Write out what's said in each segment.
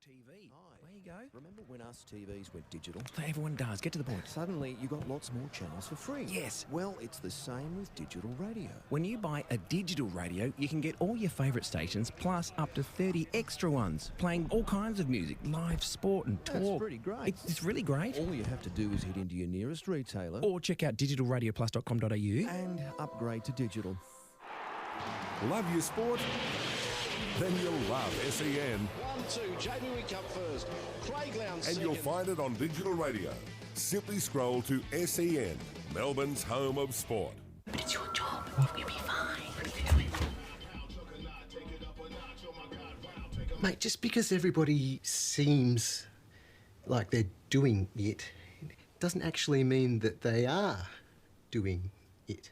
TV. Hi. There you go. Remember when us TVs went digital? Everyone does. Get to the point. Suddenly, you got lots more channels for free. Yes. Well, it's the same with digital radio. When you buy a digital radio, you can get all your favourite stations, plus up to 30 extra ones, playing all kinds of music, live sport and talk. That's pretty great. It's really great. All you have to do is head into your nearest retailer Or check out digitalradioplus.com.au and upgrade to digital. Love your sport? Then you'll love SEN. 1-2, Jamie Wickup first. Craig Lowndes And second. you'll find it on digital radio. Simply scroll to SEN, Melbourne's home of sport. But it's your job. You'll be fine. Mate, just because everybody seems like they're doing it doesn't actually mean that they are doing it.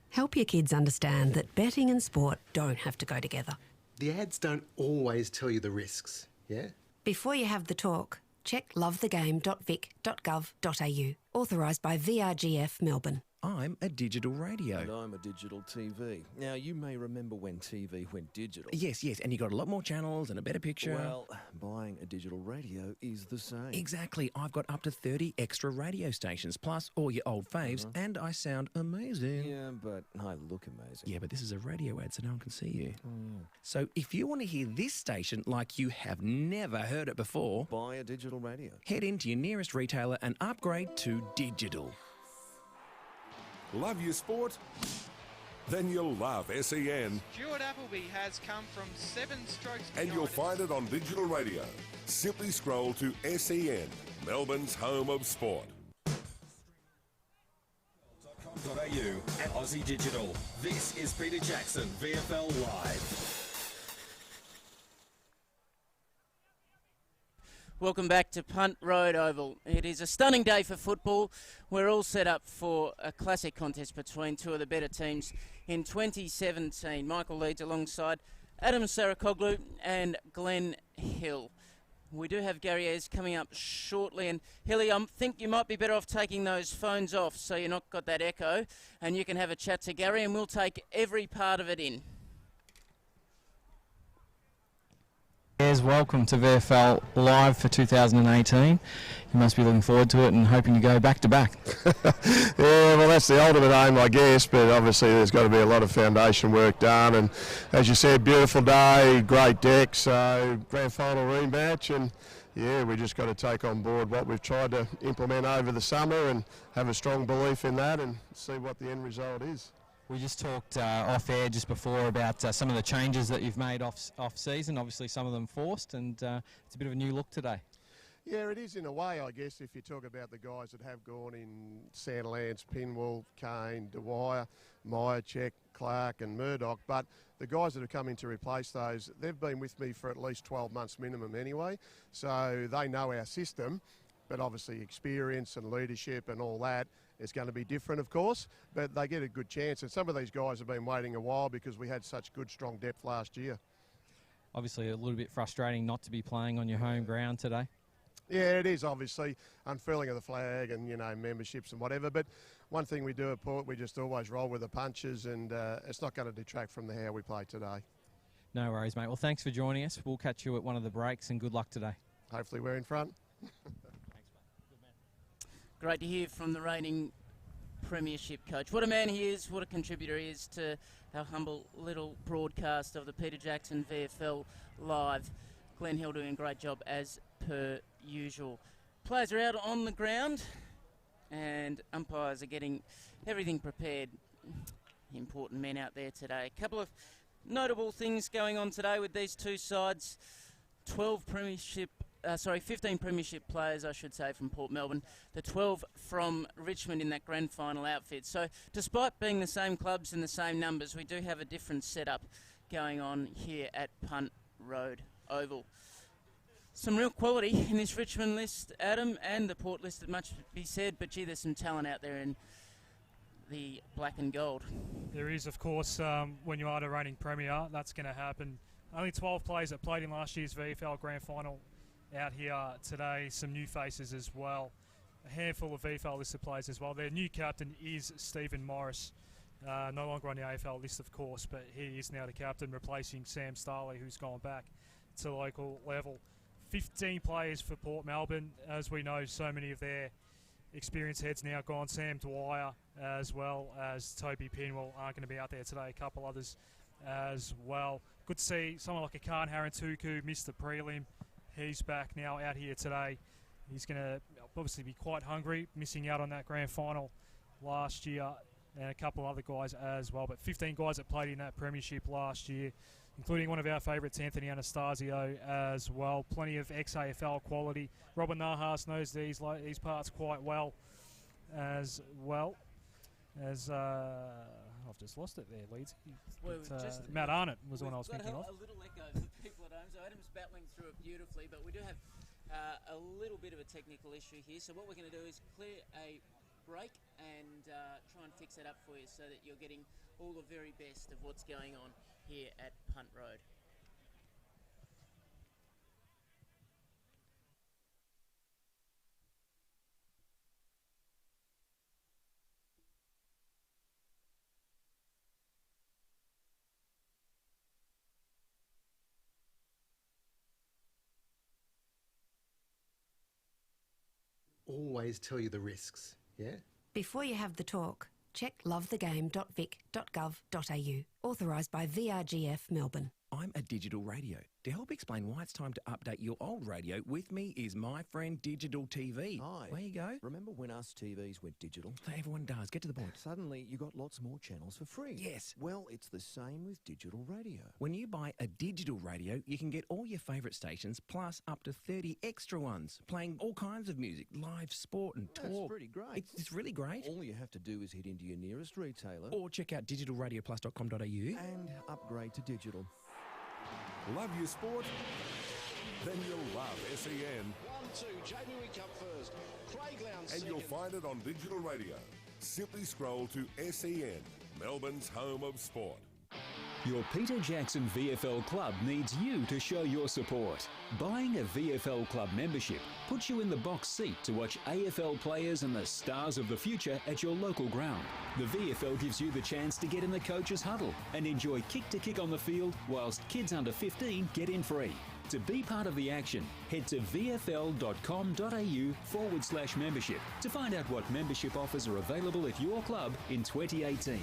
Help your kids understand that betting and sport don't have to go together. The ads don't always tell you the risks, yeah? Before you have the talk, check lovethegame.vic.gov.au. Authorised by VRGF Melbourne. I'm a digital And radio. I'm a digital TV. Now, you may remember when TV went digital. Yes, and you got a lot more channels and a better picture. Well, buying a digital radio is the same. Exactly. I've got up to 30 extra radio stations, plus all your old faves, and I sound amazing. Yeah, but I look amazing. Yeah, but this is a radio ad, so no one can see you. So if you want to hear this station like you have never heard it before, Buy a digital radio. head into your nearest retailer and upgrade to digital. Love your sport? Then you'll love SEN. Stuart Appleby has come from 7 strokes And you'll behind. find it on digital radio. Simply scroll to SEN, Melbourne's home of sport. .com.au and Aussie Digital. This is Peter Jackson, VFL Live. Welcome back to Punt Road Oval. It is a stunning day for football. We're all set up for a classic contest between two of the better teams in 2017. Michael Leeds alongside Adam Sarakoglu and Glenn Hill. We do have Gary Ayres coming up shortly, and Hilly, I think you might be better off taking those phones off so you're not got that echo, and you can have a chat to Gary and we'll take every part of it in. Welcome to VFL Live for 2018. You must be looking forward to it and hoping to go back to back. Yeah, well, that's the ultimate aim, I guess, but obviously there's got to be a lot of foundation work done, and as you said, beautiful day, great deck, so grand final rematch, and yeah, we just got to take on board what we've tried to implement over the summer and have a strong belief in that and see what the end result is. We just talked off air just before about some of the changes that you've made off season, obviously some of them forced, and it's a bit of a new look today. Yeah, it is in a way, I guess, if you talk about the guys that have gone in Sandilands, Pinwell, Kane, Dwyer, Myercheck, Clark and Murdoch, but the guys that have come in to replace those, they've been with me for at least 12 months minimum anyway, so they know our system. But obviously experience and leadership and all that is going to be different, of course, but they get a good chance. And some of these guys have been waiting a while because we had such good, strong depth last year. Obviously a little bit frustrating not to be playing on your home ground today. Yeah, it is, obviously. Unfurling of the flag and, you know, memberships and whatever. But one thing we do at Port, we just always roll with the punches, and it's not going to detract from how we play today. No worries, mate. Well, thanks for joining us. We'll catch you at one of the breaks, and good luck today. Hopefully we're in front. Great to hear from the reigning premiership coach. What a man he is, what a contributor he is to our humble little broadcast of the Peter Jackson VFL Live. Glenn Hill doing a great job as per usual. Players are out on the ground and umpires are getting everything prepared. Important men out there today. A couple of notable things going on today with these two sides. 15 premiership players, I should say, from Port Melbourne. The 12 from Richmond in that grand final outfit. So despite being the same clubs and the same numbers, we do have a different setup going on here at Punt Road Oval. Some real quality in this Richmond list, Adam, and the Port list, that much be said, but gee, there's some talent out there in the black and gold. There is, of course, when you are the reigning premier, that's going to happen. Only 12 players that played in last year's VFL Grand Final out here today. Some new faces as well. A handful of VFL listed players as well. Their new captain is Stephen Morris. No longer on the AFL list, of course, but he is now the captain, replacing Sam Starley, who's gone back to local level 15 players for Port Melbourne. As we know, so many of their experienced heads now gone. Sam Dwyer as well as Toby Pinwell aren't going to be out there today. A couple others as well. Good to see someone like a Khan Harantuku missed the prelim. He's back now out here today. He's going to obviously be quite hungry, missing out on that grand final last year, and a couple other guys as well. But 15 guys that played in that premiership last year, including one of our favourites, Anthony Anastasio, as well. Plenty of ex-AFL quality. Robin Nahas knows these parts quite well as well. As I've just lost it there, Leeds. Well, Matt Arnott was the one I was thinking of. A little echo for people at home. So Adam's battling through it beautifully, but we do have a little bit of a technical issue here. So what we're going to do is clear a break and try and fix that up for you so that you're getting all the very best of what's going on here at Punt Road. Always tell you the risks, yeah? Before you have the talk, check lovethegame.vic.gov.au. Authorised by VRGF Melbourne. I'm a digital radio. To help explain why it's time to update your old radio, with me is my friend Digital TV. Hi. Where you go? Remember when us TVs went digital? Everyone does. Get to the point. Suddenly, you got lots more channels for free. Yes. Well, it's the same with digital radio. When you buy a digital radio, you can get all your favourite stations, plus up to 30 extra ones, playing all kinds of music, live sport and talk. That's pretty great. It's really great. All you have to do is head into your nearest retailer Or check out digitalradioplus.com.au and upgrade to digital. Love your sport? Then you'll love SEN. 1-2, Jamie Wickham first. Craig Lowndes And you'll second. find it on digital radio. Simply scroll to SEN, Melbourne's home of sport. Your Peter Jackson VFL club needs you to show your support. Buying a VFL club membership puts you in the box seat to watch AFL players and the stars of the future at your local ground. The VFL gives you the chance to get in the coach's huddle and enjoy kick-to-kick on the field whilst kids under 15 get in free. To be part of the action, head to vfl.com.au/membership to find out what membership offers are available at your club in 2018.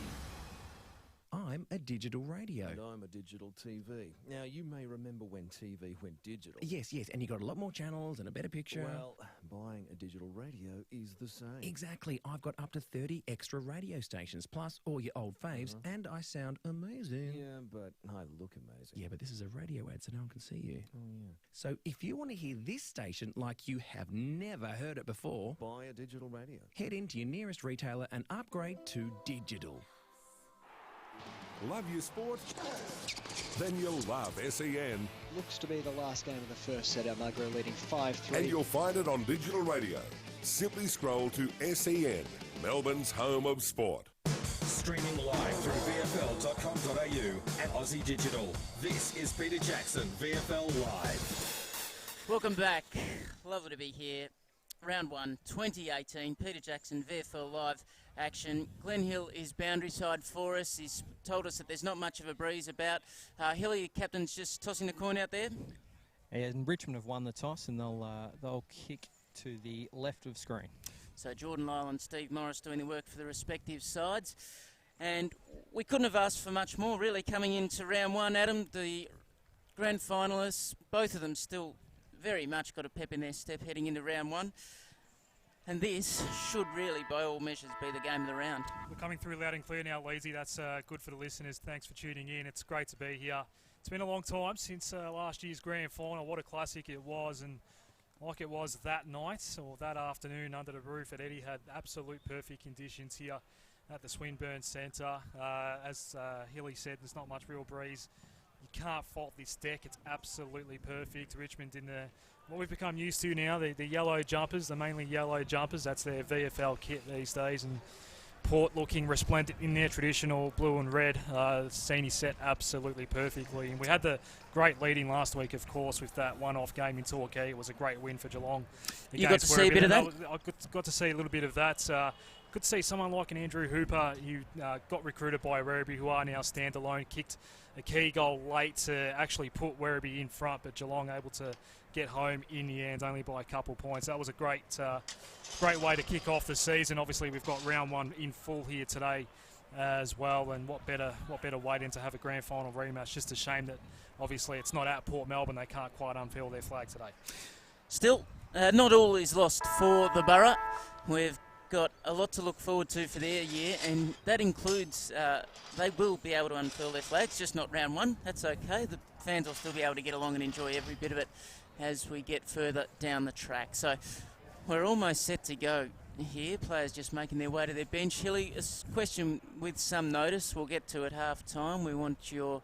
I'm a digital radio. And I'm a digital TV. Now, you may remember when TV went digital. Yes, and you got a lot more channels and a better picture. Well, buying a digital radio is the same. Exactly. I've got up to 30 extra radio stations, plus all your old faves, and I sound amazing. Yeah, but I look amazing. Yeah, but this is a radio ad, so no one can see you. Oh, yeah. So if you want to hear this station like you have never heard it before, Buy a digital radio. head into your nearest retailer and upgrade to digital. Love your sport? Then you'll love SEN. Looks to be the last game of the first set. Almagro leading 5-3. And you'll find it on digital radio. Simply scroll to SEN, Melbourne's home of sport. Streaming live through VFL.com.au and Aussie Digital. This is Peter Jackson, VFL Live. Welcome back. Lovely to be here. Round 1, 2018. Peter Jackson, VFL Live action. Glenn Hill is boundary side for us. He's told us that there's not much of a breeze about. Hilly, captain's just tossing the coin out there. And Richmond have won the toss, and they'll kick to the left of screen. So Jordan Lyle and Steve Morris doing the work for the respective sides. And we couldn't have asked for much more, really, coming into round 1. Adam, the grand finalists, both of them still very much got a pep in their step heading into round 1. And this should really, by all measures, be the game of the round. We're coming through loud and clear now, Leesy. That's good for the listeners. Thanks for tuning in. It's great to be here. It's been a long time since last year's grand final. What a classic it was. And like it was that night or that afternoon under the roof at Etihad, absolute perfect conditions here at the Swinburne Centre. As Hilly said, there's not much real breeze. You can't fault this deck. It's absolutely perfect. Richmond in what we've become used to now, the yellow jumpers, the mainly yellow jumpers. That's their VFL kit these days. And Port looking resplendent in their traditional blue and red. Senior set absolutely perfectly. And we had the great leading last week, of course, with that one-off game in Torquay. It was a great win for Geelong. You got to see a bit of that? I got to see a little bit of that. Could see someone like an Andrew Hooper, who got recruited by Werribee, who are now standalone, kicked a key goal late to actually put Werribee in front, but Geelong able to get home in the end, only by a couple points. That was a great way to kick off the season. Obviously, we've got round one in full here today as well, and what better way than to have a grand final rematch. Just a shame that obviously it's not at Port Melbourne. They can't quite unfurl their flag today. Still, not all is lost for the Borough. We've got a lot to look forward to for their year, and that includes they will be able to unfurl their flags, just not round one. That's okay. The fans will still be able to get along and enjoy every bit of it as we get further down the track. So we're almost set to go here. Players just making their way to their bench. Hilly, a question with some notice we'll get to at half time. We want your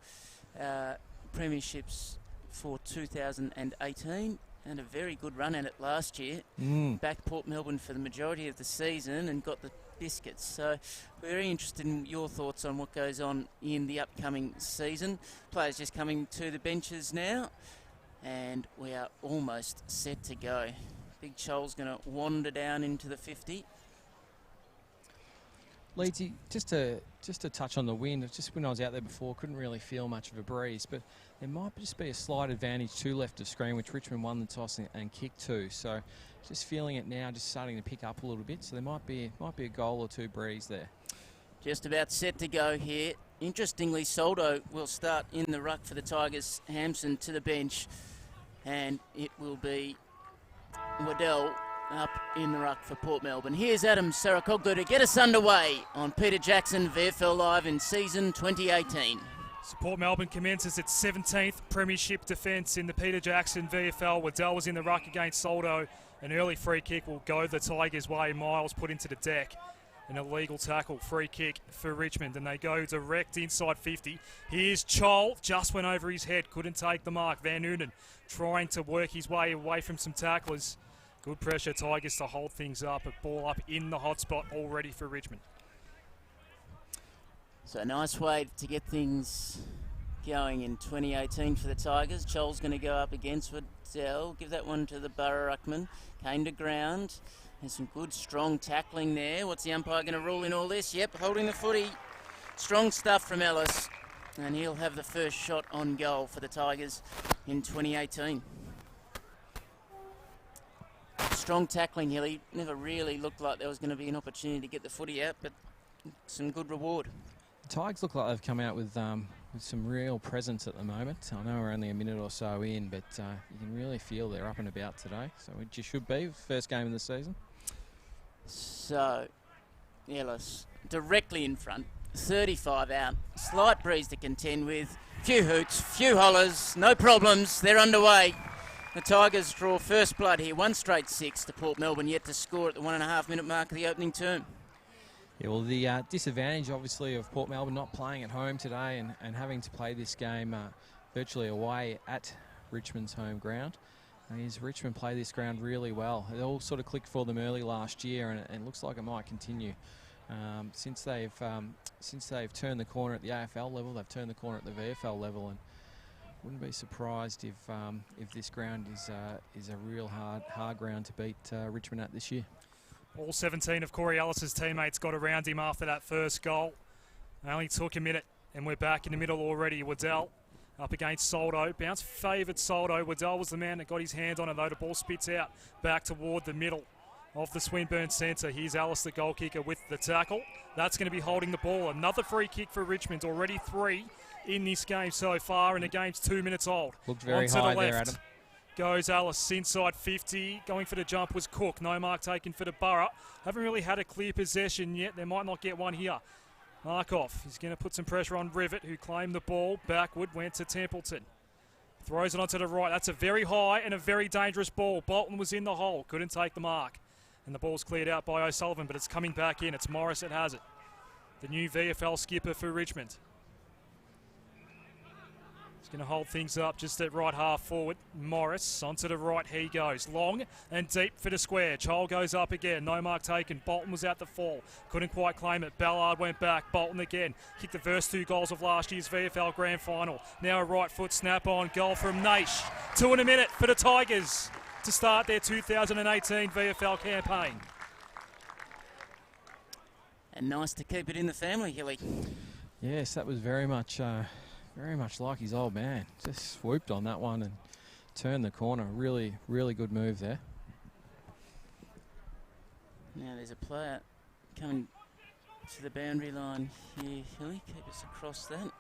premierships for 2018. And a very good run at it last year. Back Port Melbourne for the majority of the season and got the biscuits. So we're very interested in your thoughts on what goes on in the upcoming season. Players just coming to the benches now, and we are almost set to go. Big Chol's going to wander down into the 50. Leedsy, just to touch on the wind, just when I was out there before, couldn't really feel much of a breeze, but there might just be a slight advantage to left of screen, which Richmond won the toss and kicked to. So just feeling it now, just starting to pick up a little bit. So there might be a goal or two breeze there. Just about set to go here. Interestingly, Soldo will start in the ruck for the Tigers. Hampson to the bench, and it will be Waddell up in the ruck for Port Melbourne. Here's Adam Sarakoglu to get us underway on Peter Jackson VFL Live in season 2018. So Port Melbourne commences its 17th premiership defence in the Peter Jackson VFL. Waddell was in the ruck against Soldo. An early free kick will go the Tigers' way. Miles put into the deck. An illegal tackle, free kick for Richmond, and they go direct inside 50. Here's Chol, just went over his head, couldn't take the mark. Van Noonan trying to work his way away from some tacklers. Good pressure, Tigers to hold things up. A ball up in the hot spot already for Richmond. So a nice way to get things going in 2018 for the Tigers. Chol's going to go up against Waddell. Give that one to the Borough ruckman. Came to ground. There's some good, strong tackling there. What's the umpire going to rule in all this? Yep, holding the footy. Strong stuff from Ellis. And he'll have the first shot on goal for the Tigers in 2018. Strong tackling, Hilly. Never really looked like there was going to be an opportunity to get the footy out, but some good reward. The Tigers look like they've come out with some real presence at the moment. I know we're only a minute or so in, but you can really feel they're up and about today. So it should be first game of the season. So Ellis directly in front, 35 out, slight breeze to contend with, few hoots, few hollers, no problems. They're underway. The Tigers draw first blood here, 1 straight 6 to Port Melbourne, yet to score at the 1.5 minute mark of the opening term. Yeah, well, the disadvantage, obviously, of Port Melbourne not playing at home today and having to play this game virtually away at Richmond's home ground, is Richmond play this ground really well. It all sort of clicked for them early last year, and it looks like it might continue. Since they've turned the corner at the AFL level, they've turned the corner at the VFL level, and wouldn't be surprised if this ground is a real hard ground to beat Richmond at this year. All 17 of Corey Ellis's teammates got around him after that first goal. It only took a minute, and we're back in the middle already. Waddell up against Soldo. Bounce favoured Soldo. Waddell was the man that got his hand on it, though. The ball spits out back toward the middle of the Swinburne centre. Here's Ellis, the goal kicker, with the tackle. That's going to be holding the ball. Another free kick for Richmond. Already 3 in this game so far, and the game's 2 minutes old. Looked very high the there, Adam. Goes Ellis inside 50. Going for the jump was Cook. No mark taken for the Borough. Haven't really had a clear possession yet. They might not get one here. Markov. He's going to put some pressure on Rivet, who claimed the ball. Backward went to Templeton. Throws it onto the right. That's a very high and a very dangerous ball. Bolton was in the hole. Couldn't take the mark. And the ball's cleared out by O'Sullivan, but it's coming back in. It's Morris that has it. The new VFL skipper for Richmond. He's going to hold things up just at right half forward. Morris onto the right, he goes. Long and deep for the square. Chol goes up again, no mark taken. Bolton was out the fall, couldn't quite claim it. Ballard went back, Bolton again. Kicked the first 2 goals of last year's VFL Grand Final. Now a right foot snap on goal from Naish. 2 in a minute for the Tigers to start their 2018 VFL campaign. And nice to keep it in the family, Hilly. Yes, that was very much like his old man. Just swooped on that one and turned the corner. Really, really good move there. Now there's a player coming to the boundary line here, Hilly. Keep us across that. I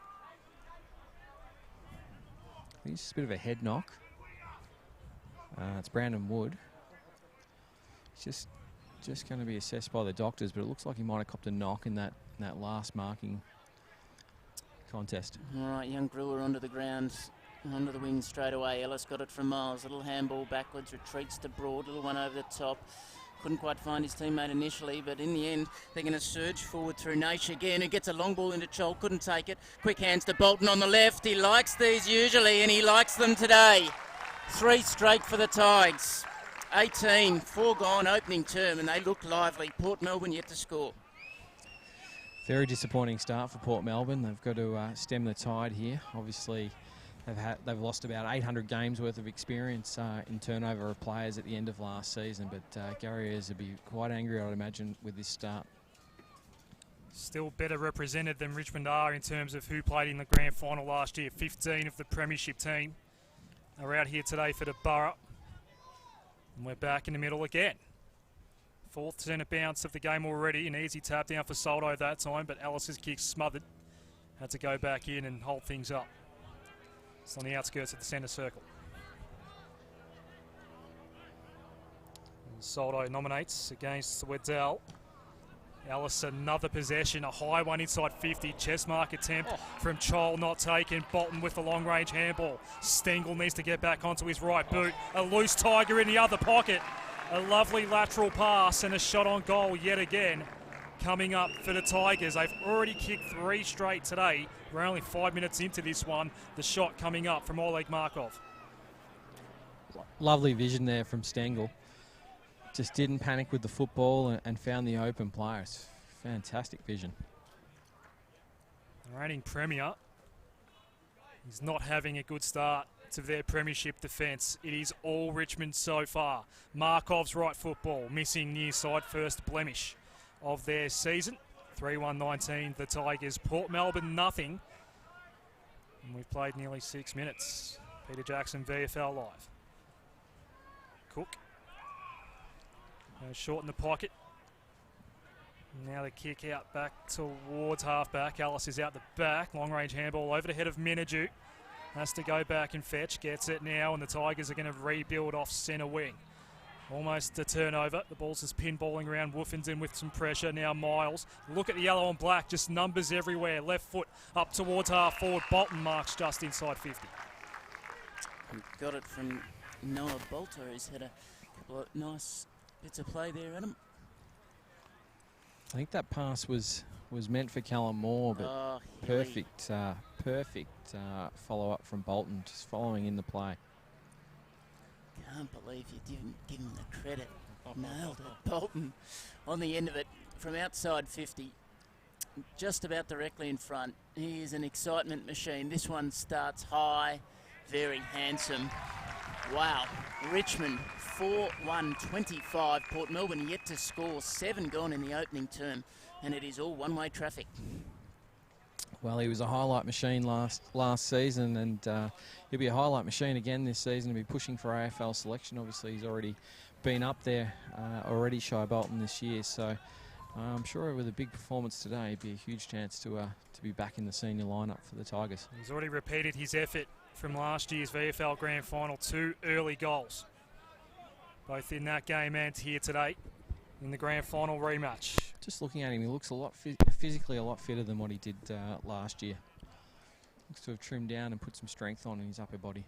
think it's just a bit of a head knock. It's Brandon Wood. It's just going to be assessed by the doctors, but it looks like he might have copped a knock in that last marking contest. All right, young Brewer onto the ground, onto the wing straight away. Ellis got it from Miles. Little handball backwards, retreats to Broad. Little one over the top. Couldn't quite find his teammate initially, but in the end, they're going to surge forward through Naish again, who gets a long ball into Chol. Couldn't take it. Quick hands to Bolton on the left. He likes these usually, and he likes them today. 3 straight for the Tigers. 18, 4 gone opening term, and they look lively. Port Melbourne yet to score. Very disappointing start for Port Melbourne. They've got to stem the tide here. Obviously, they've lost about 800 games worth of experience in turnover of players at the end of last season, but Gary Ayres will be quite angry, I'd imagine, with this start. Still better represented than Richmond are in terms of who played in the grand final last year. 15 of the premiership team are out here today for the borough. And we're back in the middle again. 4th centre bounce of the game already. An easy tap down for Soldo that time, but Ellis's kick smothered. Had to go back in and hold things up. It's on the outskirts of the centre circle. And Soldo nominates against Weddell. Ellis, another possession, a high one inside 50. Chest mark attempt from Chol, not taken. Bolton with the long-range handball. Stengel needs to get back onto his right boot. A loose Tiger in the other pocket. A lovely lateral pass and a shot on goal yet again. Coming up for the Tigers. They've already kicked 3 straight today. We're only 5 minutes into this one. The shot coming up from Oleg Markov. Lovely vision there from Stengel. Just didn't panic with the football and found the open player. It's fantastic vision. The reigning premier is not having a good start to their premiership defence. It is all Richmond so far. Markov's right football, missing near side first blemish of their season. 3-1-19, the Tigers. Port Melbourne, nothing. And we've played nearly 6 minutes. Peter Jackson, VFL Live. Cook. Short in the pocket. Now the kick out back towards half-back. Ellis is out the back. Long-range handball over the head of Menadue. Has to go back and fetch. Gets it now, and the Tigers are going to rebuild off centre wing. Almost a turnover. The ball's just pinballing around. Woofenton with some pressure. Now Miles. Look at the yellow and black. Just numbers everywhere. Left foot up towards half forward. Bolton marks just inside 50. Got it from Noah Bolter, who's had a couple of nice bits of play there, Adam. I think that pass was meant for Callum Moore, but perfect follow-up from Bolton, just following in the play. Can't believe you didn't give him the credit. Nailed it. Bolton on the end of it from outside 50, just about directly in front. He is an excitement machine. This one starts high, very handsome. Wow. Richmond 4-1-25. Port Melbourne yet to score. 7 gone in the opening term, and it is all one-way traffic. Well, he was a highlight machine last season, and he'll be a highlight machine again this season. He'll be pushing for AFL selection. Obviously, he's already been up there already, Shy Bolton, this year. So I'm sure with a big performance today, it'd be a huge chance to be back in the senior lineup for the Tigers. He's already repeated his effort from last year's VFL Grand Final. 2 early goals, both in that game and here today in the Grand Final rematch. Just looking at him, he looks a lot physically a lot fitter than what he did last year. Looks to have trimmed down and put some strength on in his upper body.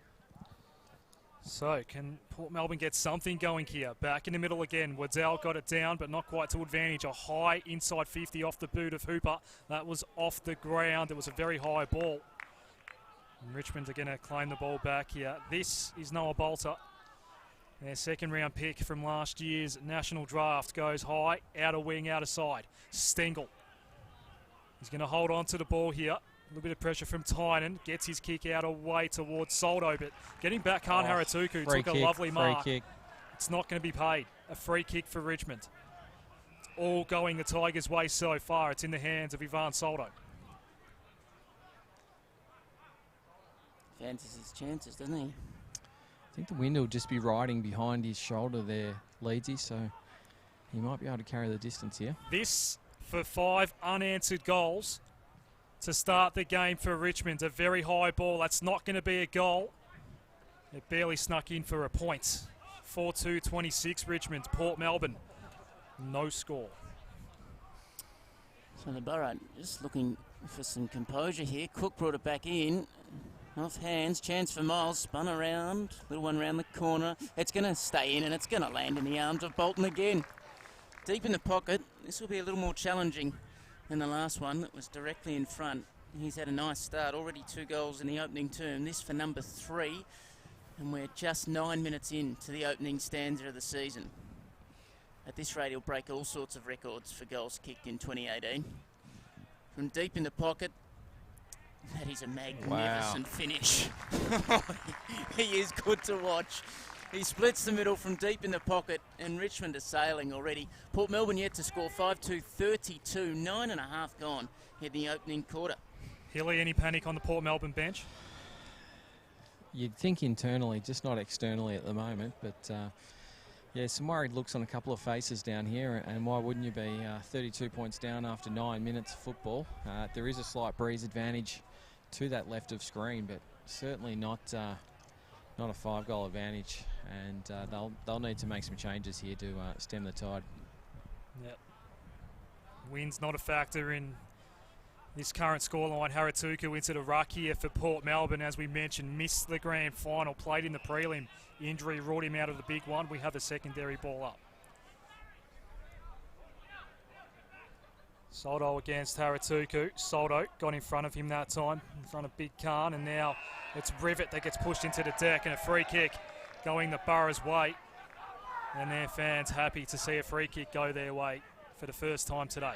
So, can Port Melbourne get something going here? Back in the middle again. Waddell got it down, but not quite to advantage. A high inside 50 off the boot of Hooper. That was off the ground. It was a very high ball. And Richmond are going to claim the ball back here. This is Noah Bolter. Their second round pick from last year's national draft goes high, outer wing, outer side. Stengel. He's going to hold on to the ball here. A little bit of pressure from Tynan. Gets his kick out away towards Soldo, but getting back Khan Haratuku took a lovely mark. Free kick. It's not going to be paid. A free kick for Richmond. all going the Tigers' way so far. It's in the hands of Ivan Soldo. Fancies his chances, doesn't he? I think the wind will just be riding behind his shoulder there, Leedsy, so he might be able to carry the distance here. This for 5 unanswered goals to start the game for Richmond. A very high ball. That's not going to be a goal. It barely snuck in for a point. 4-2-26 Richmond. Port Melbourne, no score. So the Borough just looking for some composure here. Cook brought it back in. Off hands, chance for Miles, spun around, little one round the corner. It's going to stay in and it's going to land in the arms of Bolton again. Deep in the pocket, this will be a little more challenging than the last one that was directly in front. He's had a nice start, already 2 goals in the opening term. This for number 3, and we're just 9 minutes into the opening stanza of the season. At this rate, he'll break all sorts of records for goals kicked in 2018. From deep in the pocket, that is a magnificent finish. He is good to watch. He splits the middle from deep in the pocket, and Richmond are sailing already. Port Melbourne yet to score 5-2-32, 9.5 gone in the opening quarter. Hilly, any panic on the Port Melbourne bench? You'd think internally, just not externally at the moment, but yeah, some worried looks on a couple of faces down here, and why wouldn't you be? 32 points down after 9 minutes of football. There is a slight breeze advantage to that left of screen, but certainly not a 5-goal advantage, and they'll need to make some changes here to stem the tide. Yep. Wind's not a factor in this current scoreline. Haratuku into the ruck here for Port Melbourne, as we mentioned, missed the grand final, played in the prelim. Injury ruled him out of the big one. We have a secondary ball up. Soldo against Haratuku. Soldo got in front of him that time, in front of Big Khan, and now it's Rivet that gets pushed into the deck, and a free kick going the Borough's way. And their fans happy to see a free kick go their way for the first time today.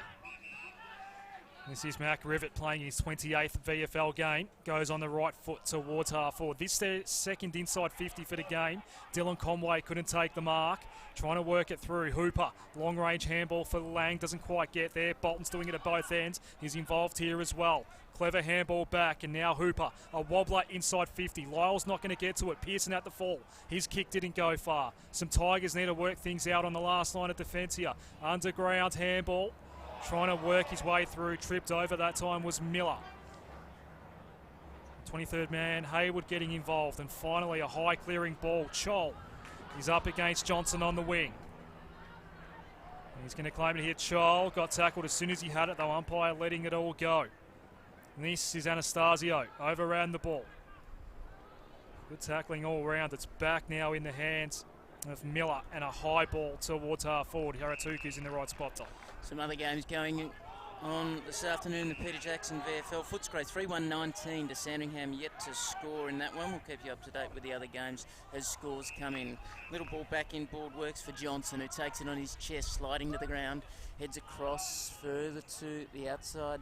This is Mac Rivet playing his 28th VFL game. Goes on the right foot towards half forward. This their second inside 50 for the game. Dylan Conway couldn't take the mark. Trying to work it through. Hooper, long range handball for Lang. Doesn't quite get there. Bolton's doing it at both ends. He's involved here as well. Clever handball back, and now Hooper. A wobbler inside 50. Lyle's not going to get to it. Pearson at the fall. His kick didn't go far. Some Tigers need to work things out on the last line of defence here. Underground handball. Trying to work his way through, tripped over, that time was Miller. 23rd man, Hayward getting involved, and finally a high clearing ball. Chol is up against Johnson on the wing. He's going to claim it here. Chol got tackled as soon as he had it, though umpire letting it all go. And this is Anastasio, overran the ball. Good tackling all round. It's back now in the hands of Miller, and a high ball towards half forward. Haratuku's in the right spot, Tom. Some other games going on this afternoon. The Peter Jackson VFL Footscray 3-1-19 to Sandringham, yet to score in that one. We'll keep you up to date with the other games as scores come in. Little ball back in board works for Johnson, who takes it on his chest, sliding to the ground, heads across further to the outside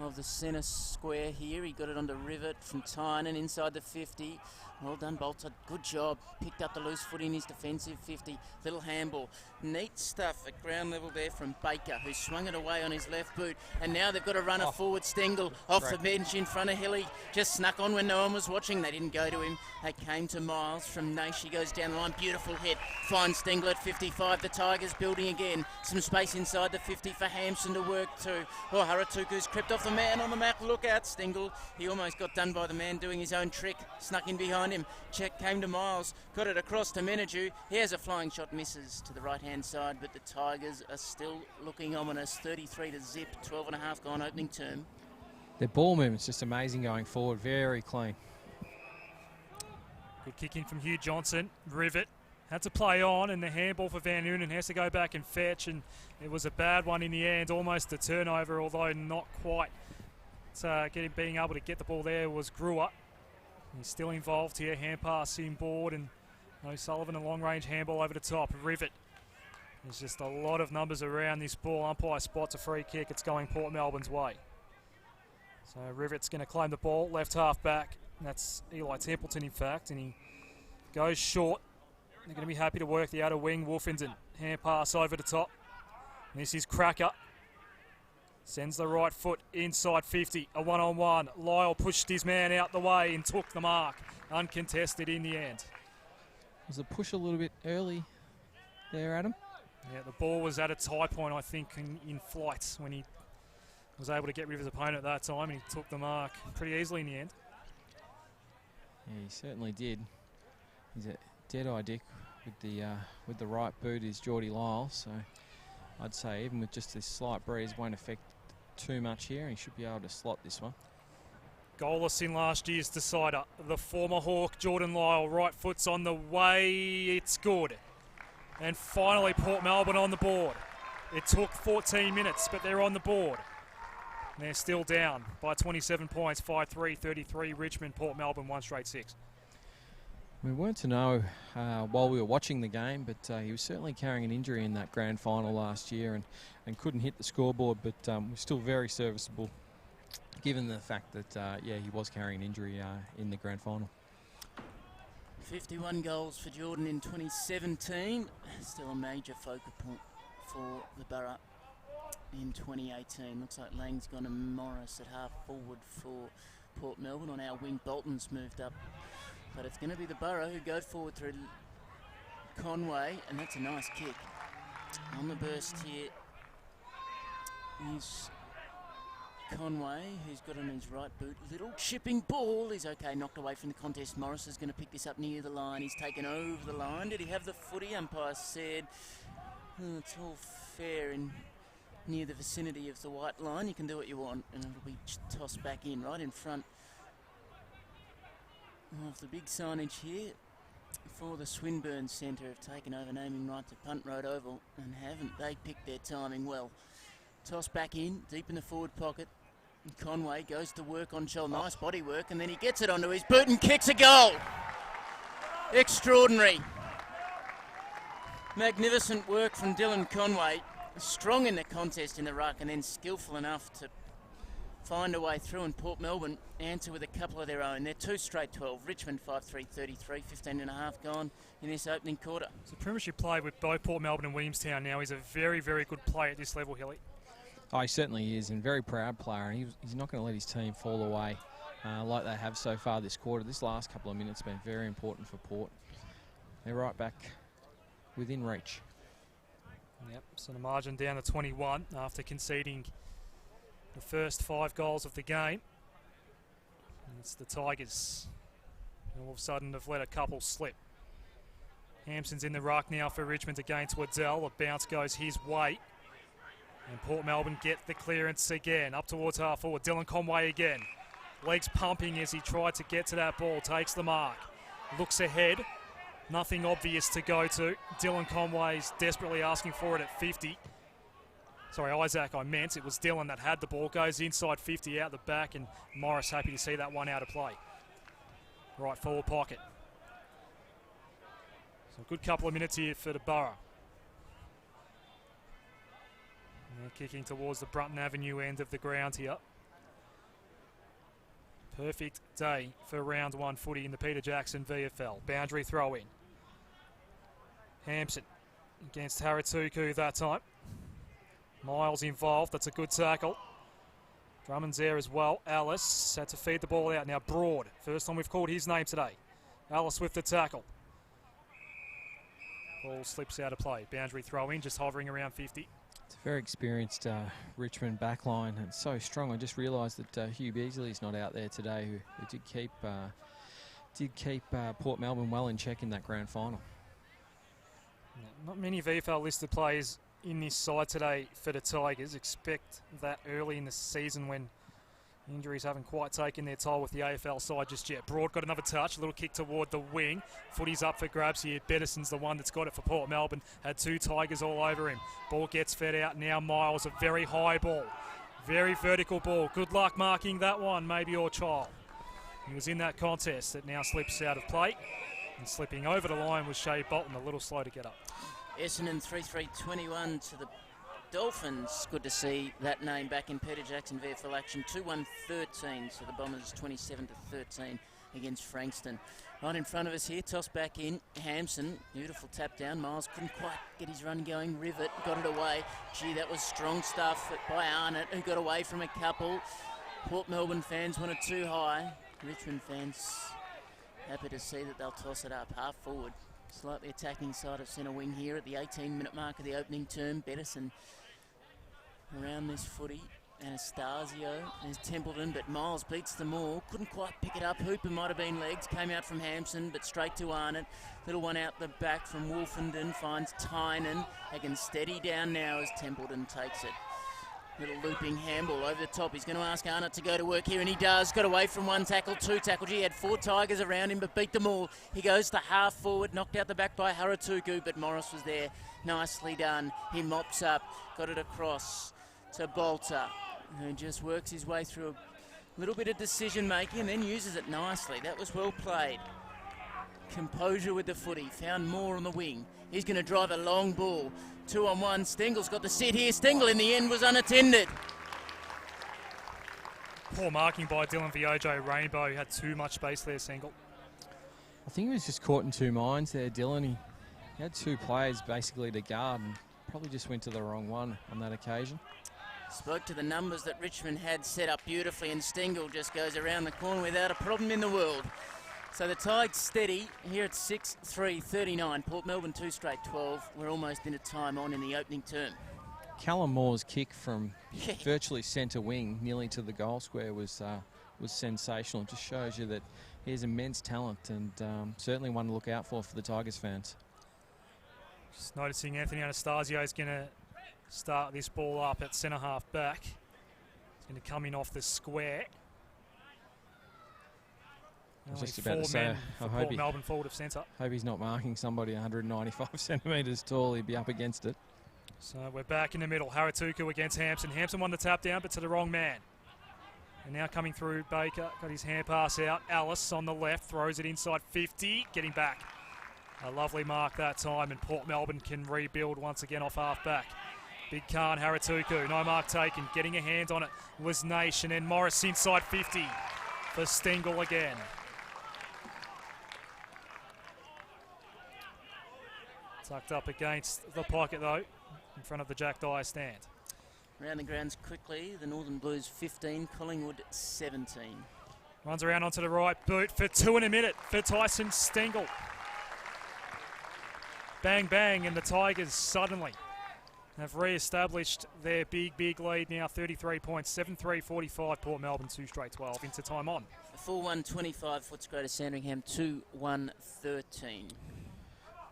of the centre square here. He got it onto Rivet from Tynan inside the 50. Well done, Bolter. Good job. Picked up the loose foot in his defensive 50. Little handball. Neat stuff at ground level there from Baker, who swung it away on his left boot. And now they've got a runner forward. Stengel off the bench in front of Hilly. Just snuck on when no one was watching. They didn't go to him. They came to Miles from Nash. He goes down the line. Beautiful hit. Finds Stengel at 55. The Tigers building again. Some space inside the 50 for Hampson to work to. Oh, Haratuku's crept off the man on the map. Look out, Stengel. He almost got done by the man doing his own trick. Snuck in behind him. Check came to Miles, got it across to Menadue. Here's a flying shot, misses to the right-hand side, but the Tigers are still looking ominous. 33 to zip, 12.5 gone opening term. Their ball movement's just amazing going forward, very clean. Good kick in from Hugh Johnson. Rivet had to play on, and the handball for Van Noonen has to go back and fetch, and it was a bad one in the end, almost a turnover, although not quite. Being able to get the ball there was Brewer. He's still involved here. Hand pass inboard, and O'Sullivan a long-range handball over the top. Rivet. There's just a lot of numbers around this ball. Umpire spots a free kick. It's going Port Melbourne's way. So Rivet's going to claim the ball. Left half back. That's Eli Templeton, in fact, and he goes short. They're going to be happy to work the outer wing. Wolfenden. Hand pass over the top. This is Cracker. Sends the right foot inside 50. A one-on-one. Lyle pushed his man out the way and took the mark. Uncontested in the end. Was the push a little bit early there, Adam? Yeah, the ball was at its high point, I think, in flight when he was able to get rid of his opponent at that time, and he took the mark pretty easily in the end. Yeah, he certainly did. He's a dead-eye Dick with the right boot is Geordie Lyle, so I'd say even with just this slight breeze won't affect too much here. He should be able to slot this one. Goalless in last year's decider. The former Hawk, Jordan Lyle, right foot's on the way. It's good. And finally, Port Melbourne on the board. It took 14 minutes, but they're on the board. And they're still down by 27 points, 5-3, 33. Richmond, Port Melbourne, 1 straight 6. We weren't to know while we were watching the game, but he was certainly carrying an injury in that grand final last year and couldn't hit the scoreboard, but was still very serviceable, given the fact that, he was carrying an injury in the grand final. 51 goals for Jordan in 2017. Still a major focal point for the borough in 2018. Looks like Lang's gone to Morris at half forward for Port Melbourne. On our wing, Bolton's moved up. But it's going to be the borough who go forward through Conway, and that's a nice kick. On the burst here is Conway, who's got on his right boot. Little chipping ball. He's okay, knocked away from the contest. Morris is going to pick this up near the line. He's taken over the line. Did he have the footy? Umpire said it's all fair in near the vicinity of the white line. You can do what you want, and it'll be tossed back in right in front of the big signage here for the Swinburne Centre. Have taken over naming rights at Punt Road Oval, and haven't they picked their timing well. Toss back in, deep in the forward pocket. Conway goes to work on Scholl. Nice body work, and then he gets it onto his boot and kicks a goal. Extraordinary. Magnificent work from Dylan Conway. Strong in the contest in the ruck, and then skillful enough to find a way through, and Port Melbourne answer with a couple of their own. They're 2 straight 12. Richmond 5-3, 33, 15 and a half gone in this opening quarter. So premiership play with both Port Melbourne and Williamstown now. He's a very, very good player at this level, Hilly. Oh, he certainly is, and very proud player, and he's not going to let his team fall away like they have so far this quarter. This last couple of minutes have been very important for Port. They're right back within reach. Yep, so the margin down to 21 after conceding the first 5 goals of the game. And it's the Tigers who all of a sudden have let a couple slip. Hampson's in the ruck now for Richmond against Waddell. A bounce goes his way. And Port Melbourne get the clearance again. Up towards half forward. Dylan Conway again. Legs pumping as he tried to get to that ball. Takes the mark. Looks ahead. Nothing obvious to go to. Dylan Conway's desperately asking for it at 50. Sorry, Isaac, I meant. It was Dylan that had the ball. Goes inside 50 out the back, and Morris happy to see that one out of play. Right forward pocket. So a good couple of minutes here for the borough. And they're kicking towards the Brunton Avenue end of the ground here. Perfect day for round 1 footy in the Peter Jackson VFL. Boundary throw in. Hampson against Haratuku that time. Miles involved. That's a good tackle. Drummond's there as well. Alice had to feed the ball out. Now Broad. First time we've called his name today. Alice with the tackle. Ball slips out of play. Boundary throw in, just hovering around 50. It's a very experienced Richmond backline, and so strong. I just realised that Hugh Beasley's not out there today, who did keep Port Melbourne well in check in that grand final. Not many VFL listed players in this side today for the Tigers. Expect that early in the season when injuries haven't quite taken their toll with the AFL side just yet. Broad got another touch, a little kick toward the wing. Footy's up for grabs here. Betterson's the one that's got it for Port Melbourne. Had 2 Tigers all over him. Ball gets fed out now. Miles, a very high ball. Very vertical ball. Good luck marking that one, maybe your child. He was in that contest. It now slips out of play. And slipping over the line was Shea Bolton, a little slow to get up. Essendon 3-3-21 to the Dolphins. Good to see that name back in Peter Jackson VFL action. 2-1-13, so the Bombers 27-13 against Frankston. Right in front of us here, toss back in. Hampson, beautiful tap down. Miles couldn't quite get his run going. Rivet got it away. Gee, that was strong stuff by Arnott, who got away from a couple. Port Melbourne fans want it too high. Richmond fans happy to see that they'll toss it up half forward. Slightly attacking side of centre wing here at the 18-minute mark of the opening term. Bettison around this footy. Anastasio, there's Templeton, but Miles beats them all. Couldn't quite pick it up. Hooper might have been legs. Came out from Hampson, but straight to Arnott. Little one out the back from Wolfenden. Finds Tynan. They can steady down now as Templeton takes it. Little looping handball over the top. He's going to ask Arnott to go to work here, and he does. Got away from one tackle, two tackles. He had 4 Tigers around him, but beat them all. He goes to half forward, knocked out the back by Haratuku, but Morris was there. Nicely done. He mops up, got it across to Bolter, who just works his way through a little bit of decision-making and then uses it nicely. That was well played. Composure with the footy. Found Moore on the wing. He's going to drive a long ball. 2-on-1. Stengel's got the sit here. Stengel in the end was unattended. Poor marking by Dylan Viojo. Rainbow had too much space there, Stengel. I think he was just caught in two minds there, Dylan. He had 2 players basically to guard and probably just went to the wrong one on that occasion. Spoke to the numbers that Richmond had set up beautifully, and Stengel just goes around the corner without a problem in the world. So the tide's steady here at 6-3-39. Port Melbourne 2 straight 12. We're almost into time on in the opening term. Callum Moore's kick from virtually centre wing, nearly to the goal square, was sensational. It just shows you that he has immense talent and certainly one to look out for the Tigers fans. Just noticing Anthony Anastasio is going to start this ball up at centre half back. It's going to come in off the square. I was just about to say, I hope Melbourne forward of centre. Hope he's not marking somebody 195 centimetres tall. He'd be up against it. So we're back in the middle. Haratuku against Hampson. Hampson won the tap down, but to the wrong man. And now coming through, Baker got his hand pass out. Alice on the left throws it inside 50, getting back. A lovely mark that time, and Port Melbourne can rebuild once again off half back. Big Khan, Haratuku, no mark taken. Getting a hand on it was Nation, and Morris inside 50 for Stengel again. Tucked up against the pocket though, in front of the Jack Dyer stand. Around the grounds quickly, the Northern Blues 15, Collingwood 17. Runs around onto the right boot for 2 in a minute for Tyson Stengel. Bang, bang, and the Tigers suddenly have re-established their big lead now, 33 points, 7-3-45, Port Melbourne 2 straight 12 into time on. A full 125, Footscray to Sandringham 2-1-13.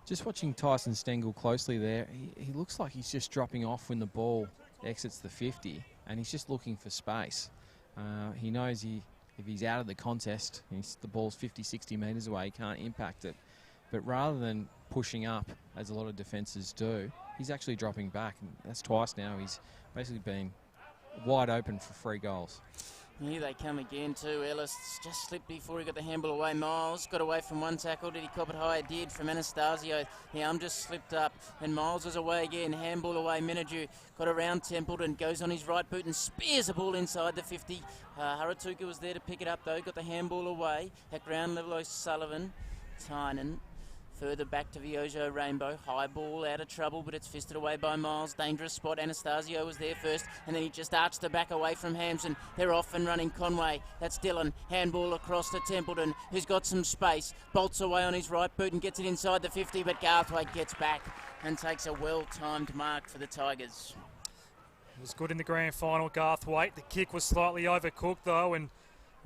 Just watching Tyson Stengel closely there, he looks like he's just dropping off when the ball exits the 50 and he's just looking for space. He knows if he's out of the contest, the ball's 50, 60 metres away, he can't impact it. But rather than pushing up, as a lot of defences do, he's actually dropping back. And that's twice now. He's basically been wide open for 3 goals. Here they come again too. Ellis just slipped before he got the handball away. Miles got away from one tackle. Did he cop it high? It did from Anastasio. The arm just slipped up and Miles was away again. Handball away. Menadue got around Templeton. Goes on his right boot and spears the ball inside the 50. Haratuku was there to pick it up though. Got the handball away. At ground level, O'Sullivan. Tynan. Further back to Viojo Rainbow. High ball out of trouble, but it's fisted away by Miles. Dangerous spot. Anastasio was there first, and then he just arched the back away from Hampson. They're off and running Conway. That's Dillon. Handball across to Templeton, who's got some space. Bolts away on his right boot and gets it inside the 50, but Garthwaite gets back and takes a well-timed mark for the Tigers. It was good in the grand final, Garthwaite. The kick was slightly overcooked, though, and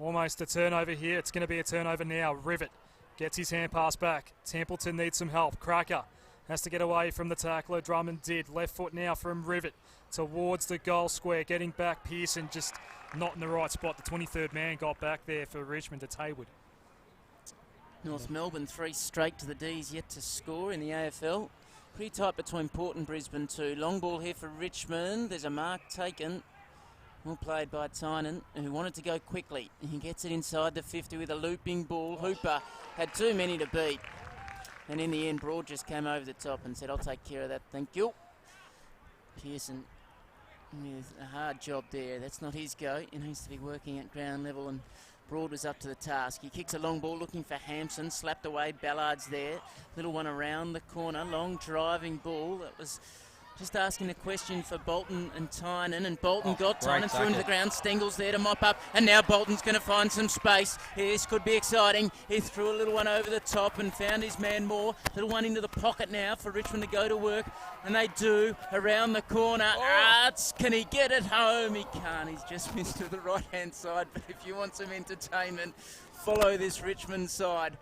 almost a turnover here. It's going to be a turnover now. Rivet gets his hand pass back. Templeton needs some help. Cracker has to get away from the tackler. Drummond did. Left foot now from Rivet towards the goal square. Getting back. Pearson just not in the right spot. The 23rd man got back there for Richmond. It's Hayward. North Melbourne 3 straight to the D's, yet to score in the AFL. Pretty tight between Port and Brisbane too. Long ball here for Richmond. There's a mark taken. Well played by Tynan, who wanted to go quickly. He gets it inside the 50 with a looping ball. Hooper had too many to beat. And in the end, Broad just came over the top and said, I'll take care of that, thank you. Pearson with a hard job there. That's not his go. He needs to be working at ground level, and Broad was up to the task. He kicks a long ball looking for Hampson, slapped away. Ballard's there. Little one around the corner. Long driving ball. That was just asking a question for Bolton and Tynan, and Bolton got Tynan through into the ground. Stengel's there to mop up, and now Bolton's going to find some space. This could be exciting. He threw a little one over the top and found his man Moore. Little one into the pocket now for Richmond to go to work, and they do around the corner. Arts, can he get it home? He can't. He's just missed to the right-hand side, but if you want some entertainment, follow this Richmond side.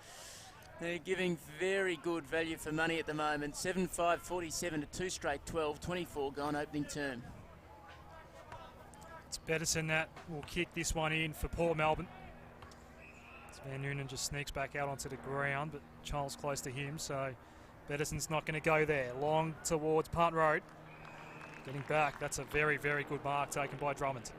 They're giving very good value for money at the moment. 7-5-47 to 2 straight 12, 24 gone opening term. It's Bettison that will kick this one in for Port Melbourne. Van Noonan just sneaks back out onto the ground, but Charles close to him, so Bettison's not going to go there. Long towards Punt Road. Getting back, that's a very, very good mark taken by Drummond.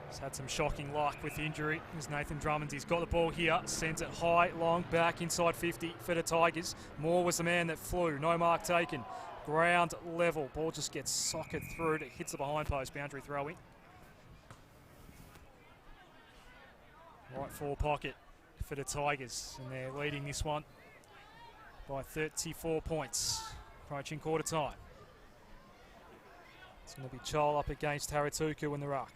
He's had some shocking luck with injury. There's Nathan Drummond. He's got the ball here. Sends it high, long, back inside 50 for the Tigers. Moore was the man that flew. No mark taken. Ground level. Ball just gets socked through. It hits the behind post. Boundary throw in. Right forward pocket for the Tigers. And they're leading this one by 34 points. Approaching quarter time. It's going to be Chol up against Haratuku in the ruck.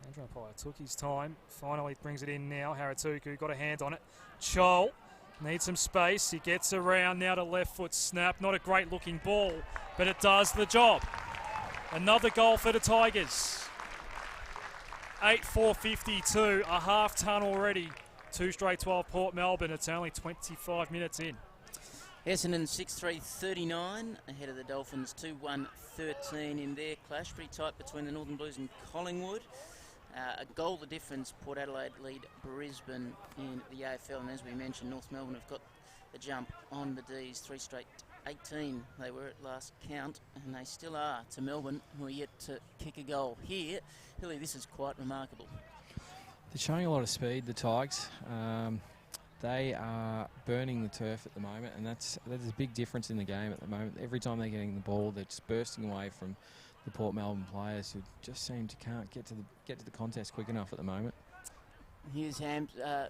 Andrew Empire took his time, finally brings it in now. Haratuku got a hand on it. Chol needs some space. He gets around now to left foot snap. Not a great looking ball, but it does the job. Another goal for the Tigers. 8-4-52, a half ton already. 2 straight 12 Port Melbourne. It's only 25 minutes in. Essendon 6-3-39 ahead of the Dolphins 2-1-13 in their clash. Pretty tight between the Northern Blues and Collingwood. A goal the difference. Port Adelaide lead Brisbane in the AFL, and as we mentioned, North Melbourne have got the jump on the D's. 3 straight 18 they were at last count, and they still are to Melbourne, who are yet to kick a goal here. Hilly, this is quite remarkable. They're showing a lot of speed, the Tigers. They are burning the turf at the moment, and that's a big difference in the game at the moment. Every time they're getting the ball, they're just bursting away from the Port Melbourne players, who just seem to can't get to the contest quick enough at the moment. Here's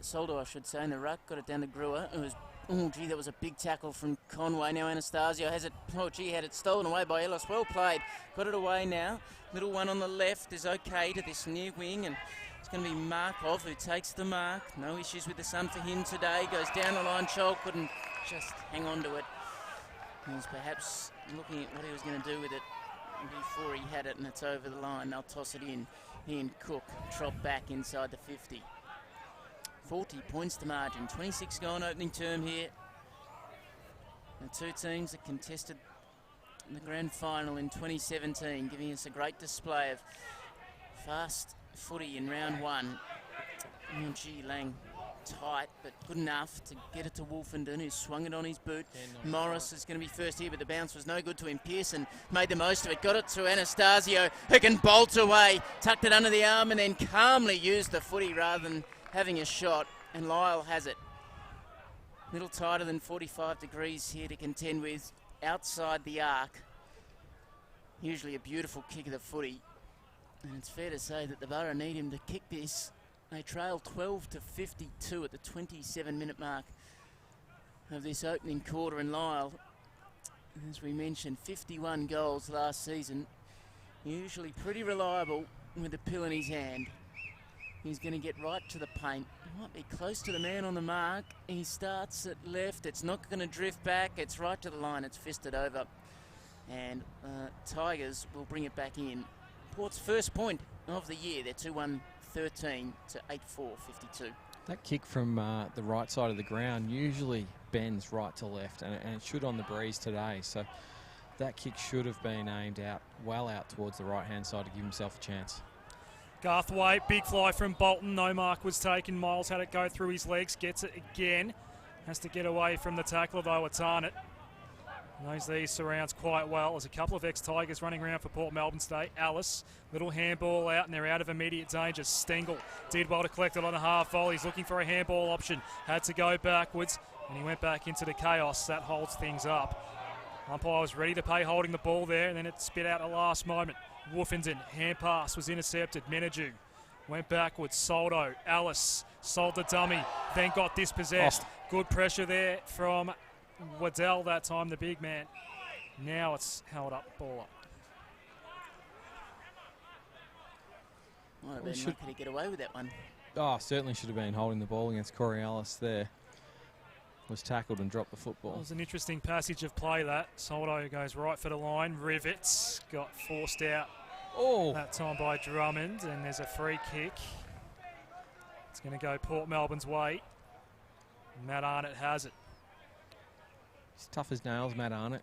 Soldo, I should say, in the ruck. Got it down to Brewer. It was, oh gee, that was a big tackle from Conway. Now Anastasio has it. Oh gee, had it stolen away by Ellis. Well played. Got it away now. Little one on the left is okay to this near wing, and it's going to be Markov who takes the mark. No issues with the sun for him today. Goes down the line. Chol couldn't just hang on to it. He was perhaps looking at what he was going to do with it before he had it, and it's over the line. They'll toss it in. He and Cook trot back inside the 50. 40 points to margin. 26 gone opening term here. The two teams that contested the grand final in 2017, giving us a great display of fast footy in round one. Gee, Lang tight, but good enough to get it to Wolfenden, who swung it on his boot. Morris is going to be first here, but the bounce was no good to him. Pearson made the most of it, got it to Anastasio, who can bolt away, tucked it under the arm, and then calmly used the footy rather than having a shot, and Lyle has it. Little tighter than 45 degrees here to contend with, outside the arc. Usually a beautiful kick of the footy, and it's fair to say that the Borough need him to kick this. They trail 12-52 at the 27-minute mark of this opening quarter, and Lyle, as we mentioned, 51 goals last season, usually pretty reliable with the pill in his hand. He's going to get right to the paint. He might be close to the man on the mark. He starts at left. It's not going to drift back. It's right to the line. It's fisted over. And Tigers will bring it back in. Port's first point of the year. They're 2-1-13 to 8-4-52. That kick from the right side of the ground usually bends right to left, and it should on the breeze today. So that kick should have been aimed out, well out towards the right-hand side to give himself a chance. Garthwaite, big fly from Bolton. No mark was taken. Miles had it go through his legs. Gets it again. Has to get away from the tackler, though. It's Arnott. Knows these surrounds quite well. There's a couple of ex-Tigers running around for Port Melbourne today. Alice, little handball out, and they're out of immediate danger. Stengel did well to collect it on a half volley. He's looking for a handball option. Had to go backwards, and he went back into the chaos. That holds things up. Umpire was ready to pay holding the ball there, and then it spit out at the last moment. Woofington, hand pass was intercepted. Menadue went backwards. Soldo, Alice, sold the dummy, then got dispossessed. Good pressure there from Waddell that time, the big man. Now it's held up, ball up. Might have been lucky to get away with that one. Oh, certainly should have been holding the ball against Coriolis there. Was tackled and dropped the football. It was an interesting passage of play that. Soldo goes right for the line. Rivets got forced out that time by Drummond, and there's a free kick. It's going to go Port Melbourne's way. Matt Arnott has it. He's tough as nails, Matt Arnott.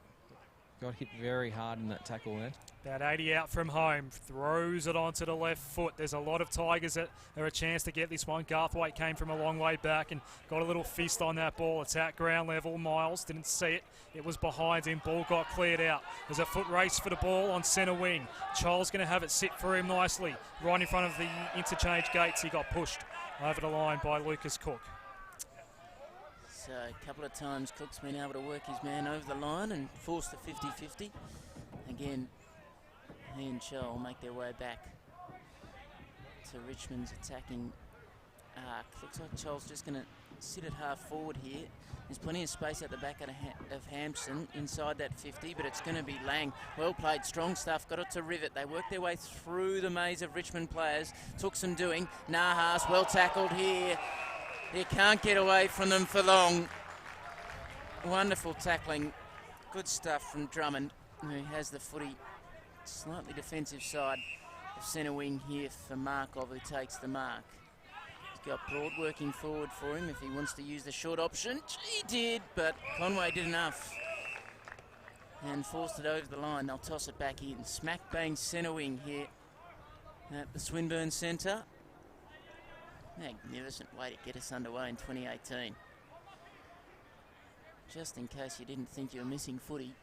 Got hit very hard in that tackle there. About 80 out from home, throws it onto the left foot. There's a lot of Tigers that are a chance to get this one. Garthwaite came from a long way back and got a little fist on that ball. It's at ground level. Miles didn't see it. It was behind him. Ball got cleared out. There's a foot race for the ball on centre wing. Charles going to have it sit for him nicely. Right in front of the interchange gates. He got pushed over the line by Lucas Cook. So a couple of times Cook's been able to work his man over the line and force the 50-50. Again, he and Cho will make their way back to Richmond's attacking arc. Looks like Cho's just going to sit at half forward here. There's plenty of space at the back of Hampson inside that 50, but it's going to be Lang. Well played, strong stuff, got it to Rivet. They worked their way through the maze of Richmond players. Took some doing. Nahas well tackled here. You can't get away from them for long. Wonderful tackling. Good stuff from Drummond, who has the footy slightly defensive side of centre wing here for Markov, who takes the mark. He's got Broad working forward for him if he wants to use the short option. He did, but Conway did enough and forced it over the line. They'll toss it back in. Smack bang centre wing here at the Swinburne Centre. Magnificent way to get us underway in 2018. Just in case you didn't think you were missing footy,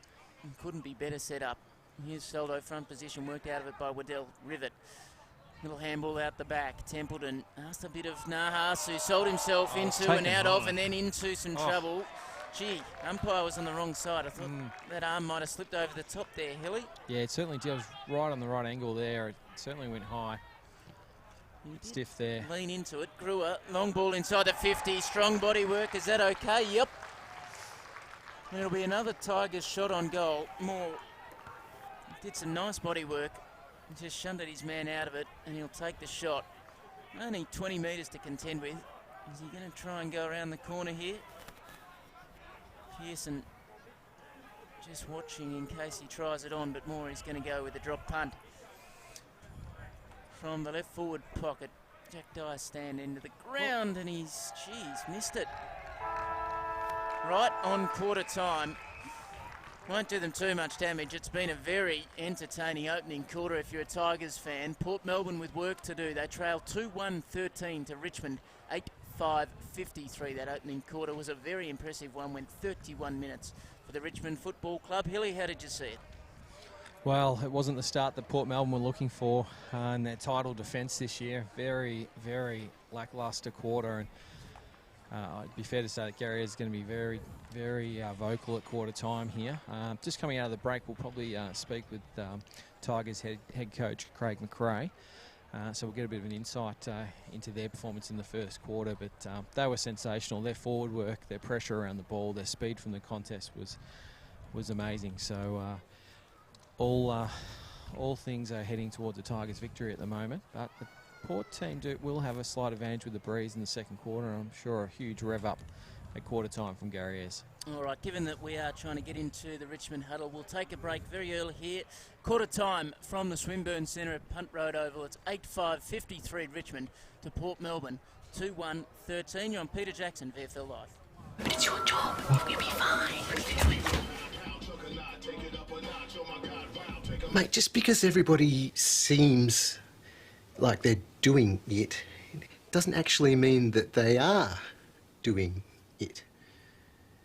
couldn't be better set up. Here's Soldo, front position, worked out of it by Waddell. Rivet, little handball out the back. Templeton asked a bit of Nahas, who sold himself into and out of and then into some trouble. Gee, umpire was on the wrong side. I thought that arm might have slipped over the top there, Hilly. Yeah, it certainly did. It was right on the right angle there. It certainly went high. Stiff there. Lean into it. Brewer, long ball inside the 50. Strong body work. Is that okay? Yep. It'll be another Tigers shot on goal. Moore did some nice body work. Just shunted his man out of it, and he'll take the shot. Only 20 metres to contend with. Is he going to try and go around the corner here? Pearson just watching in case he tries it on, but Moore is going to go with a drop punt. From the left forward pocket, Jack Dyer stand into the ground, and he's missed it. Right on quarter time. Won't do them too much damage. It's been a very entertaining opening quarter if you're a Tigers fan. Port Melbourne with work to do. They trail 2-1-13 to Richmond, 8-5-53. That opening quarter was a very impressive one, went 31 minutes for the Richmond Football Club. Hilly, how did you see it? Well, it wasn't the start that Port Melbourne were looking for in their title defence this year. Very, very lacklustre quarter. And it'd be fair to say that Gary is going to be very, very vocal at quarter time here. Just coming out of the break, we'll probably speak with Tigers head coach Craig McRae. So we'll get a bit of an insight into their performance in the first quarter. But they were sensational. Their forward work, their pressure around the ball, their speed from the contest was amazing. So all things are heading towards the Tigers' victory at the moment. But the Port team will have a slight advantage with the breeze in the second quarter. And I'm sure a huge rev up at quarter time from Gary Ayres. All right, given that we are trying to get into the Richmond huddle, we'll take a break very early here. Quarter time from the Swinburne Centre at Punt Road Oval. It's 8-5-53 Richmond to Port Melbourne, 2-1-13. You're on Peter Jackson, VFL Live. It's your job. You'll be fine. Mate, just because everybody seems like they're doing it doesn't actually mean that they are doing it.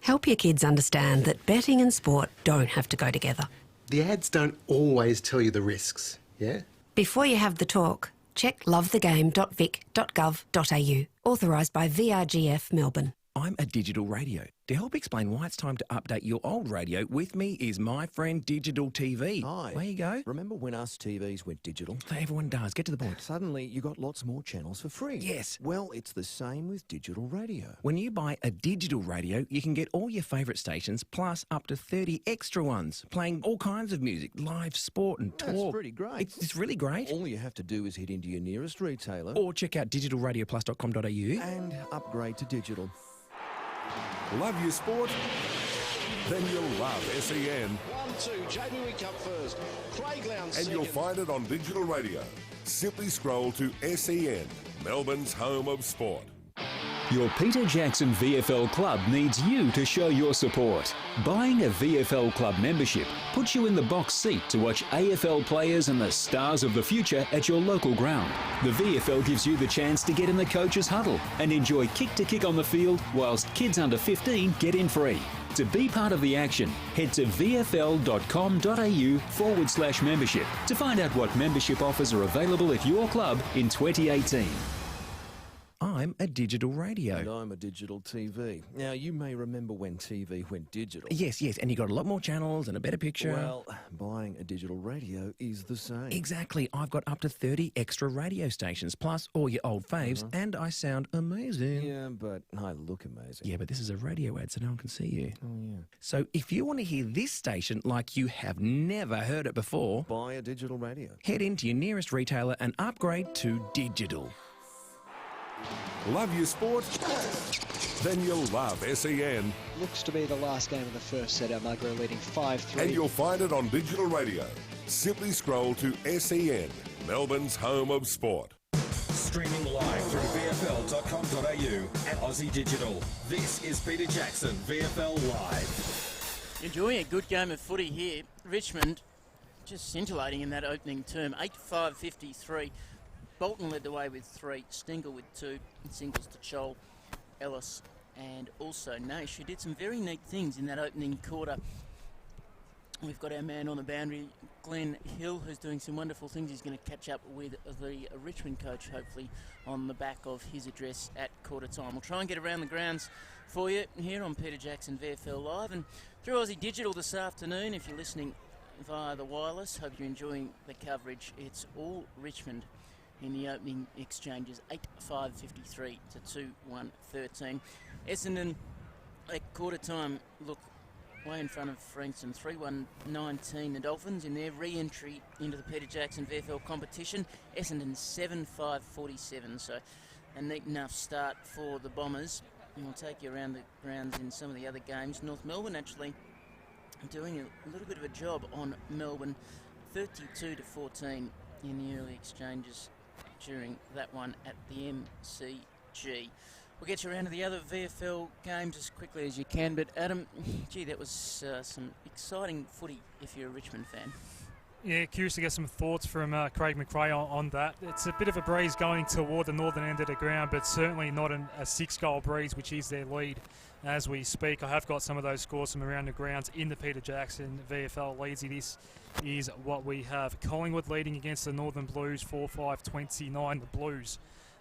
Help your kids understand that betting and sport don't have to go together. The ads don't always tell you the risks, yeah? Before you have the talk, check lovethegame.vic.gov.au. Authorised by VRGF Melbourne. I'm a digital radio. To help explain why it's time to update your old radio, with me is my friend Digital TV. Hi. There you go. Remember when us TVs went digital? Everyone does. Get to the point. Suddenly, you got lots more channels for free. Yes. Well, it's the same with digital radio. When you buy a digital radio, you can get all your favourite stations, plus up to 30 extra ones, playing all kinds of music, live sport and talk. That's pretty great. It's really great. All you have to do is head into your nearest retailer Or check out digitalradioplus.com.au and upgrade to digital. Love your sport? Then you'll love SEN. 1-2, JB Cup first. Craig Lowndes And you'll find it on digital radio. Simply scroll to SEN, Melbourne's home of sport. Your Peter Jackson VFL club needs you to show your support. Buying a VFL club membership puts you in the box seat to watch AFL players and the stars of the future at your local ground. The VFL gives you the chance to get in the coach's huddle and enjoy kick-to-kick on the field whilst kids under 15 get in free. To be part of the action, head to vfl.com.au/membership to find out what membership offers are available at your club in 2018. I'm a digital radio. And I'm a digital TV. Now, you may remember when TV went digital. Yes, and you got a lot more channels and a better picture. Well, buying a digital radio is the same. Exactly. I've got up to 30 extra radio stations, plus all your old faves, and I sound amazing. Yeah, but I look amazing. Yeah, but this is a radio ad, so no one can see you. Oh, yeah. So if you want to hear this station like you have never heard it before, buy a digital radio. Head into your nearest retailer and upgrade to digital. Love your sport? Then you'll love SEN. Looks to be the last game of the first set. Almagro leading 5-3. And you'll find it on digital radio. Simply scroll to SEN, Melbourne's home of sport. Streaming live through VFL.com.au and Aussie Digital. This is Peter Jackson, VFL Live. Enjoying a good game of footy here. Richmond just scintillating in that opening term. 8-5-53. Bolton led the way with 3, Stengel with 2, and singles to Chol, Ellis, and also Nash, who did some very neat things in that opening quarter. We've got our man on the boundary, Glenn Hill, who's doing some wonderful things. He's going to catch up with the Richmond coach, hopefully, on the back of his address at quarter time. We'll try and get around the grounds for you here on Peter Jackson VFL Live and through Aussie Digital this afternoon. If you're listening via the wireless, hope you're enjoying the coverage. It's all Richmond in the opening exchanges, 8-5-53 to 2-1-13. Essendon at quarter time look way in front of Frankston, 3-1-19. The Dolphins in their re-entry into the Peter Jackson VFL competition. Essendon 7-5-47, so a neat enough start for the Bombers. And we'll take you around the grounds in some of the other games. North Melbourne actually doing a little bit of a job on Melbourne, 32-14 in the early exchanges during that one at the MCG. We'll get you around to the other VFL games as quickly as you can, but Adam, gee, that was some exciting footy if you're a Richmond fan. Yeah, curious to get some thoughts from Craig McRae on that. It's a bit of a breeze going toward the northern end of the ground, but certainly not a 6-goal breeze, which is their lead as we speak. I have got some of those scores from around the grounds in the Peter Jackson VFL leads. This is what we have. Collingwood leading against the Northern Blues 4-5-29. The Blues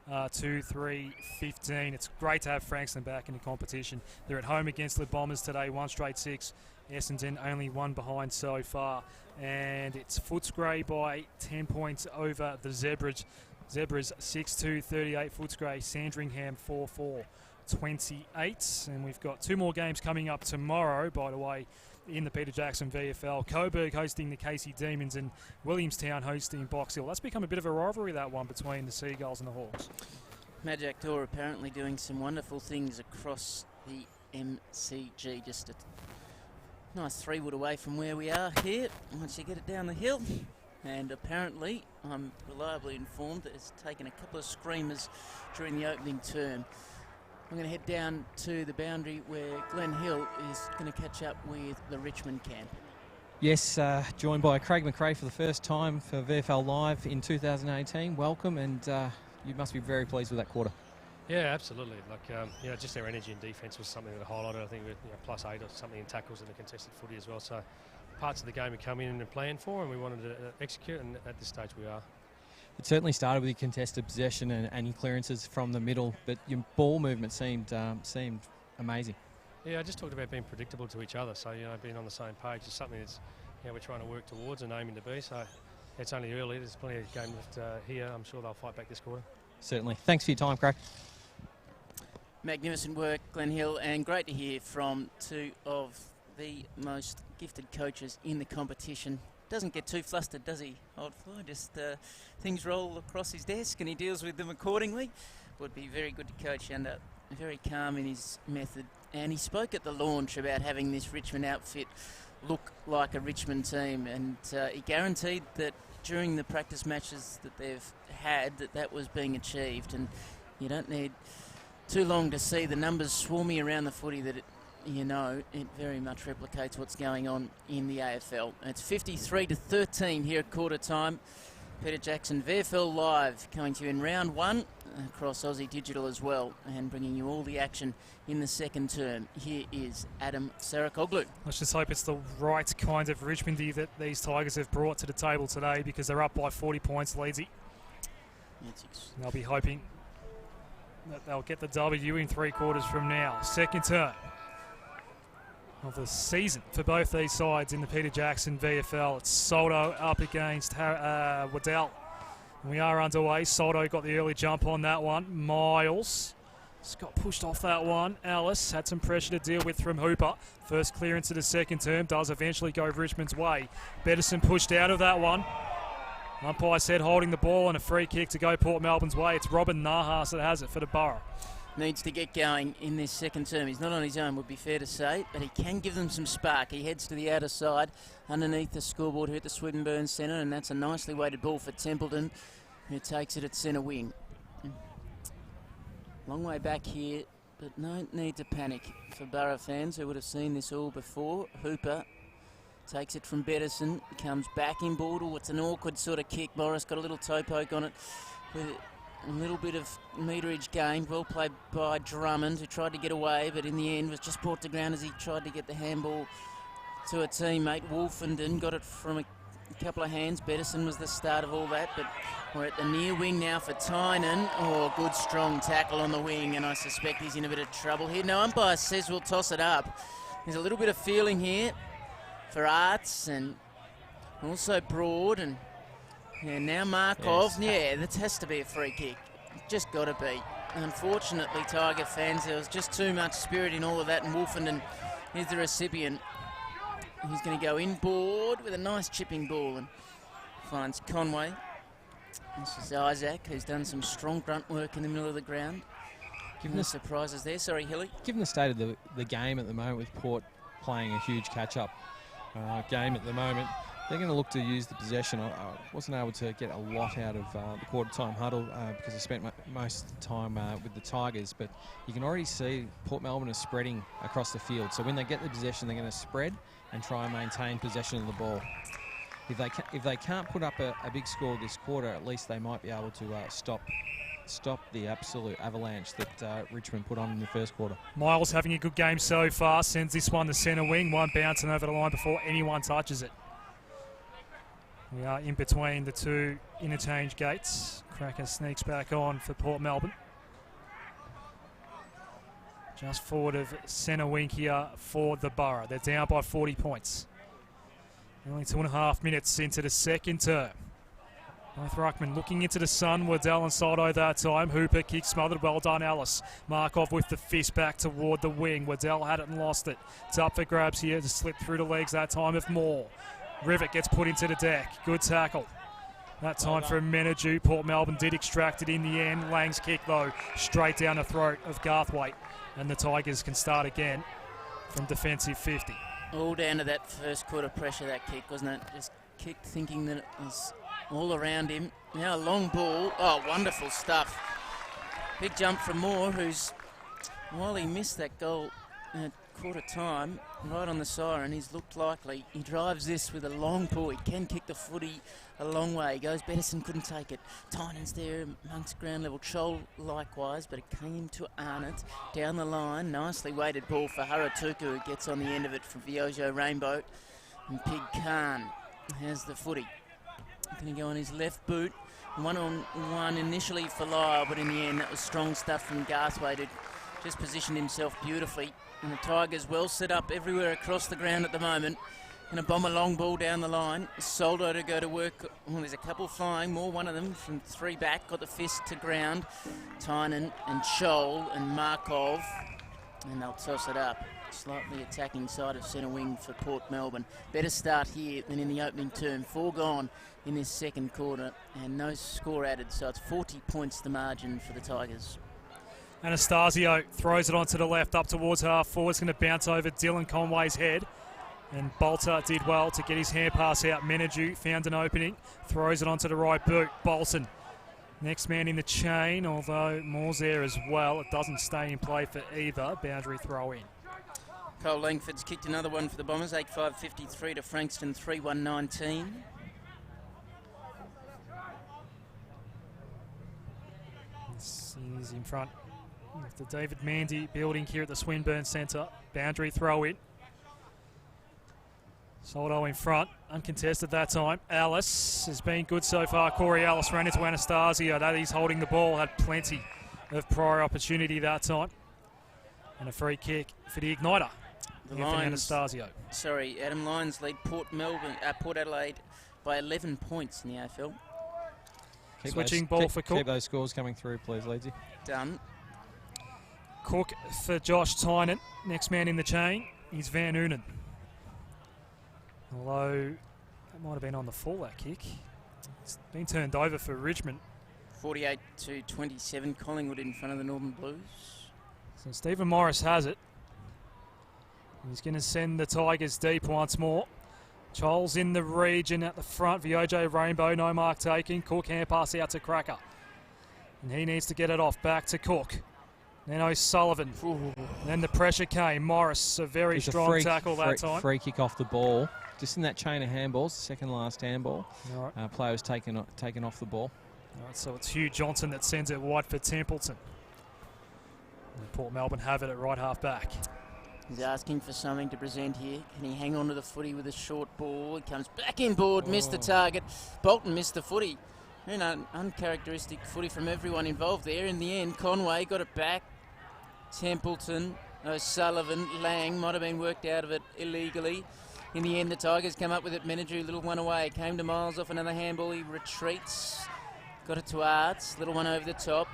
2-3-15. It's great to have Frankston back in the competition. They're at home against the Bombers today, 1 straight 6. Essendon only 1 behind so far. And it's Footscray by 10 points over the Zebras. Zebras 6-2-38. Footscray, Sandringham 4-4-28. And we've got 2 more games coming up tomorrow, by the way, in the Peter Jackson VFL. Coburg hosting the Casey Demons and Williamstown hosting Box Hill. That's become a bit of a rivalry, that one, between the Seagulls and the Hawks. Majak Tor apparently doing some wonderful things across the MCG. Just a nice 3-wood away from where we are here once you get it down the hill. And apparently, I'm reliably informed that it's taken a couple of screamers during the opening term. I'm going to head down to the boundary where Glenn Hill is going to catch up with the Richmond camp. Yes, joined by Craig McRae for the first time for VFL Live in 2018. Welcome, and you must be very pleased with that quarter. Yeah, absolutely. Just their energy and defence was something that I highlighted. I think with +8 or something in tackles and the contested footy as well. So parts of the game we come in and plan for, and we wanted to execute, and at this stage we are. It certainly started with your contested possession and your clearances from the middle, but your ball movement seemed amazing. Yeah, I just talked about being predictable to each other. So, being on the same page is something that's, we're trying to work towards and aiming to be. So it's only early. There's plenty of game left here. I'm sure they'll fight back this quarter. Certainly. Thanks for your time, Craig. Magnificent work, Glenn Hill, and great to hear from two of the most gifted coaches in the competition. Doesn't get too flustered, does he, Old Fly? Just things roll across his desk and he deals with them accordingly. Would be very good to coach and very calm in his method. And he spoke at the launch about having this Richmond outfit look like a Richmond team, and he guaranteed that during the practice matches that they've had that was being achieved. And you don't need too long to see the numbers swarming around the footy that it very much replicates what's going on in the AFL. And it's 53-13 here at quarter time. Peter Jackson, VFL Live, coming to you in round one across Aussie Digital as well, and bringing you all the action in the second term. Here is Adam Sarakoglu. Let's just hope it's the right kind of Richmondy that these Tigers have brought to the table today, because they're up by 40 points, Leedsy. They'll be hoping that they'll get the W in 3 quarters from now. Second term of the season for both these sides in the Peter Jackson VFL. It's Soldo up against Waddell. We are underway. Soldo got the early jump on that one. Miles just got pushed off that one. Ellis had some pressure to deal with from Hooper. First clearance of the second term does eventually go Richmond's way. Betterson pushed out of that one. Umpire said holding the ball and a free kick to go Port Melbourne's way. It's Robin Nahas that has it for the Borough. Needs to get going in this second term. He's not on his own, would be fair to say, but he can give them some spark. He heads to the outer side underneath the scoreboard here at the Swinburne Centre, and that's a nicely weighted ball for Templeton, who takes it at centre wing. Long way back here, but no need to panic for Borough fans who would have seen this all before. Hooper takes it from Betterson, comes back in ball. Oh, it's an awkward sort of kick. Morris got a little toe poke on it with a little bit of meterage gained. Well played by Drummond, who tried to get away, but in the end was just brought to ground as he tried to get the handball to a teammate. Wolfenden got it from a couple of hands. Betterson was the start of all that, but we're at the near wing now for Tynan. Oh, good strong tackle on the wing, and I suspect he's in a bit of trouble here. No, umpire says we'll toss it up. There's a little bit of feeling here for Arts and also Broad, and now Markov. Yes. Yeah, that has to be a free kick. Just got to be. Unfortunately, Tiger fans, there was just too much spirit in all of that, and Wolfenden is the recipient. He's going to go inboard with a nice chipping ball and finds Conway. This is Isaac, who's done some strong grunt work in the middle of the ground. Given the surprises there. Sorry, Hilly. Given the state of the game at the moment, with Port playing a huge catch-up game at the moment, they're going to look to use the possession. I wasn't able to get a lot out of the quarter-time huddle because I spent most of the time with the Tigers, but you can already see Port Melbourne is spreading across the field. So when they get the possession, they're going to spread and try and maintain possession of the ball. If they can't put up a big score this quarter, at least they might be able to stop the absolute avalanche that Richmond put on in the first quarter. Miles having a good game so far, sends this one to centre wing, one bouncing over the line before anyone touches it. We are in between the two interchange gates. Cracker sneaks back on for Port Melbourne. Just forward of centre wing here for the Borough. They're down by 40 points. Only 2.5 minutes into the second term. Both ruckmen looking into the sun. Waddell and Soldo that time. Hooper kick smothered. Well done, Ellis. Markov with the fist back toward the wing. Waddell had it and lost it. It's up for grabs here to slip through the legs that time of Moore. Rivet gets put into the deck. Good tackle. That time from Menadue. Port Melbourne did extract it in the end. Lang's kick, though, straight down the throat of Garthwaite. And the Tigers can start again from defensive 50. All down to that first quarter pressure, that kick, wasn't it? Just kicked thinking that it was all around him. Now a long ball. Oh, wonderful stuff. Big jump from Moore, who's, while he missed that goal at quarter time, right on the siren, he's looked likely. He drives this with a long pull. He can kick the footy a long way. He goes, Betterson couldn't take it. Tynan's there amongst ground level. Chol likewise, but it came to Arnott down the line. Nicely weighted ball for Haratuku, who gets on the end of it from Viojo Rainbow. And Pig Khan has the footy. Going to go on his left boot. 1-on-1 initially for Lyle, but in the end that was strong stuff from Garthwaite, who just positioned himself beautifully. And the Tigers well set up everywhere across the ground at the moment. Going to bomb a long ball down the line. Soldo to go to work. Well, there's a couple flying, more one of them from 3 back. Got the fist to ground. Tynan and Scholl and Markov. And they'll toss it up. Slightly attacking side of centre wing for Port Melbourne. Better start here than in the opening term. 4 gone in this second quarter and no score added. So it's 40 points the margin for the Tigers. Anastasio throws it onto the left up towards half forward. It's going to bounce over Dylan Conway's head. And Bolter did well to get his hand pass out. Menadue found an opening. Throws it onto the right boot. Bolton. Next man in the chain, although Moore's there as well. It doesn't stay in play for either. Boundary throw in. Cole Langford's kicked another one for the Bombers. 8-5-53 to Frankston. 3-1-19. He's in front of the David Mandy building here at the Swinburne Centre. Boundary throw in. Soldo in front, uncontested that time. Alice has been good so far. Corey Alice ran into Anastasio. That he's holding the ball, had plenty of prior opportunity that time. And a free kick for the Igniter. The Lions, Anastasio. Sorry, Adam Lions lead Port Adelaide by 11 points in the AFL. Switching ball for Cook. Keep those scores coming through, please, Leedsy. Done. Cook for Josh Tynan. Next man in the chain is Van Noonan. Although that might have been on the full, that kick. It's been turned over for Richmond. 48-27, Collingwood in front of the Northern Blues. So Stephen Morris has it. He's going to send the Tigers deep once more. Charles in the region at the front. VOJ Rainbow, no mark taken. Cook hand pass out to Cracker. And he needs to get it off. Back to Cook. Then O'Sullivan. And then the pressure came. Morris, a very strong tackle that time. Free kick off the ball. Just in that chain of handballs, second last handball. Right. Player was taken off the ball. All right, so it's Hugh Johnson that sends it wide for Templeton. And Port Melbourne have it at right half back. He's asking for something to present here. Can he hang on to the footy with a short ball? He comes back inboard, missed the target. Bolton missed the footy. Uncharacteristic footy from everyone involved there. In the end, Conway got it back. Templeton, O'Sullivan, Lang might have been worked out of it illegally. In the end, the Tigers come up with it. Menadue, little one away. Came to Miles off another handball. He retreats. Got it to Arts. Little one over the top.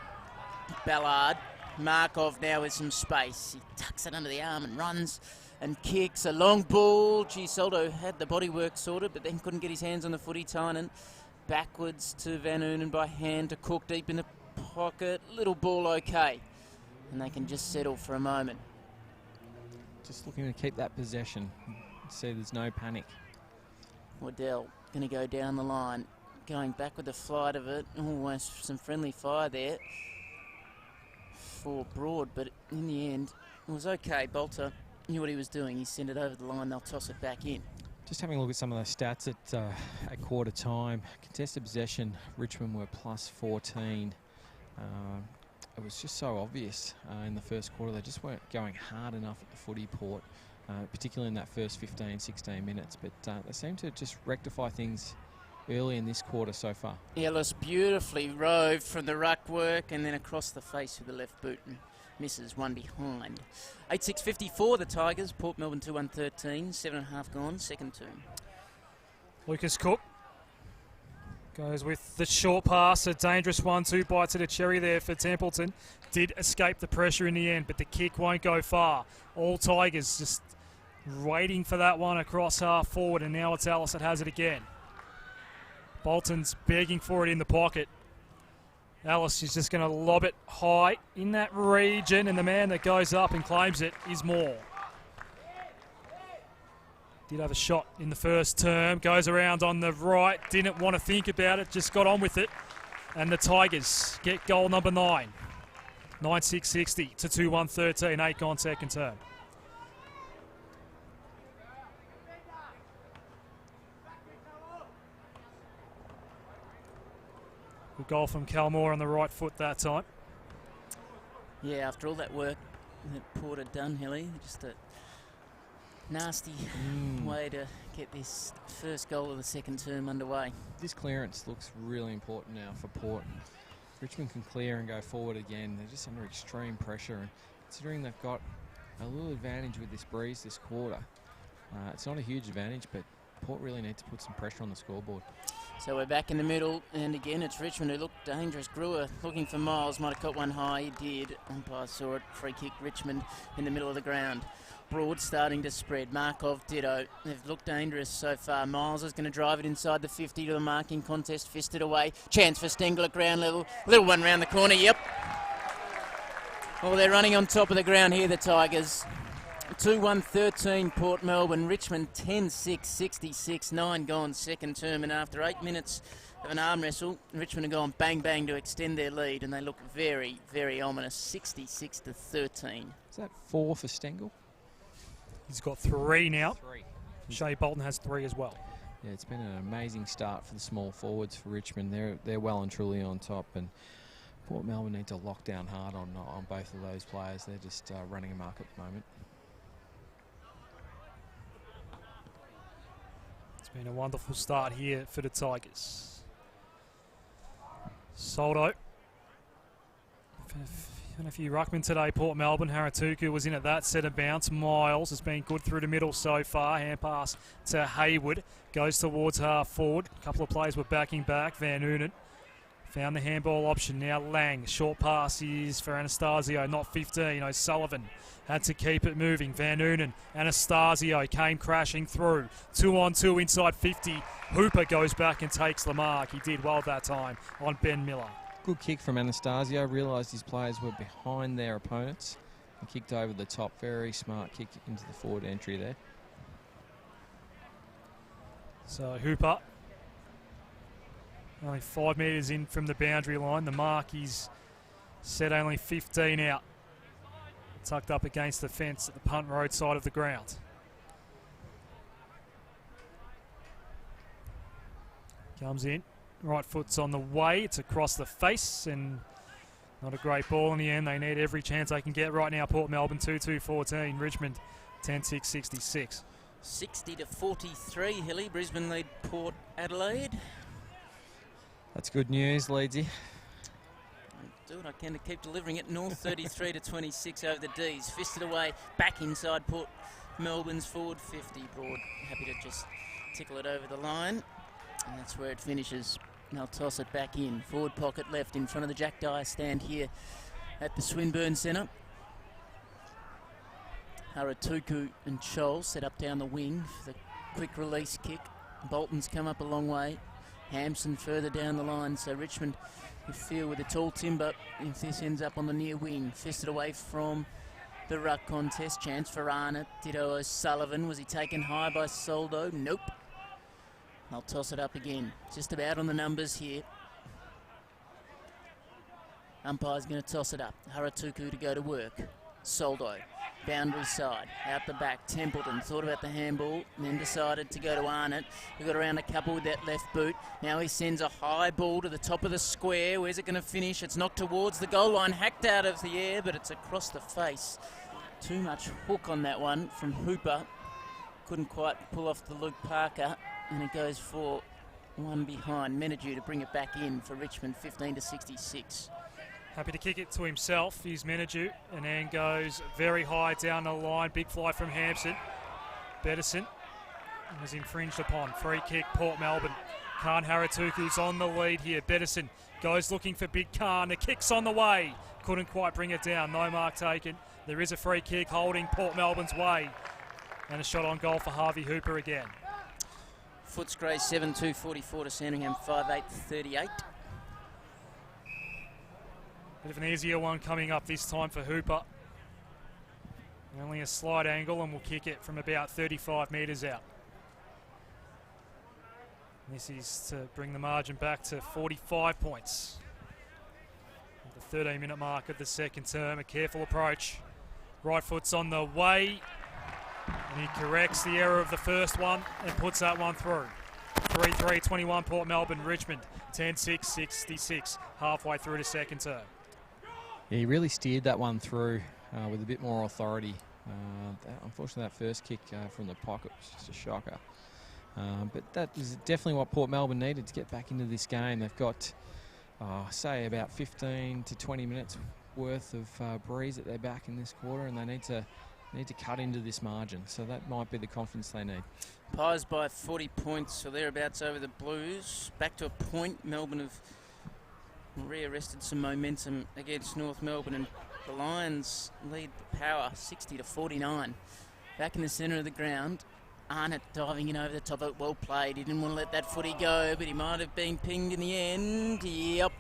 Ballard. Markov now with some space. He tucks it under the arm and runs and kicks. A long ball. Soldo had the bodywork sorted, but then couldn't get his hands on the footy. Tynan backwards to Van Oonen by hand to Cook deep in the pocket. Little ball okay. And they can just settle for a moment. Just looking to keep that possession. See, there's no panic. Waddell going to go down the line. Going back with the flight of it. Almost some friendly fire there for Broad, but in the end, it was okay. Bolter knew what he was doing. He sent it over the line. They'll toss it back in. Just having a look at some of those stats at quarter time. Contested possession, Richmond were plus 14. It was just so obvious in the first quarter. They just weren't going hard enough at the footy, Port, particularly in that first 15, 16 minutes. But they seem to just rectify things early in this quarter so far. Ellis beautifully rove from the ruck work and then across the face with the left boot and misses one behind. 8-6-54 the Tigers. Port Melbourne 2-1-13. 7.5 gone. Second term. Lucas Cook goes with the short pass. A dangerous 1-2 bites at a cherry there for Templeton. Did escape the pressure in the end, but the kick won't go far. All Tigers just waiting for that one across half forward, and now it's Alice that has it again. Bolton's begging for it in the pocket. Alice is just going to lob it high in that region, and the man that goes up and claims it is Moore. Did have a shot in the first term, goes around on the right, didn't want to think about it, just got on with it. And the Tigers get goal number 9. 9-6-60 to 2-1-13, 8 gone second term. Good goal from Calmore on the right foot that time. Yeah, after all that work that Port had done, Hilly, just a nasty way to get this first goal of the second term underway. This clearance looks really important now for Port. Richmond can clear and go forward again. They're just under extreme pressure. And considering they've got a little advantage with this breeze this quarter. It's not a huge advantage, but Port really need to put some pressure on the scoreboard. So we're back in the middle, and again it's Richmond who looked dangerous. Brewer looking for Miles, might have caught one high, he did. Umpire saw it, free kick Richmond in the middle of the ground. Broad starting to spread, Markov ditto. They've looked dangerous so far. Miles is going to drive it inside the 50 to the marking contest, fisted away. Chance for Stengel at ground level. Little one round the corner, yep. Well, they're running on top of the ground here, the Tigers. 2-1-13 Port Melbourne, Richmond 10-6, 66, 9 gone second term, and after 8 minutes of an arm wrestle, Richmond have gone bang bang to extend their lead, and they look very, very ominous, 66-13. Is that 4 for Stengel? He's got 3 now. Shea Bolton has 3 as well. Yeah, it's been an amazing start for the small forwards for Richmond. They're well and truly on top, and Port Melbourne need to lock down hard on both of those players. They're just running amok at the moment. Been a wonderful start here for the Tigers. Soldo. And a few ruckmen today, Port Melbourne. Haratuku was in at that set of bounce. Miles has been good through the middle so far. Hand pass to Hayward. Goes towards half forward. A couple of players were backing back. Van Noonan found the handball option. Now Lang. Short pass is for Anastasio, not 15. O'Sullivan had to keep it moving. Van Noonan, Anastasio came crashing through. 2-on-2 inside 50. Hooper goes back and takes the mark. He did well that time on Ben Miller. Good kick from Anastasio. Realised his players were behind their opponents and kicked over the top. Very smart kick into the forward entry there. So Hooper, only 5 metres in from the boundary line. The mark is set only 15 out. Tucked up against the fence at the punt road side of the ground. Comes in. Right foot's on the way. It's across the face and not a great ball in the end. They need every chance they can get right now. Port Melbourne 2-2-14. Richmond 10-6-66. 60-43, Hilly. Brisbane lead Port Adelaide. That's good news, Leedsy. Do what I can to keep delivering it. North 33-26 over the D's. Fisted away, back inside Port Melbourne's forward 50. Broad happy to just tickle it over the line. And that's where it finishes. They'll toss it back in. Forward pocket left in front of the Jack Dyer stand here at the Swinburne Centre. Haratuku and Scholl set up down the wing for the quick release kick. Bolton's come up a long way. Hampson further down the line, so Richmond you feel with the tall timber if this ends up on the near wing. Fisted away from the ruck contest. Chance for Arnott. Ditto O'Sullivan. Was he taken high by Soldo? Nope. They'll toss it up again. Just about on the numbers here. Umpire's going to toss it up. Haratuku to go to work. Soldo. Boundary side, out the back, Templeton thought about the handball and then decided to go to Arnott, who got around a couple with that left boot. Now he sends a high ball to the top of the square. Where's it going to finish? It's knocked towards the goal line, hacked out of the air, but it's across the face. Too much hook on that one from Hooper. Couldn't quite pull off the Luke Parker, and it goes for one behind. Menadue to bring it back in for Richmond, 15-66. Happy to kick it to himself. He's Menadue, and then goes very high down the line. Big fly from Hampson. Bettison was infringed upon. Free kick, Port Melbourne. Khan Haratuku's on the lead here. Bettison goes looking for Big Khan. The kick's on the way. Couldn't quite bring it down. No mark taken. There is a free kick holding Port Melbourne's way. And a shot on goal for Harvey Hooper again. Footscray 7-2-44 to Sandringham 5-8-38. Bit of an easier one coming up this time for Hooper. Only a slight angle, and we'll kick it from about 35 metres out. This is to bring the margin back to 45 points. At the 13-minute mark of the second term, a careful approach. Right foot's on the way, and he corrects the error of the first one and puts that one through. 3-3-21 Port Melbourne, Richmond 10-6-66, halfway through the second term. Yeah, he really steered that one through with a bit more authority. Unfortunately, that first kick from the pocket was just a shocker. But that is definitely what Port Melbourne needed to get back into this game. They've got, say, about 15 to 20 minutes worth of breeze at their back in this quarter, and they need to cut into this margin. So that might be the confidence they need. Pies by 40 points or thereabouts over the Blues. Back to a point. Melbourne have rearrested some momentum against North Melbourne, and the Lions lead the power 60-49. Back in the centre of the ground. Arnott diving in over the top of it. Well played. He didn't want to let that footy go, but he might have been pinged in the end. Yep.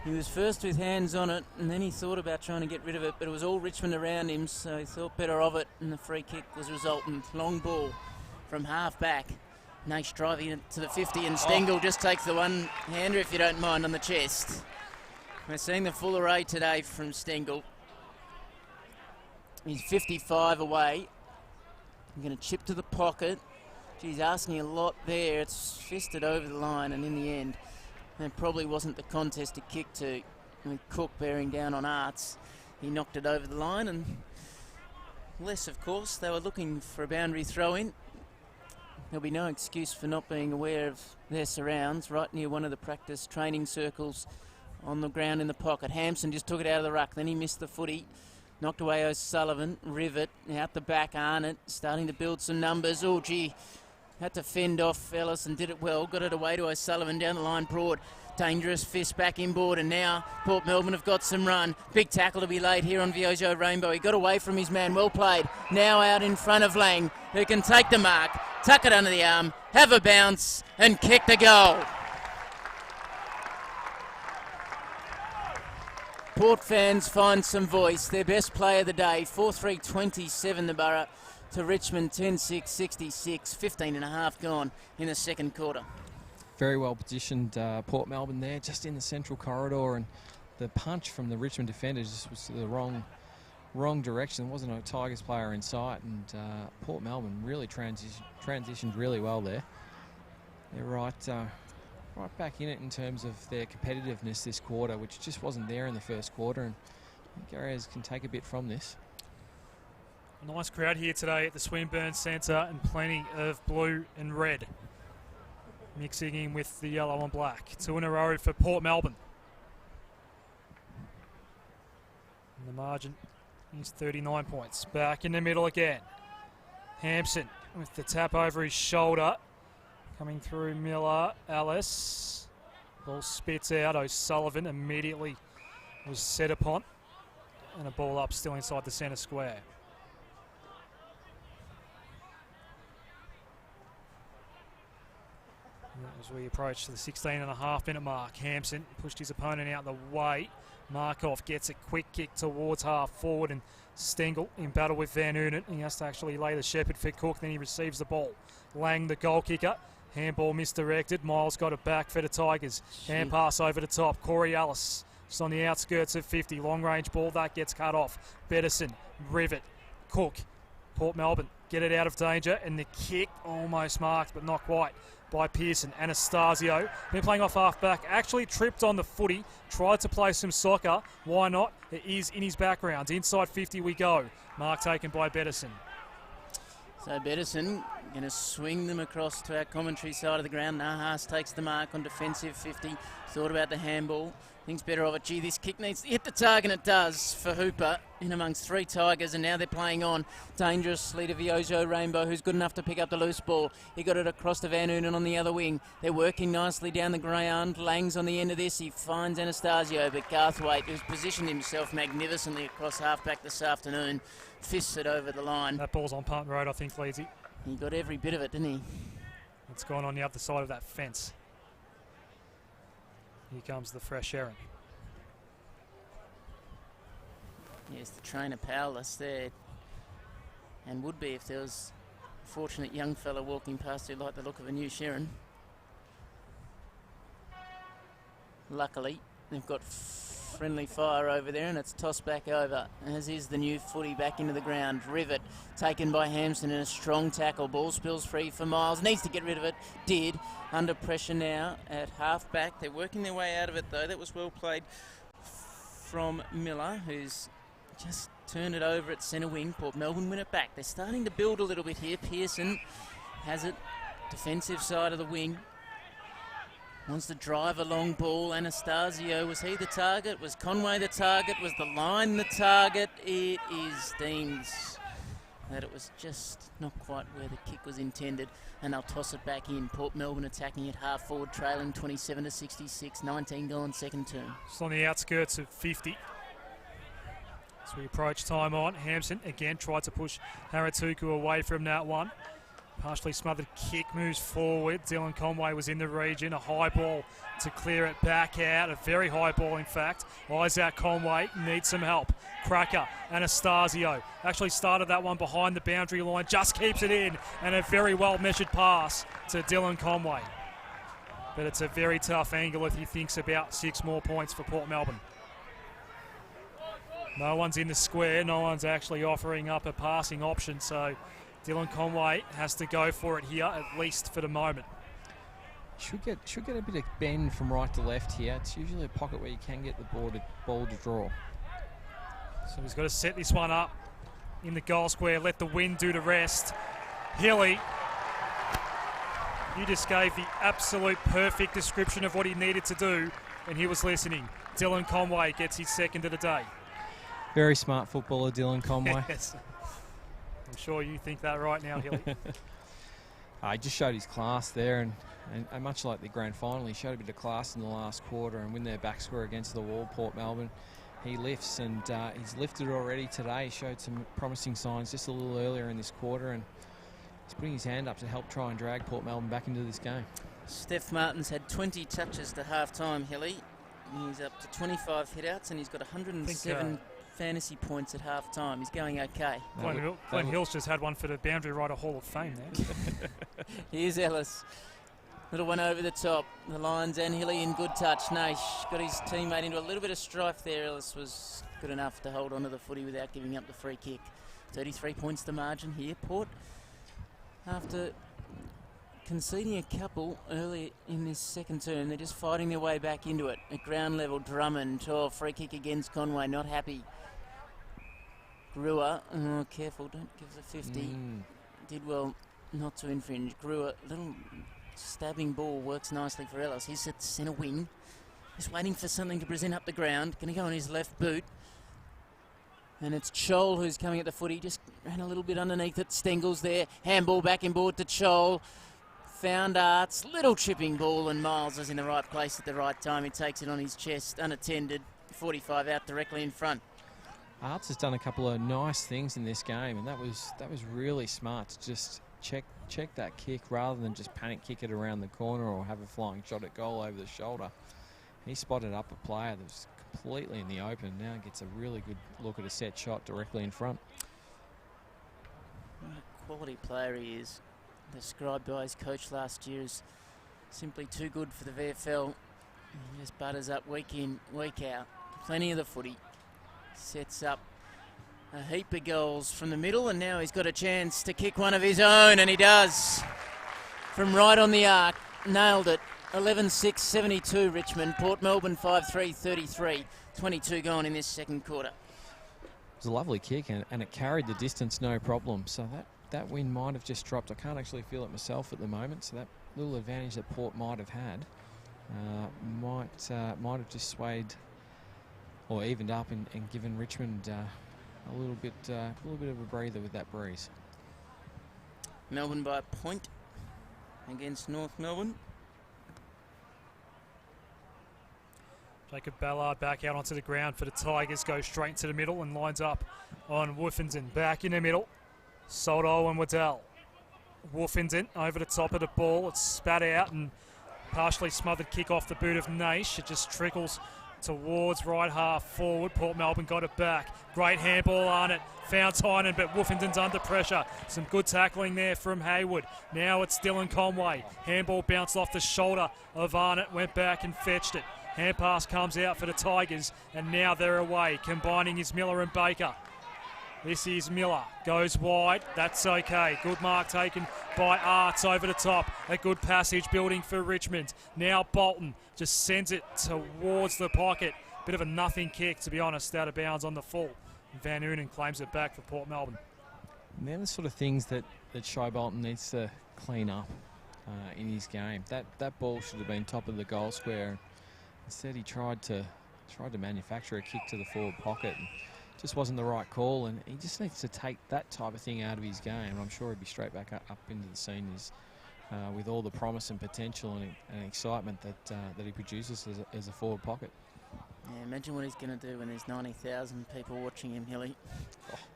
He was first with hands on it, and then he thought about trying to get rid of it, but it was all Richmond around him, so he thought better of it, and the free kick was resultant. Long ball from half back. Nash driving it to the 50, and Stengel just takes the one-hander, if you don't mind, on the chest. We're seeing the full array today from Stengel. He's 55 away. I'm going to chip to the pocket. He's asking a lot there. It's fisted over the line, and in the end, it probably wasn't the contest to kick to. With Cook bearing down on Arts, he knocked it over the line, and less, of course. They were looking for a boundary throw-in. There'll be no excuse for not being aware of their surrounds. Right near one of the practice training circles on the ground in the pocket. Hampson just took it out of the ruck. Then he missed the footy. Knocked away O'Sullivan. Rivet out the back. Arnott starting to build some numbers. Oh, gee. Had to fend off Ellis and did it well. Got it away to O'Sullivan down the line. Broad. Dangerous fist back inboard, and now Port Melbourne have got some run. Big tackle to be laid here on Viojo Rainbow. He got away from his man. Well played. Now out in front of Lang, who can take the mark, tuck it under the arm, have a bounce, and kick the goal. Port fans find some voice. Their best play of the day. 4-3-27 the Borough to Richmond 10-6-66. 15 and a half gone in the second quarter. Very well positioned Port Melbourne there, just in the central corridor, and the punch from the Richmond defenders just was the wrong direction. There wasn't a Tigers player in sight, and Port Melbourne really transitioned really well there. They're right back in it in terms of their competitiveness this quarter, which just wasn't there in the first quarter, and Garriers can take a bit from this. A nice crowd here today at the Swinburne Centre, and plenty of blue and red mixing in with the yellow and black. 2 in a row for Port Melbourne. And the margin is 39 points. Back in the middle again. Hampson with the tap over his shoulder. Coming through Miller, Ellis. Ball spits out. O'Sullivan immediately was set upon. And a ball up still inside the centre square. As we approach the 16.5-minute mark, Hampson pushed his opponent out the way. Markov gets a quick kick towards half forward, and Stengel in battle with Van Oonen. He has to actually lay the shepherd for Cook, then he receives the ball. Lang, the goal kicker. Handball misdirected. Miles got it back for the Tigers. Hand pass over the top. Corey Ellis just on the outskirts of 50. Long range ball, that gets cut off. Bettison, Rivet, Cook. Port Melbourne get it out of danger, and the kick almost marked, but not quite, by Pearson. Anastasio, been playing off half-back, actually tripped on the footy, tried to play some soccer. Why not? It is in his background. Inside 50 we go. Mark taken by Bettison. So Bettison going to swing them across to our commentary side of the ground. Nahas takes the mark on defensive 50. Thought about the handball. Thinks better of it. Gee, this kick needs to hit the target, and it does for Hooper in amongst 3 Tigers, and now they're playing on dangerously to Viojo Rainbow, who's good enough to pick up the loose ball. He got it across to Van Oonen on the other wing. They're working nicely down the ground. Lang's on the end of this. He finds Anastasio, but Garthwaite, who's positioned himself magnificently across half-back this afternoon, fists it over the line. That ball's on Punt Road, I think, Leedsy. He got every bit of it, didn't he? It's gone on the other side of that fence. Here comes the fresh Aaron. Yes, the trainer powerless there, and would be if there was a fortunate young fella walking past who liked the look of a new Sharon. Luckily, they've got friendly fire over there, and it's tossed back over, as is the new footy back into the ground. Rivet taken by Hampson in a strong tackle. Ball spills free for Miles. Needs to get rid of it. Did. Under pressure now at half back. They're working their way out of it, though. That was well played from Miller, who's just turned it over at centre wing. Port Melbourne win it back. They're starting to build a little bit here. Pearson has it. Defensive side of the wing. Wants to drive a long ball. Anastasio, was he the target? Was Conway the target? Was the line the target? It is deemed that it was just not quite where the kick was intended, and they'll toss it back in. Port Melbourne attacking it half forward, trailing 27-66, 19 gone second term. It's on the outskirts of 50. As we approach time on, Hampson again tried to push Haratuku away from that one. Partially smothered kick moves forward. Dylan Conway was in the region. A high ball to clear it back out. A very high ball, in fact. Isaac Conway needs some help. Cracker, Anastasio. Actually started that one behind the boundary line. Just keeps it in. And a very well measured pass to Dylan Conway. But it's a very tough angle if he thinks about 6 more points for Port Melbourne. No one's in the square. No one's actually offering up a passing option. So Dylan Conway has to go for it here, at least for the moment. Should get a bit of bend from right to left here. It's usually a pocket where you can get the ball to draw. So he's got to set this one up in the goal square, let the wind do the rest. Hilly, you just gave the absolute perfect description of what he needed to do, and he was listening. Dylan Conway gets his second of the day. Very smart footballer, Dylan Conway. Yes. I'm sure you think that right now, Hilly. He just showed his class there, and much like the grand final, he showed a bit of class in the last quarter and win their back square against the wall, Port Melbourne. He lifts, and he's lifted already today. He showed some promising signs just a little earlier in this quarter, and he's putting his hand up to help try and drag Port Melbourne back into this game. Steph Martin's had 20 touches to half-time, Hilly. He's up to 25 hit-outs, and he's got 107 fantasy points at half-time. He's going okay. Glenn Hill's just had one for the Boundary Rider Hall of Fame there. Here's Ellis. Little one over the top. The Lions and Hilly in good touch. Naish got his teammate into a little bit of strife there. Ellis was good enough to hold onto the footy without giving up the free kick. 33 points the margin here. Port, after conceding a couple early in this second term, they're just fighting their way back into it. At ground level, Drummond, free kick against Conway, not happy. Brewer, careful, don't give the 50. Did well not to infringe. Brewer, little stabbing ball, works nicely for Ellis. He's at centre wing. He's waiting for something to present up the ground. Going to go on his left boot. And it's Chol who's coming at the footy. Just ran a little bit underneath it. Stengel's there. Handball back inboard to Chol. Found Arts. Little chipping ball, and Miles is in the right place at the right time. He takes it on his chest, unattended. 45 out directly in front. Arts has done a couple of nice things in this game, and that was really smart to just check that kick rather than just panic kick it around the corner or have a flying shot at goal over the shoulder. He spotted up a player that was completely in the open. Now gets a really good look at a set shot directly in front. What a quality player he is. Described by his coach last year as simply too good for the VFL. He just butters up week in, week out. Plenty of the footy. Sets up a heap of goals from the middle, and now he's got a chance to kick one of his own, and he does. From right on the arc, nailed it. 11-6, 72 Richmond. Port Melbourne 5-3, 33. 22 gone in this second quarter. It was a lovely kick, and it carried the distance no problem. So that win might have just dropped. I can't actually feel it myself at the moment, so that little advantage that Port might have had might have just swayed or evened up and given Richmond a little bit of a breather with that breeze. Melbourne by a point against North Melbourne. Jacob Ballard back out onto the ground for the Tigers. Goes straight into the middle and lines up on Woofenden. Back in the middle. Soldo and Waddell. Woofenden over the top of the ball. It's spat out and partially smothered kick off the boot of Naish. It just trickles towards right half forward. Port Melbourne got it back. Great handball on it. Found Tynan, but Woofenden's under pressure. Some good tackling there from Hayward. Now it's Dylan Conway. Handball bounced off the shoulder of Arnott. Went back and fetched it. Hand pass comes out for the Tigers, and now they're away. Combining is Miller and Baker. This is Miller. Goes wide. That's okay. Good mark taken by Arts over the top. A good passage building for Richmond. Now Bolton just sends it towards the pocket. Bit of a nothing kick, to be honest, out of bounds on the full. Van Oonen claims it back for Port Melbourne. And they're the sort of things that Shai Bolton needs to clean up. in his game. That ball should have been top of the goal square. Instead, he tried to manufacture a kick to the forward pocket. And just wasn't the right call, and he just needs to take that type of thing out of his game. I'm sure he'd be straight back up into the seniors with all the promise and potential and excitement that he produces as a forward pocket. Yeah, imagine what he's going to do when there's 90,000 people watching him, Hilly.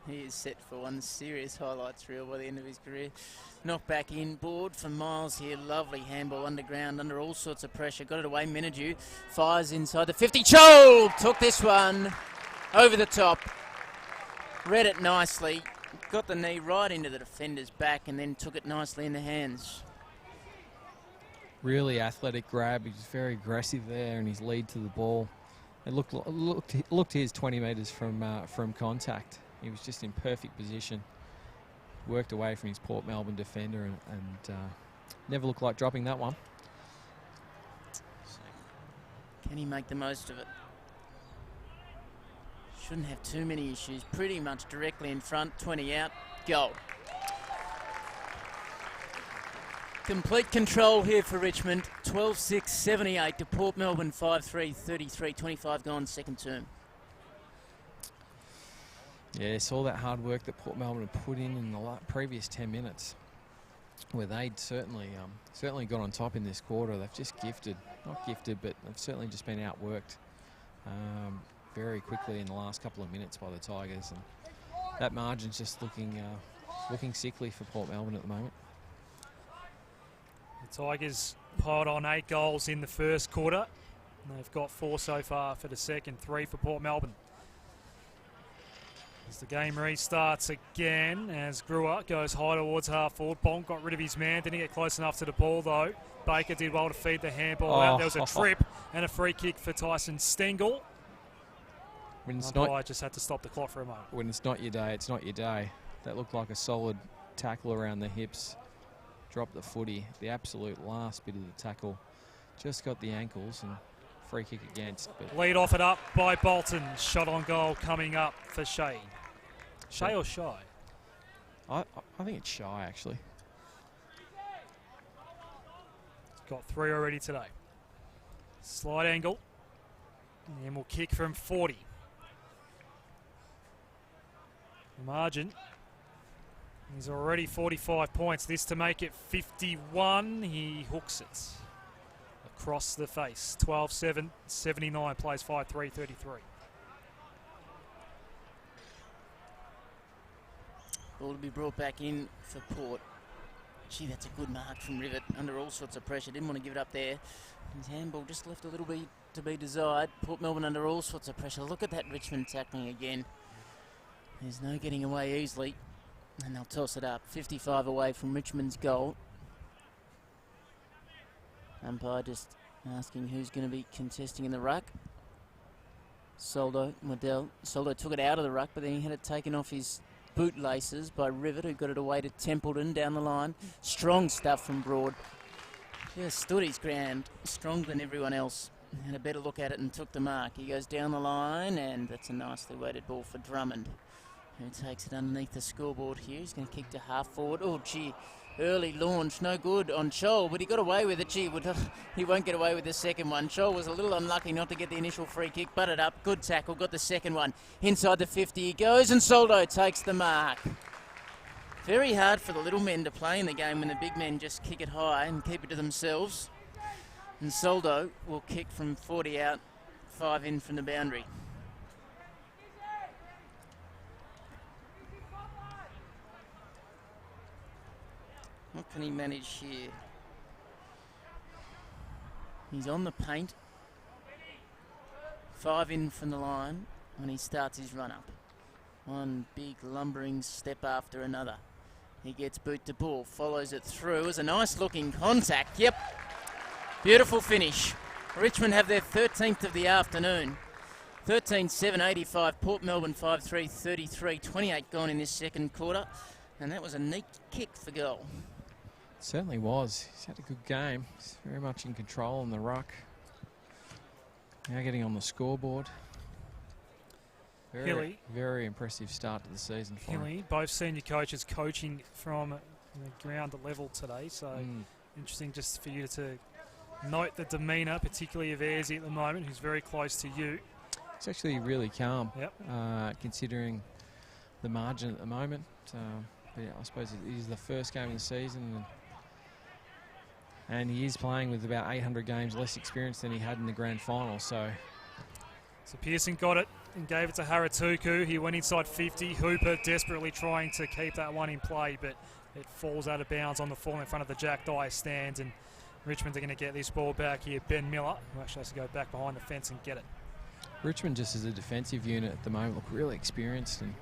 He is set for one serious highlights reel by the end of his career. Knocked back in, board for Miles here. Lovely handball underground, under all sorts of pressure. Got it away, Menadue. Fires inside the 50. Cho took this one over the top. Read it nicely. Got the knee right into the defender's back and then took it nicely in the hands. Really athletic grab. He's very aggressive there in his lead to the ball. It looked his 20 metres from contact. He was just in perfect position. Worked away from his Port Melbourne defender and never looked like dropping that one. Can he make the most of it? Shouldn't have too many issues. Pretty much directly in front. 20 out. Goal. Complete control here for Richmond. 12-6, 78 to Port Melbourne 5-3, 33, 25 gone second term. Yes, all that hard work that Port Melbourne had put in the previous 10 minutes, where they'd certainly got on top in this quarter. They've just not gifted, but they've certainly just been outworked very quickly in the last couple of minutes by the Tigers, and that margin's just looking sickly for Port Melbourne at the moment. The Tigers piled on 8 goals in the first quarter. They've got 4 so far for the second, 3 for Port Melbourne. As the game restarts again, as Brewer goes high towards half forward. Bonk got rid of his man, didn't get close enough to the ball though. Baker did well to feed the handball out. There was a trip and a free kick for Tyson Stengel. I just had to stop the clock for a moment. When it's not your day, it's not your day. That looked like a solid tackle around the hips. Dropped the footy. The absolute last bit of the tackle. Just got the ankles and free kick against. But lead off it up by Bolton. Shot on goal coming up for Shea. Shea or Shy? I think it's Shy, actually. He's got 3 already today. Slide angle. And then we'll kick from 40. The margin. He's already 45 points. This to make it 51. He hooks it across the face. 12-7, 79, plays 5-3, 33. Ball to be brought back in for Port. Gee, that's a good mark from Rivet. Under all sorts of pressure. Didn't want to give it up there. His handball just left a little bit to be desired. Port Melbourne under all sorts of pressure. Look at that Richmond tackling again. There's no getting away easily. And they'll toss it up. 55 away from Richmond's goal. Umpire just asking who's going to be contesting in the ruck. Soldo, Waddell. Soldo took it out of the ruck, but then he had it taken off his boot laces by Rivet, who got it away to Templeton down the line. Strong stuff from Broad. Just stood his ground, stronger than everyone else. Had a better look at it and took the mark. He goes down the line, and that's a nicely weighted ball for Drummond, who takes it underneath the scoreboard here. He's going to kick to half forward. Oh, gee, early launch, no good on Scholl, but he got away with it. Gee, he won't get away with the second one. Scholl was a little unlucky not to get the initial free kick, butted up, good tackle, got the second one. Inside the 50 he goes, and Soldo takes the mark. Very hard for the little men to play in the game when the big men just kick it high and keep it to themselves. And Soldo will kick from 40 out, 5 in from the boundary. What can he manage here? He's on the paint. 5 in from the line when he starts his run up. One big lumbering step after another. He gets boot to ball, follows it through. It's a nice looking contact. Yep. Beautiful finish. Richmond have their 13th of the afternoon. 13-7, 85. Port Melbourne 5-3, 33. 28 gone in this second quarter. And that was a neat kick for goal. Certainly was. He's had a good game. He's very much in control on the ruck. Now getting on the scoreboard. Very, very impressive start to the season for him. Both senior coaches coaching from the ground level today, so interesting just for you to note the demeanour, particularly of Ayresy at the moment, who's very close to you. It's actually really calm, yep. Considering the margin at the moment. But yeah, I suppose it is the first game of the season, and he is playing with about 800 games less experience than he had in the grand final. So Pearson got it and gave it to Haratuku. He went inside 50. Hooper desperately trying to keep that one in play, but it falls out of bounds on the fall in front of the Jack Dyer stands, and Richmond are going to get this ball back here. Ben Miller, who actually has to go back behind the fence and get it. Richmond, just as a defensive unit at the moment, look really experienced and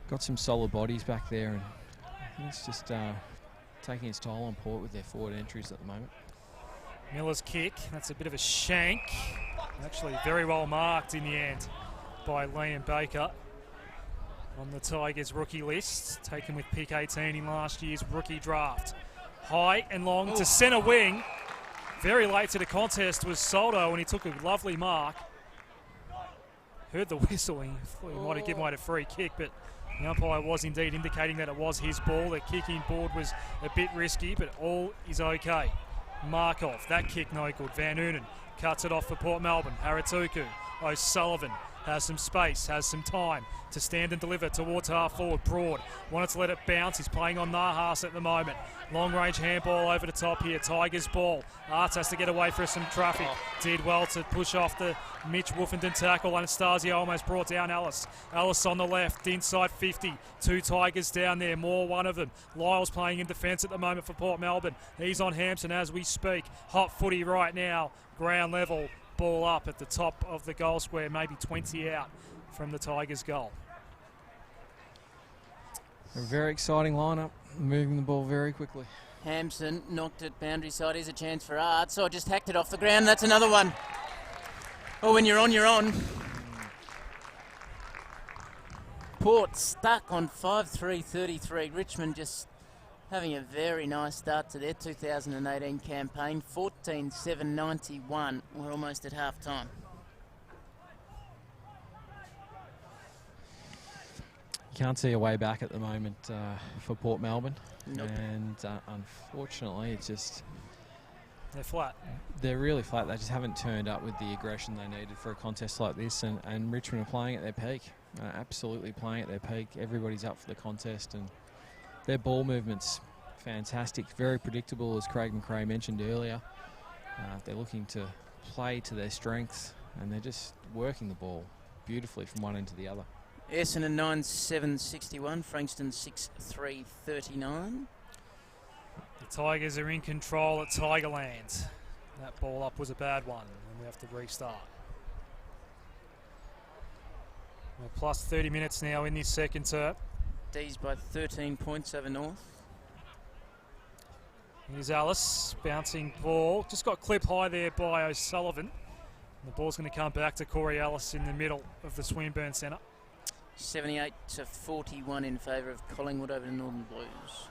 got some solid bodies back there, and it's just taking its toll on Port with their forward entries at the moment. Miller's kick, that's a bit of a shank. Actually very well marked in the end by Liam Baker on the Tigers rookie list, taken with pick 18 in last year's rookie draft. High and long to centre wing. Very late to the contest was Soldo, and he took a lovely mark. Heard the whistling. Thought he might have given away a free kick, but the umpire was indeed indicating that it was his ball. The kicking board was a bit risky, but all is okay. Markov, that kick no good. Van Oonen cuts it off for Port Melbourne. Haratuku, O'Sullivan has some space, has some time to stand and deliver towards half forward. Broad wanted to let it bounce. He's playing on Nahas at the moment. Long range handball over the top here. Tigers ball. Arts has to get away for some traffic. Did well to push off the Mitch Woofenden tackle. Anastasio almost brought down Ellis. Ellis on the left, inside 50. 2 Tigers down there, more one of them. Lyle's playing in defence at the moment for Port Melbourne. He's on Hampson as we speak. Hot footy right now. Ground level. Ball up at the top of the goal square, maybe 20 out from the Tigers' goal. A very exciting lineup, moving the ball very quickly. Hampson knocked it boundary side. Here's a chance for Art. So I just hacked it off the ground. That's another one. Oh, when you're on, you're on. Port stuck on 5-3-33. Richmond just having a very nice start to their 2018 campaign. 14-7-91. We're almost at half time. You can't see a way back at the moment for Port Melbourne. Nope. And unfortunately, it's just... They're flat. They're really flat. They just haven't turned up with the aggression they needed for a contest like this. And Richmond are playing at their peak. Absolutely playing at their peak. Everybody's up for the contest. And their ball movement's fantastic. Very predictable, as Craig McRae mentioned earlier. They're looking to play to their strengths. And they're just working the ball beautifully from one end to the other. Essendon 9-7-61, Frankston 6-3-39. The Tigers are in control at Tigerland. That ball up was a bad one, and we have to restart. We're plus 30 minutes now in this second term. D's by 13 points over North. Here's Alice, bouncing ball. Just got clipped high there by O'Sullivan. And the ball's going to come back to Corey Ellis in the middle of the Swinburne Centre. 78-41 in favour of Collingwood over the Northern Blues.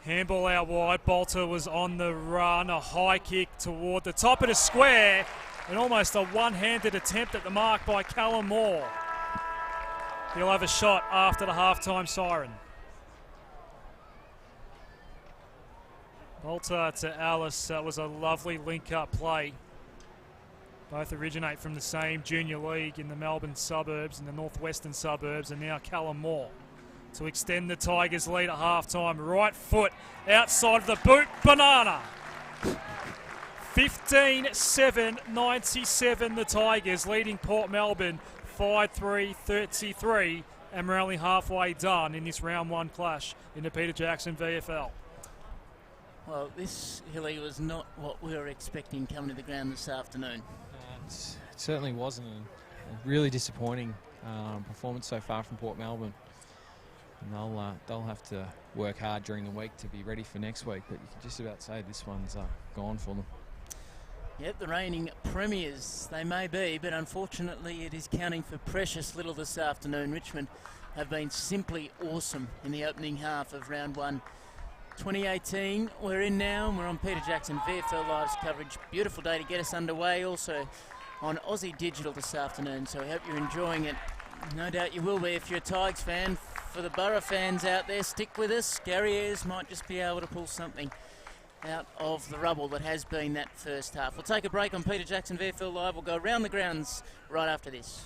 Handball out wide. Bolter was on the run. A high kick toward the top of the square. And almost a one-handed attempt at the mark by Callum Moore. He'll have a shot after the half-time siren. Bolter to Alice. That was a lovely link-up play. Both originate from the same junior league in the Melbourne suburbs, in the northwestern suburbs, and now Callum Moore to extend the Tigers' lead at half-time. Right foot outside of the boot. Banana. 15-7-97 the Tigers, leading Port Melbourne 5-3-33, and we're only halfway done in this round one clash in the Peter Jackson VFL. Well, this, Hilly, was not what we were expecting coming to the ground this afternoon. It certainly wasn't. A really disappointing performance so far from Port Melbourne. And they'll have to work hard during the week to be ready for next week, but you can just about say this one's gone for them. Yep, the reigning premiers they may be, but unfortunately it is counting for precious little this afternoon. Richmond have been simply awesome in the opening half of round one. 2018 we're in now, and we're on Peter Jackson VFL Live's coverage. Beautiful day to get us underway, also on Aussie Digital this afternoon, so I hope you're enjoying it. No doubt you will be if you're a Tigers fan. For the Borough fans out there, stick with us. Gary Ayres might just be able to pull something out of the rubble that has been that first half. We'll take a break on Peter Jackson VFL Live. We'll go around the grounds right after this.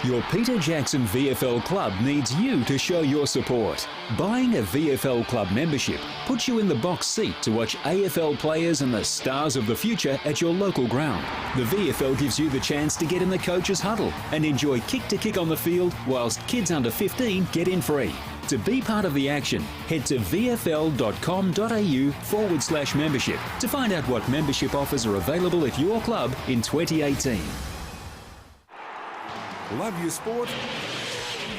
Your Peter Jackson VFL club needs you to show your support. Buying a VFL club membership puts you in the box seat to watch AFL players and the stars of the future at your local ground. The VFL gives you the chance to get in the coach's huddle and enjoy kick-to-kick on the field whilst kids under 15 get in free. To be part of the action, head to vfl.com.au/membership to find out what membership offers are available at your club in 2018. Love your sport?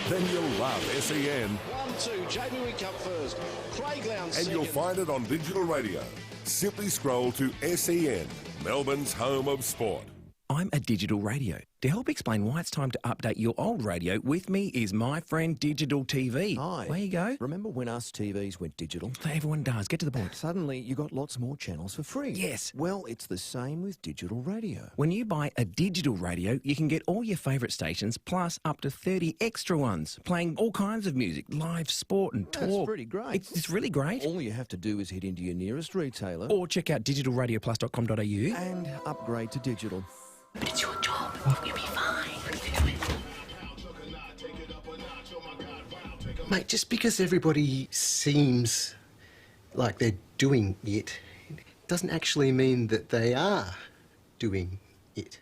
Then you'll love SEN. 1-2, Jamie Wickup first. Craig Lowndes And you'll find it on digital radio. Simply scroll to SEN, Melbourne's home of sport. I'm a digital radio. To help explain why it's time to update your old radio, with me is my friend Digital TV. Hi. Where you go? Remember when us TVs went digital? Everyone does. Get to the point. Suddenly, you got lots more channels for free. Yes. Well, it's the same with digital radio. When you buy a digital radio, you can get all your favourite stations, plus up to 30 extra ones, playing all kinds of music, live sport and talk. That's pretty great. It's really great. All you have to do is head into your nearest retailer. Or check out digitalradioplus.com.au. And upgrade to digital. But it's your job. You'll be fine. Mate, just because everybody seems like they're doing it, doesn't actually mean that they are doing it.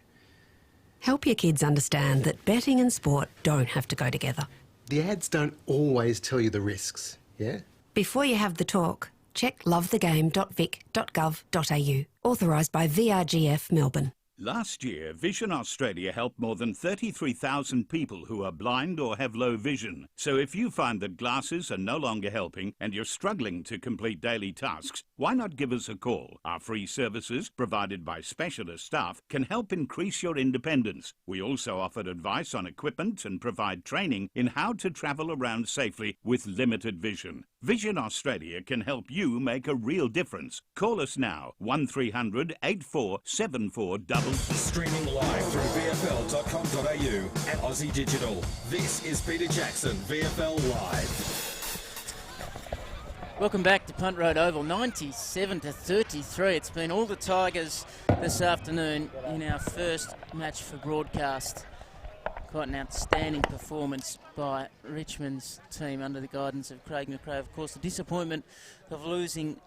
Help your kids understand that betting and sport don't have to go together. The ads don't always tell you the risks, yeah? Before you have the talk, check lovethegame.vic.gov.au. Authorised by VRGF Melbourne. Last year, Vision Australia helped more than 33,000 people who are blind or have low vision. So if you find that glasses are no longer helping and you're struggling to complete daily tasks, why not give us a call? Our free services, provided by specialist staff, can help increase your independence. We also offer advice on equipment and provide training in how to travel around safely with limited vision. Vision Australia can help you make a real difference. Call us now, 1300 8474 Streaming live through VFL.com.au and Aussie Digital. This is Peter Jackson, VFL Live. Welcome back to Punt Road Oval, 97-33. It's been all the Tigers this afternoon in our first match for broadcast. Quite an outstanding performance by Richmond's team under the guidance of Craig McRae. Of course, the disappointment of losing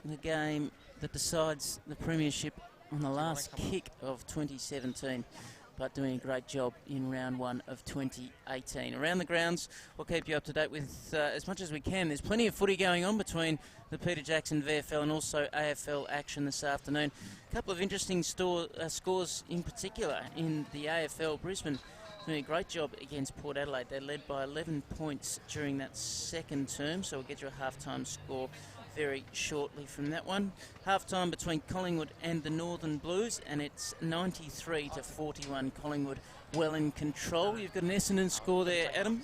the game that decides the premiership on the last kick of 2017, but doing a great job in round one of 2018. Around the grounds, we'll keep you up to date with as much as we can. There's plenty of footy going on between the Peter Jackson VFL and also AFL action this afternoon. A couple of interesting scores in particular in the AFL. Brisbane doing a great job against Port Adelaide. They led by 11 points during that second term, so we'll get you a half-time score very shortly from that one. Half-time between Collingwood and the Northern Blues, and it's 93-41. Collingwood well in control. You've got an Essendon score there, Adam.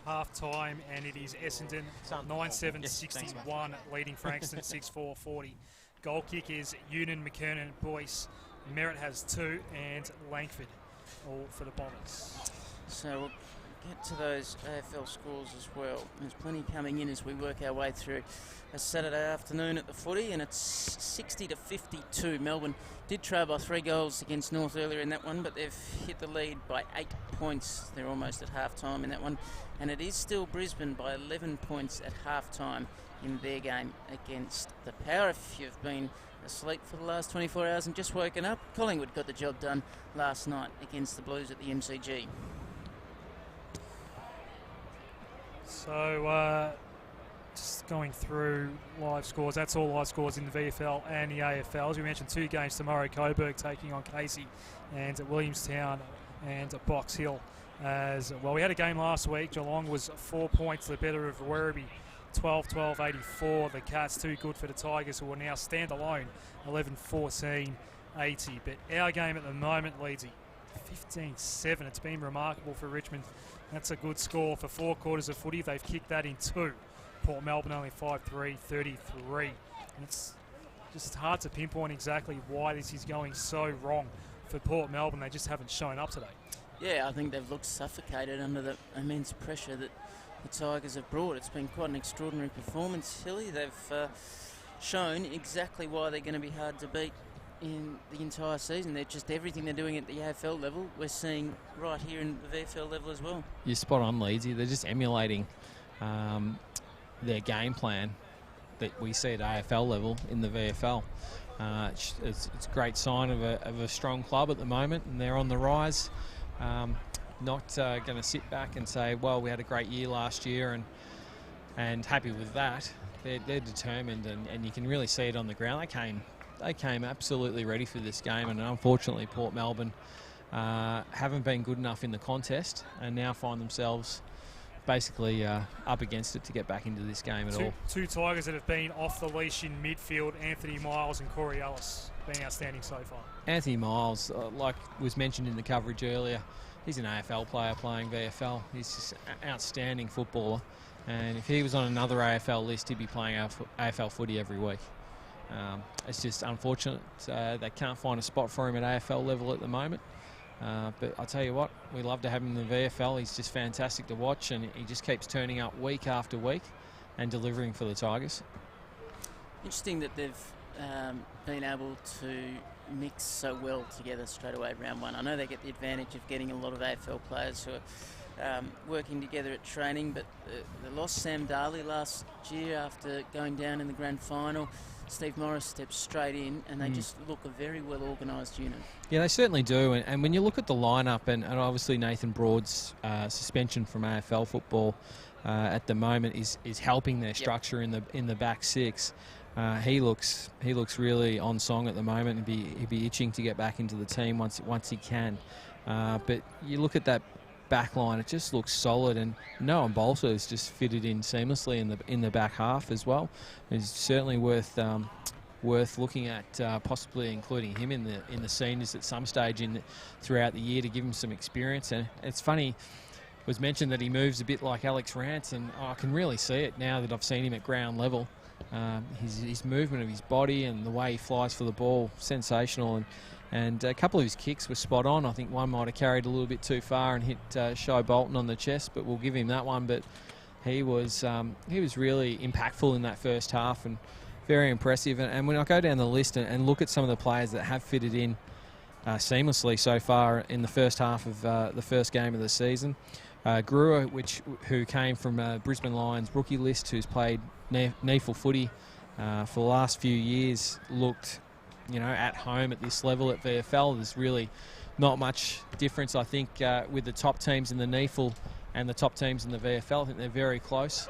Half-time, and it is Essendon 9-7-61, leading Frankston 6-4-40. Goal kick is Eunan, McKernan, Boyce. Merritt has 2, and Langford all for the Bombers. So we'll get to those AFL scores as well. There's plenty coming in as we work our way through a Saturday afternoon at the footy, and it's 60-52. Melbourne did trail by 3 goals against North earlier in that one, but they've hit the lead by 8 points. They're almost at half-time in that one, and it is still Brisbane by 11 points at half-time in their game against the Power. If you've been asleep for the last 24 hours and just woken up, Collingwood got the job done last night against the Blues at the MCG. So, just going through live scores. That's all live scores in the VFL and the AFL. As we mentioned, 2 games tomorrow. Coburg taking on Casey, and Williamstown and Box Hill as well. We had a game last week. Geelong was 4 points the better of Werribee, 12-12-84. The Cats too good for the Tigers, who will now stand alone, 11-14-80. But our game at the moment leads 15-7. It's been remarkable for Richmond. That's a good score for 4 quarters of footy. They've kicked that in 2. Port Melbourne only 5-3-33. And it's just hard to pinpoint exactly why this is going so wrong for Port Melbourne. They just haven't shown up today. Yeah, I think they've looked suffocated under the immense pressure that the Tigers have brought. It's been quite an extraordinary performance, Hilly. They've shown exactly why they're going to be hard to beat in the entire season. They're just everything they're doing at the AFL level, we're seeing right here in the VFL level as well. You're spot on, Leedsy. They're just emulating their game plan that we see at AFL level in the VFL. It's a great sign of a strong club at the moment, and they're on the rise. Not going to sit back and say, well, we had a great year last year and happy with that. They're determined, and you can really see it on the ground. They came absolutely ready for this game, and unfortunately Port Melbourne haven't been good enough in the contest and now find themselves basically up against it to get back into this game at all. Two Tigers that have been off the leash in midfield, Anthony Miles and Corey Ellis, been outstanding so far. Anthony Miles, like was mentioned in the coverage earlier, he's an AFL player playing VFL. He's just an outstanding footballer, and if he was on another AFL list, he'd be playing AFL footy every week. It's just unfortunate they can't find a spot for him at AFL level at the moment. But I'll tell you what, we love to have him in the VFL. He's just fantastic to watch, and he just keeps turning up week after week and delivering for the Tigers. Interesting that they've been able to mix so well together straight away round one. I know they get the advantage of getting a lot of AFL players who are working together at training, but they lost Sam Darley last year after going down in the grand final. Steve Morris steps straight in, and they just look a very well organised unit. Yeah, they certainly do. And when you look at the lineup, and obviously Nathan Broad's suspension from AFL football at the moment is helping their structure in the back six. He looks really on song at the moment, and he'd be itching to get back into the team once he can. But you look at that back line, it just looks solid, and Noah Bolsa is just fitted in seamlessly in the back half as well. It's certainly worth looking at, possibly including him in the seniors at some stage throughout the year to give him some experience. And it's funny, it was mentioned that he moves a bit like Alex Rance, and I can really see it now that I've seen him at ground level. His movement of his body and the way he flies for the ball, sensational. And a couple of his kicks were spot on. I think one might have carried a little bit too far and hit Shy Bolton on the chest, but we'll give him that one. But he was really impactful in that first half and very impressive. And when I go down the list and look at some of the players that have fitted in seamlessly so far in the first half of the first game of the season, Grua, who came from Brisbane Lions rookie list, who's played NEFL footy for the last few years, looked at home at this level at VFL. There's really not much difference, I think, with the top teams in the NEFL and the top teams in the VFL. I think they're very close.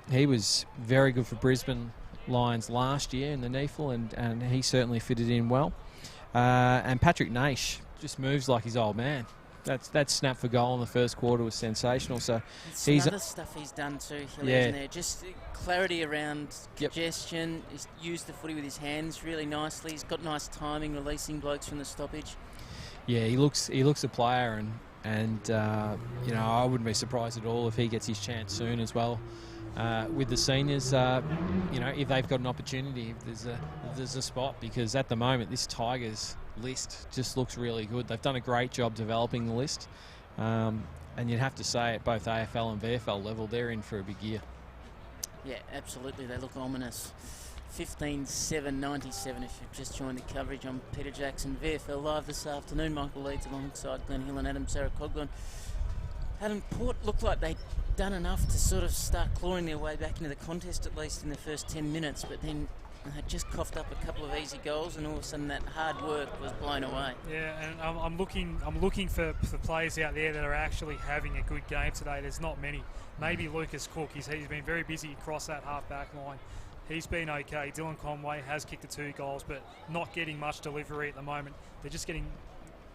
He was very good for Brisbane Lions last year in the NEFL, and he certainly fitted in well. And Patrick Naish just moves like his old man. That snap for goal in the first quarter was sensational. So he's other stuff he's done too, Hilly, isn't there? Just clarity around congestion. He's used the footy with his hands really nicely. He's got nice timing, releasing blokes from the stoppage. Yeah, he looks a player, and I wouldn't be surprised at all if he gets his chance soon as well. With the seniors, if they've got an opportunity, if there's a spot, because at the moment this Tigers list just looks really good. They've done a great job developing the list, and you'd have to say at both AFL and VFL level, they're in for a big year. Yeah, absolutely. They look ominous. 15-7-97 if you've just joined the coverage. I'm Peter Jackson, VFL Live this afternoon. Michael Leeds alongside Glenn Hill and Adam Sarah-Coghlan. Adam, Port looked like they'd done enough to sort of start clawing their way back into the contest, at least in the first 10 minutes, but then they just coughed up a couple of easy goals, and all of a sudden that hard work was blown away. Yeah, and I'm looking for players out there that are actually having a good game today. There's not many. Maybe Lucas Cook. He's been very busy across that half-back line. He's been okay. Dylan Conway has kicked the 2 goals, but not getting much delivery at the moment. They're just getting,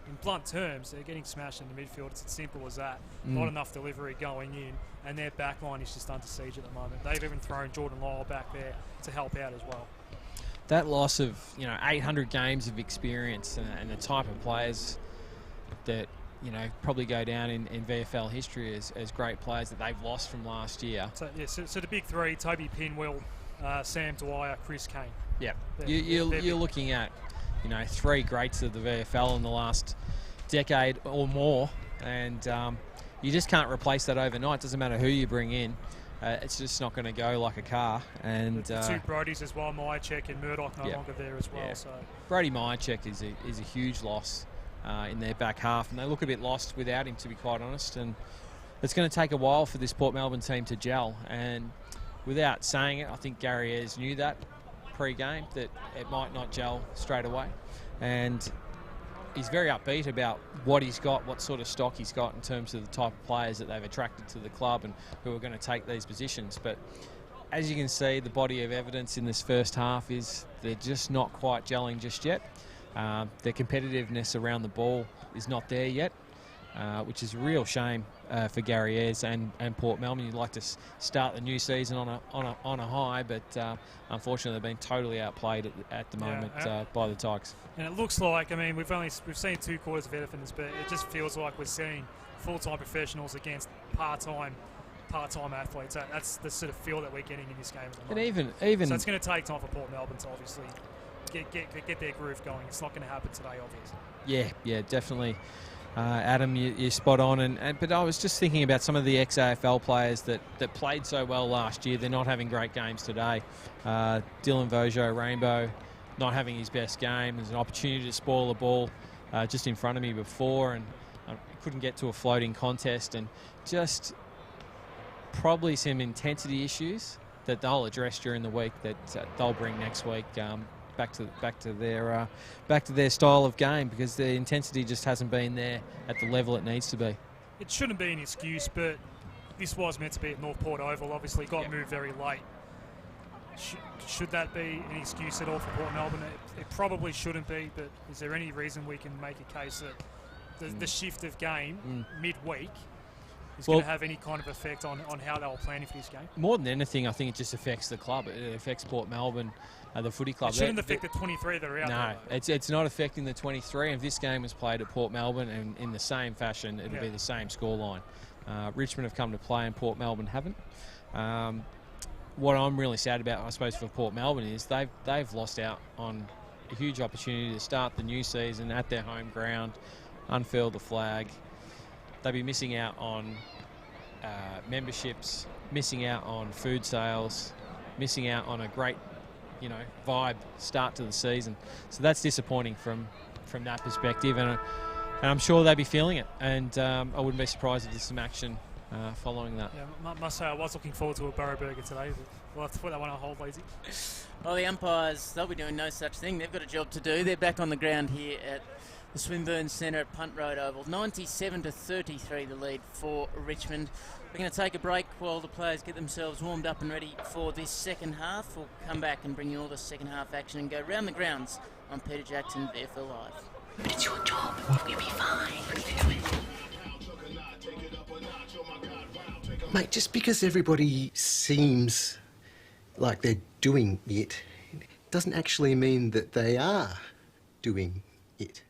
in blunt terms, they're getting smashed in the midfield. It's as simple as that. Not enough delivery going in, and their back line is just under siege at the moment. They've even thrown Jordan Lyle back there to help out as well. That loss of 800 games of experience and the type of players that probably go down in VFL history as great players that they've lost from last year. So the big 3: Toby Pinwell, Sam Dwyer, Chris Kane. Yeah, you're looking at 3 greats of the VFL in the last decade or more, and you just can't replace that overnight. Doesn't matter who you bring in. it's just not going to go like a car. And the two Brodies as well, Myercheck and Murdoch, no longer there as well. Yeah. So Brody Myercheck is a huge loss in their back half, and they look a bit lost without him, to be quite honest. And it's going to take a while for this Port Melbourne team to gel. And without saying it, I think Gary Ayres knew that pre-game, that it might not gel straight away. And he's very upbeat about what he's got, what sort of stock he's got in terms of the type of players that they've attracted to the club and who are going to take these positions. But as you can see, the body of evidence in this first half is they're just not quite gelling just yet. Their competitiveness around the ball is not there yet, which is a real shame for Gary Ayres and Port Melbourne. You'd like to start the new season on a high, but unfortunately they've been totally outplayed at the moment by the Tigers. And it looks like, I mean, we've seen 2 quarters of Edmonton's, but it just feels like we're seeing full-time professionals against part-time athletes. That's the sort of feel that we're getting in this game at the moment. And even so it's going to take time for Port Melbourne to obviously get their groove going. It's not going to happen today, obviously. Yeah, definitely. Adam, you're spot on. But I was just thinking about some of the ex-AFL players that played so well last year. They're not having great games today. Dylan Vojo, Rainbow, not having his best game. There's an opportunity to spoil the ball just in front of me before, and couldn't get to a floating contest, and just probably some intensity issues that they'll address during the week that they'll bring next week. Back to their style of game, because the intensity just hasn't been there at the level it needs to be. It shouldn't be an excuse, but this was meant to be at North Port Oval. Obviously, got moved very late. Should that be an excuse at all for Port Melbourne? It probably shouldn't be, but is there any reason we can make a case that the shift of game midweek is going to have any kind of effect on how they were planning for this game? More than anything, I think it just affects the club. It affects Port Melbourne, the footy club. It shouldn't affect the 23 that are out there. No, it's not affecting the 23. And if this game was played at Port Melbourne and in the same fashion, it'll be the same scoreline. Richmond have come to play and Port Melbourne haven't. What I'm really sad about, I suppose, for Port Melbourne is they've lost out on a huge opportunity to start the new season at their home ground, unfurl the flag. They'll be missing out on memberships, missing out on food sales, missing out on a great, vibe start to the season. So that's disappointing from that perspective, and I'm sure they'll be feeling it. And I wouldn't be surprised if there's some action following that. Yeah, I must say I was looking forward to a Borough burger today, but we'll have to put that one on hold, lazy. Well, the umpires, they'll be doing no such thing. They've got a job to do. They're back on the ground here at the Swinburne Centre at Punt Road Oval. 97-33 the lead for Richmond. We're going to take a break while the players get themselves warmed up and ready for this second half. We'll come back and bring you all the second half action and go round the grounds on Peter Jackson VFL Live. But it's your job. You'll be fine. Mate, just because everybody seems like they're doing it doesn't actually mean that they are doing it.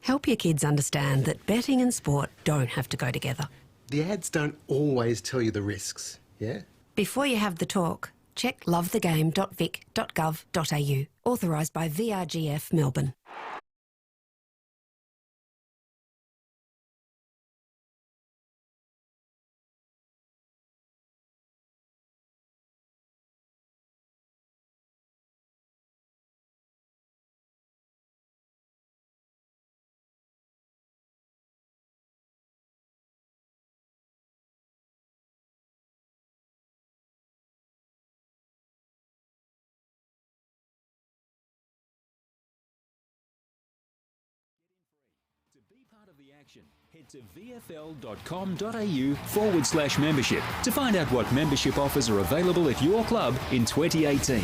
Help your kids understand that betting and sport don't have to go together. The ads don't always tell you the risks, yeah? Before you have the talk, check lovethegame.vic.gov.au. Authorised by VRGF Melbourne. Head to vfl.com.au/membership to find out what membership offers are available at your club in 2018.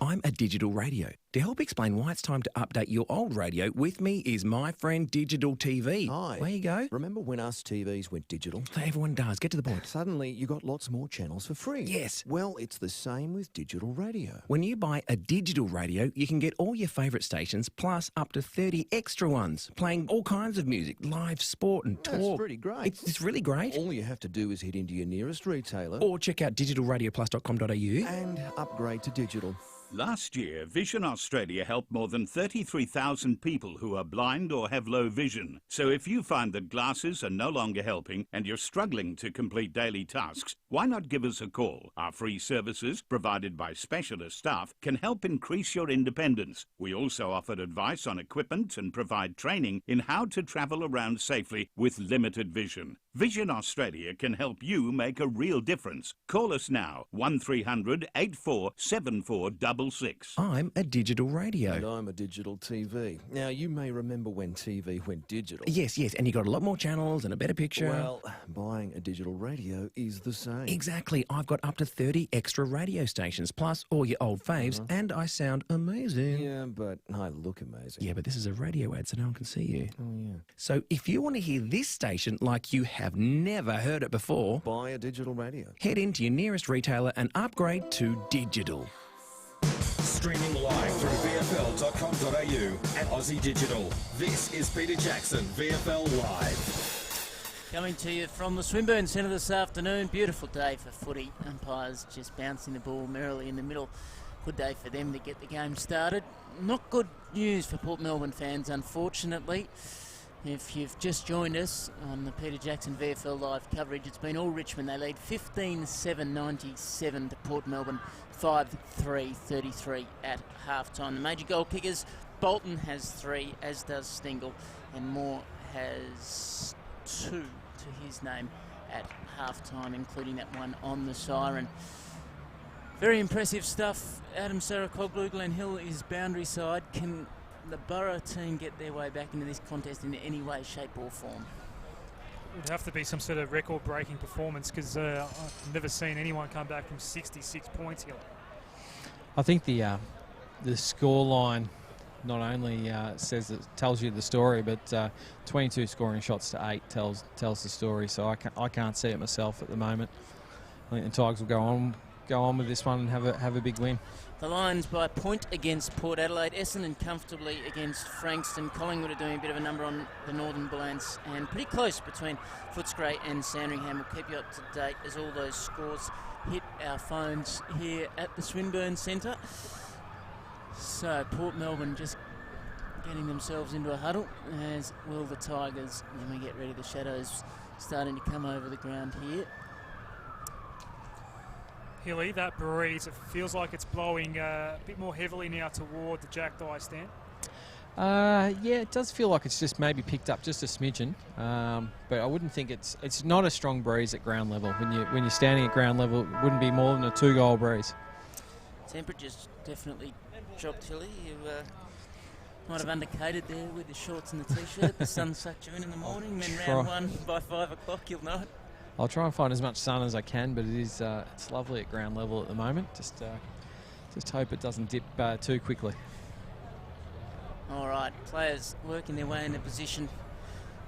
I'm a digital radio. To help explain why it's time to update your old radio, with me is my friend Digital TV. Hi. Where you go? Remember when us TVs went digital? Everyone does. Get to the point. Suddenly, you got lots more channels for free. Yes. Well, it's the same with digital radio. When you buy a digital radio, you can get all your favourite stations, plus up to 30 extra ones, playing all kinds of music, live sport and talk. That's pretty great. It's really great. All you have to do is head into your nearest retailer. Or check out digitalradioplus.com.au. And upgrade to digital. Last year, Vision Australia helped more than 33,000 people who are blind or have low vision. So if you find that glasses are no longer helping and you're struggling to complete daily tasks, why not give us a call? Our free services, provided by specialist staff, can help increase your independence. We also offer advice on equipment and provide training in how to travel around safely with limited vision. Vision Australia can help you make a real difference. Call us now, 1300 84 7466. I'm a digital radio. And I'm a digital TV. Now, you may remember when TV went digital. Yes, and you got a lot more channels and a better picture. Well, buying a digital radio is the same. Exactly. I've got up to 30 extra radio stations, plus all your old faves, and I sound amazing. Yeah, but I look amazing. Yeah, but this is a radio ad, so no one can see you. Oh, yeah. So if you want to hear this station like you have never heard it before, buy a digital radio. Head into your nearest retailer and upgrade to digital. Streaming live through VFL.com.au and Aussie Digital. This is Peter Jackson, VFL Live. Coming to you from the Swinburne Centre this afternoon. Beautiful day for footy. Umpires just bouncing the ball merrily in the middle. Good day for them to get the game started. Not good news for Port Melbourne fans, unfortunately. If you've just joined us on the Peter Jackson VFL Live coverage, it's been all Richmond. They lead 15-7-97 to Port Melbourne, 5-3-33 at halftime. The major goal kickers, Bolton has 3, as does Stengel, and Moore has 2 to his name at halftime, including that one on the siren. Very impressive stuff. Adam Sarakoglu, Glenn Hill is boundary side. Can the Borough team get their way back into this contest in any way, shape or form? It would have to be some sort of record-breaking performance, because I've never seen anyone come back from 66 points here. I think the scoreline not only tells you the story, but 22 scoring shots to 8 tells the story. So I can't see it myself at the moment. I think the Tigers will go on with this one and have a big win. The Lions by a point against Port Adelaide, Essendon comfortably against Frankston, Collingwood are doing a bit of a number on the Northern Bullants, and pretty close between Footscray and Sandringham. We'll keep you up to date as all those scores hit our phones here at the Swinburne Centre. So Port Melbourne just getting themselves into a huddle, as will the Tigers. And we get ready, the shadows starting to come over the ground here. Hilly, that breeze, it feels like it's blowing a bit more heavily now toward the Jack Dye stand. Yeah, it does feel like it's just maybe picked up just a smidgen, but I wouldn't think it's not a strong breeze at ground level. When you're standing at ground level, it wouldn't be more than a 2-goal breeze. Temperature's definitely dropped, Hilly. You might have undercated there with the shorts and the t-shirt. The sun sucked you in the morning, then round 1 by 5 o'clock, you'll know it. I'll try and find as much sun as I can, but it's lovely at ground level at the moment. Just hope it doesn't dip too quickly. All right, players working their way into position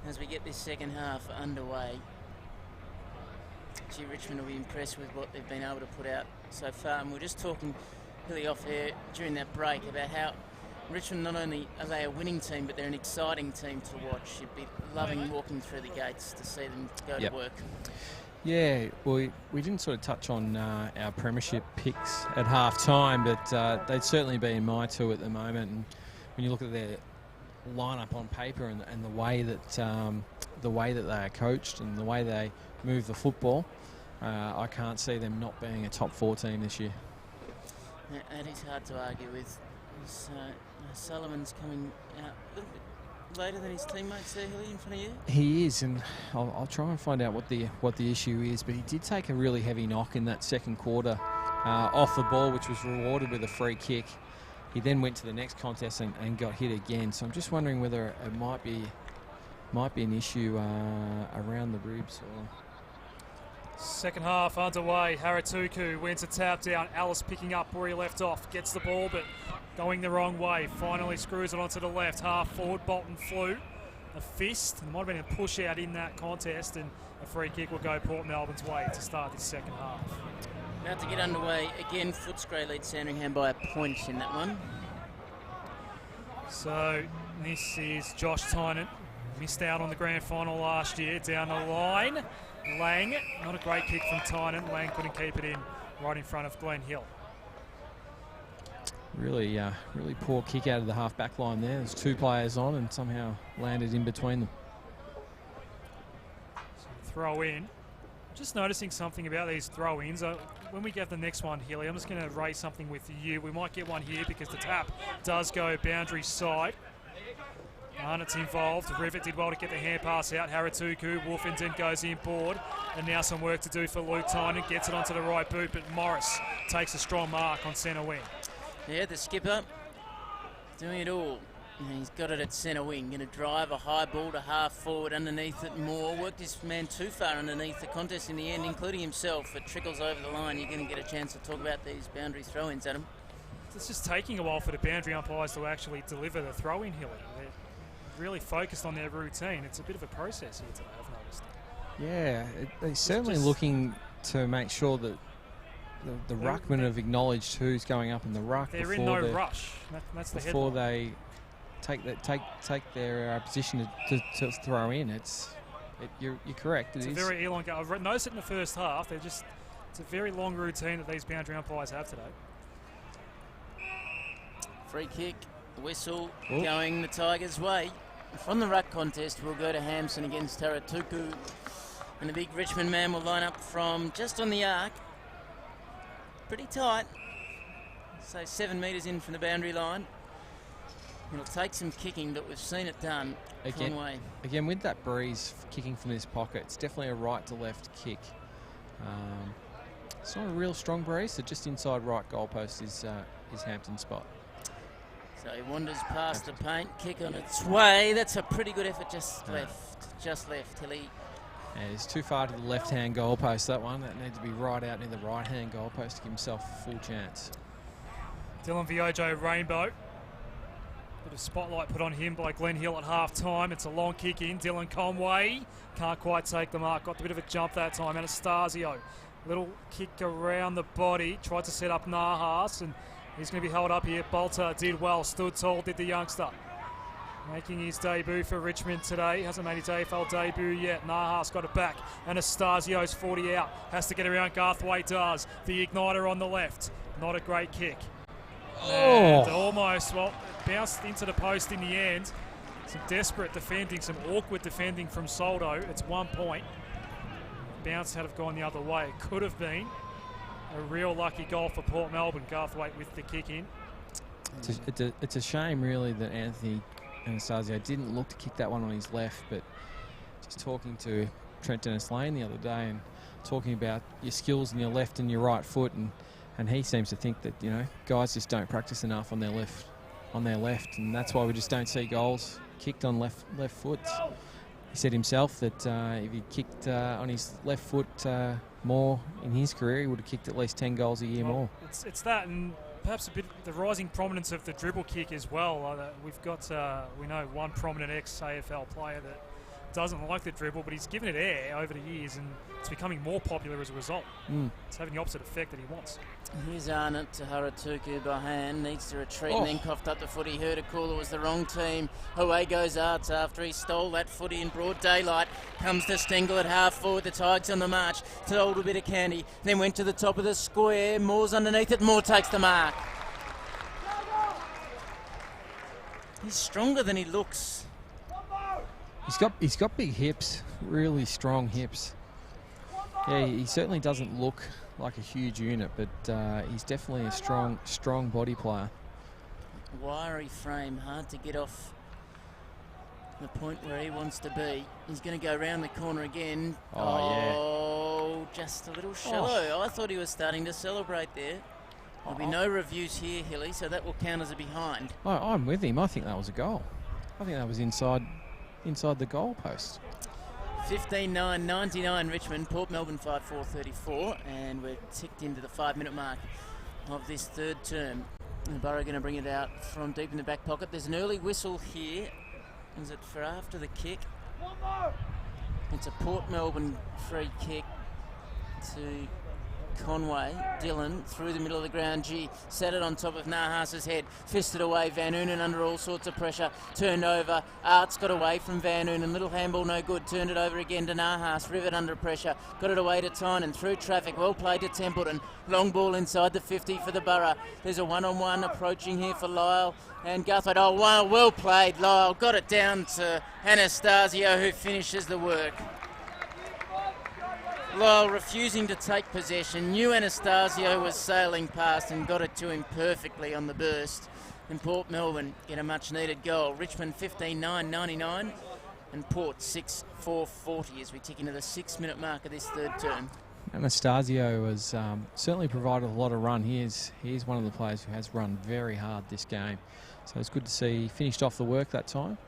as we get this second half underway. Gee, Richmond will be impressed with what they've been able to put out so far. And we're just talking really off air during that break about how Richmond, not only are they a winning team, but they're an exciting team to watch. You'd be loving walking through the gates to see them go to work. Yeah, well, we didn't sort of touch on our premiership picks at half-time, but they'd certainly be in my two at the moment. And when you look at their lineup on paper and the way that they are coached and the way they move the football, I can't see them not being a top 4 team this year. That is hard to argue with. So, Sullivan's coming out a little bit later than his teammates there, Hilly, in front of you. He is, and I'll try and find out what the issue is. But he did take a really heavy knock in that second quarter off the ball, which was rewarded with a free kick. He then went to the next contest and got hit again. So I'm just wondering whether it might be an issue around the ribs. Second half underway. Haratuku wins a tap down. Alice picking up where he left off. Gets the ball, but going the wrong way. Finally screws it onto the left. Half forward. Bolton flew. A fist. There might have been a push out in that contest, and a free kick will go Port Melbourne's way to start this second half. About to get underway again. Footscray leads Sandringham by a point in that one. So this is Josh Tynan. Missed out on the grand final last year. Down the line. Lang, not a great kick from Tynan. Lang couldn't keep it in right in front of Glenn Hill. Really poor kick out of the half-back line there. There's 2 players on and somehow landed in between them. So throw in. Just noticing something about these throw-ins. When we get the next one, Hilly, I'm just going to raise something with you. We might get one here because the tap does go boundary side. Arnott's involved. Rivet did well to get the hand pass out. Haratuku, Wolfenden goes in board. And now some work to do for Luke Tynan. Gets it onto the right boot, but Morris takes a strong mark on centre wing. Yeah, the skipper doing it all. And he's got it at centre wing. Going to drive a high ball to half forward underneath it more. Worked his man too far underneath the contest in the end, including himself. It trickles over the line. You're going to get a chance to talk about these boundary throw-ins, Adam. It's just taking a while for the boundary umpires to actually deliver the throw-in, Hilly. They're really focused on their routine. It's a bit of a process here today, I've noticed. Yeah, they're certainly looking to make sure that the ruckmen have acknowledged who's going up in the ruck. They're in no rush. That's the before headline. they take their position to throw in. You're correct. It's a very elongated. I've noticed it in the first half. It's a very long routine that these boundary umpires have today. Free kick, whistle, going the Tigers' way. From the ruck contest, we'll go to Hampson against Haratuku. And the big Richmond man will line up from just on the arc. Pretty tight. So 7 metres in from the boundary line. It'll take some kicking, but we've seen it done. Again, with that breeze kicking from this pocket, it's definitely a right to left kick. It's not a real strong breeze, so just inside right goalpost is Hampton's spot. So he wanders past the paint, kick on its way. That's a pretty good effort, just left, Hilly. Yeah, he's too far to the left-hand goalpost, that one. That needs to be right out near the right-hand goalpost to give himself a full chance. Dylan Viojo, Rainbow. Bit of spotlight put on him by Glenn Hill at half-time. It's a long kick in. Dylan Conway can't quite take the mark. Got a bit of a jump that time. Anastasio, little kick around the body. Tried to set up Nahas, and he's going to be held up here. Bolter did well. Stood tall, did the youngster. Making his debut for Richmond today. Hasn't made his AFL debut yet. Nahas got it back. Anastasio's 40 out. Has to get around. Garthwaite does. The igniter on the left. Not a great kick. And almost, bounced into the post in the end. Some desperate defending, some awkward defending from Soldo. It's 1 point. Bounce had have gone the other way. It could have been a real lucky goal for Port Melbourne. Garthwaite with the kick in. It's a shame, really, that Anthony Anastasio didn't look to kick that one on his left, but just talking to Trent Dennis Lane the other day and talking about your skills in your left and your right foot, and he seems to think that, you know, guys just don't practice enough on their left, and that's why we just don't see goals kicked on left foot. He said himself that if he kicked on his left foot more in his career, he would have kicked at least 10 goals a year more. It's that, and perhaps a bit the rising prominence of the dribble kick as well. We've got, we know, one prominent ex-AFL player that doesn't like the dribble, but he's given it air over the years, and it's becoming more popular as a result. It's having the opposite effect that he wants. Here's Arnott to Haratuku by hand. Needs to retreat and then coughed up the footy. Heard a call. It was the wrong team. Away goes Arts after he stole that footy in broad daylight. Comes to Stengel at half forward. The Tigers on the march. Told a bit of candy. Then went to the top of the square. Moore's underneath it. Moore takes the mark. He's stronger than he looks. He's got big hips, really strong hips. Yeah, he certainly doesn't look like a huge unit, but he's definitely a strong body player. Wiry frame, hard to get off the point where he wants to be. He's going to go around the corner again. Just a little shallow. I thought he was starting to celebrate there. There'll be no reviews here, Hilly, so that will count as a behind. I'm with him. I think that was a goal. I think that was inside the goal post. 15-9, Richmond, Port Melbourne 5-4-34, and we're ticked into the 5-minute mark of this third term. And the Borough going to bring it out from deep in the back pocket. There's an early whistle here. Is it for after the kick? It's a Port Melbourne free kick to Conway. Dillon through the middle of the ground. Set it on top of Nahas's head. Fisted away. Van Oonen under all sorts of pressure. Turned over. Arts got away from Van Oonen. Little handball no good. Turned it over again to Nahas. Rivet under pressure. Got it away to Tynan. Through traffic. Well played to Templeton. Long ball inside the 50 for the Borough. There's a one-on-one approaching here for Lyle and Guthrie. Oh, wow, well played, Lyle. Got it down to Anastasio, who finishes the work. Lyle refusing to take possession. Knew Anastasio was sailing past and got it to him perfectly on the burst. And Port Melbourne get a much-needed goal. Richmond 15-9-99 and Port 6-4-40 as we tick into the 6-minute mark of this third term. Anastasio has certainly provided a lot of run. He is one of the players who has run very hard this game. So it's good to see he finished off the work that time.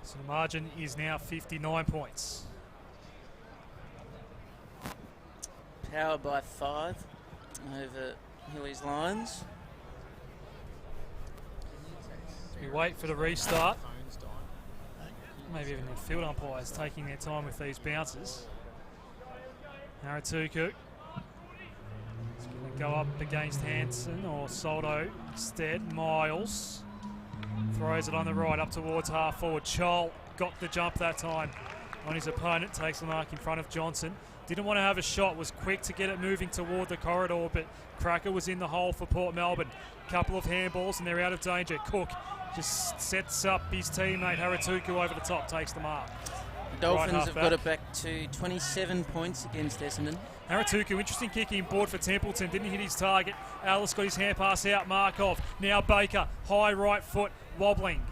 So the margin is now 59 points. Power by 5 over Hilly's lines. We wait for the restart. Maybe even the field umpires taking their time with these bounces. Haratuku is going to go up against Hanson or Soldo instead. Miles throws it on the right up towards half forward. Chol got the jump that time on his opponent. Takes the mark in front of Johnson. Didn't want to have a shot. Was quick to get it moving toward the corridor, but Cracker was in the hole for Port Melbourne. Couple of handballs and they're out of danger. Cook just sets up his teammate Haratuku over the top, takes the mark. The Dolphins have got it back to 27 points against Essendon. Haratuku, interesting kicking board for Templeton, didn't hit his target. Ellis got his hand pass out, Markov. Now Baker, high right foot, wobbling.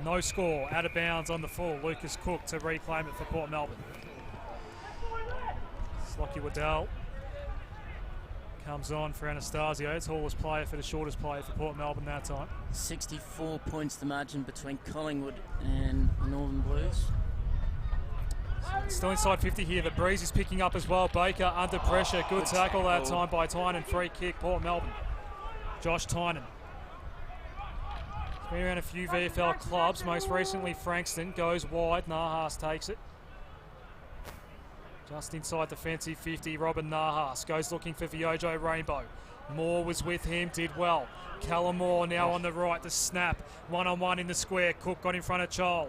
No score, out of bounds on the full. Lucas Cook to reclaim it for Port Melbourne. Slocky Waddell comes on for Anastasio, tallest player for the shortest player for Port Melbourne that time. 64 points the margin between Collingwood and Northern Blues. Still inside 50 here. The breeze is picking up as well. Baker under pressure. Good tackle that time by Tynan. Free kick, Port Melbourne. Josh Tynan. He's been around a few VFL clubs. Most recently Frankston. Goes wide. Nahas takes it. Just inside the defensive 50, Robin Nahas goes looking for Viojo Rainbow. Moore was with him, did well. Callum Moore now on the right, the snap. One-on-one in the square. Cook got in front of Chol.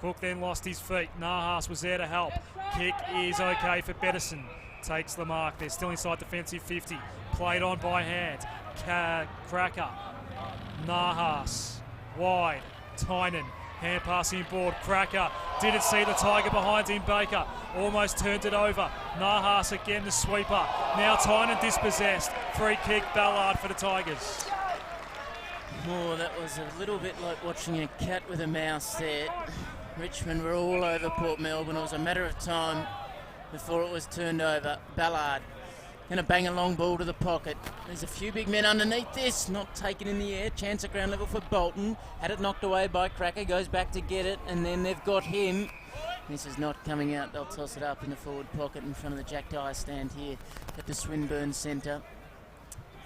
Cook then lost his feet. Nahas was there to help. Kick is okay for Bettison. Takes the mark. They're still inside defensive 50. Played on by hand. Cracker. Nahas. Wide. Tynan. Hand passing board. Cracker. Didn't see the Tiger behind him. Baker almost turned it over. Nahas again the sweeper. Now Tynan dispossessed. Free kick Ballard for the Tigers. Oh, that was a little bit like watching a cat with a mouse there. Richmond were all over Port Melbourne. It was a matter of time before it was turned over. Ballard going to bang a long ball to the pocket. There's a few big men underneath this. Not taken in the air. Chance at ground level for Bolton. Had it knocked away by Cracker. Goes back to get it. And then they've got him. This is not coming out. They'll toss it up in the forward pocket in front of the Jack Dyer stand here at the Swinburne Centre.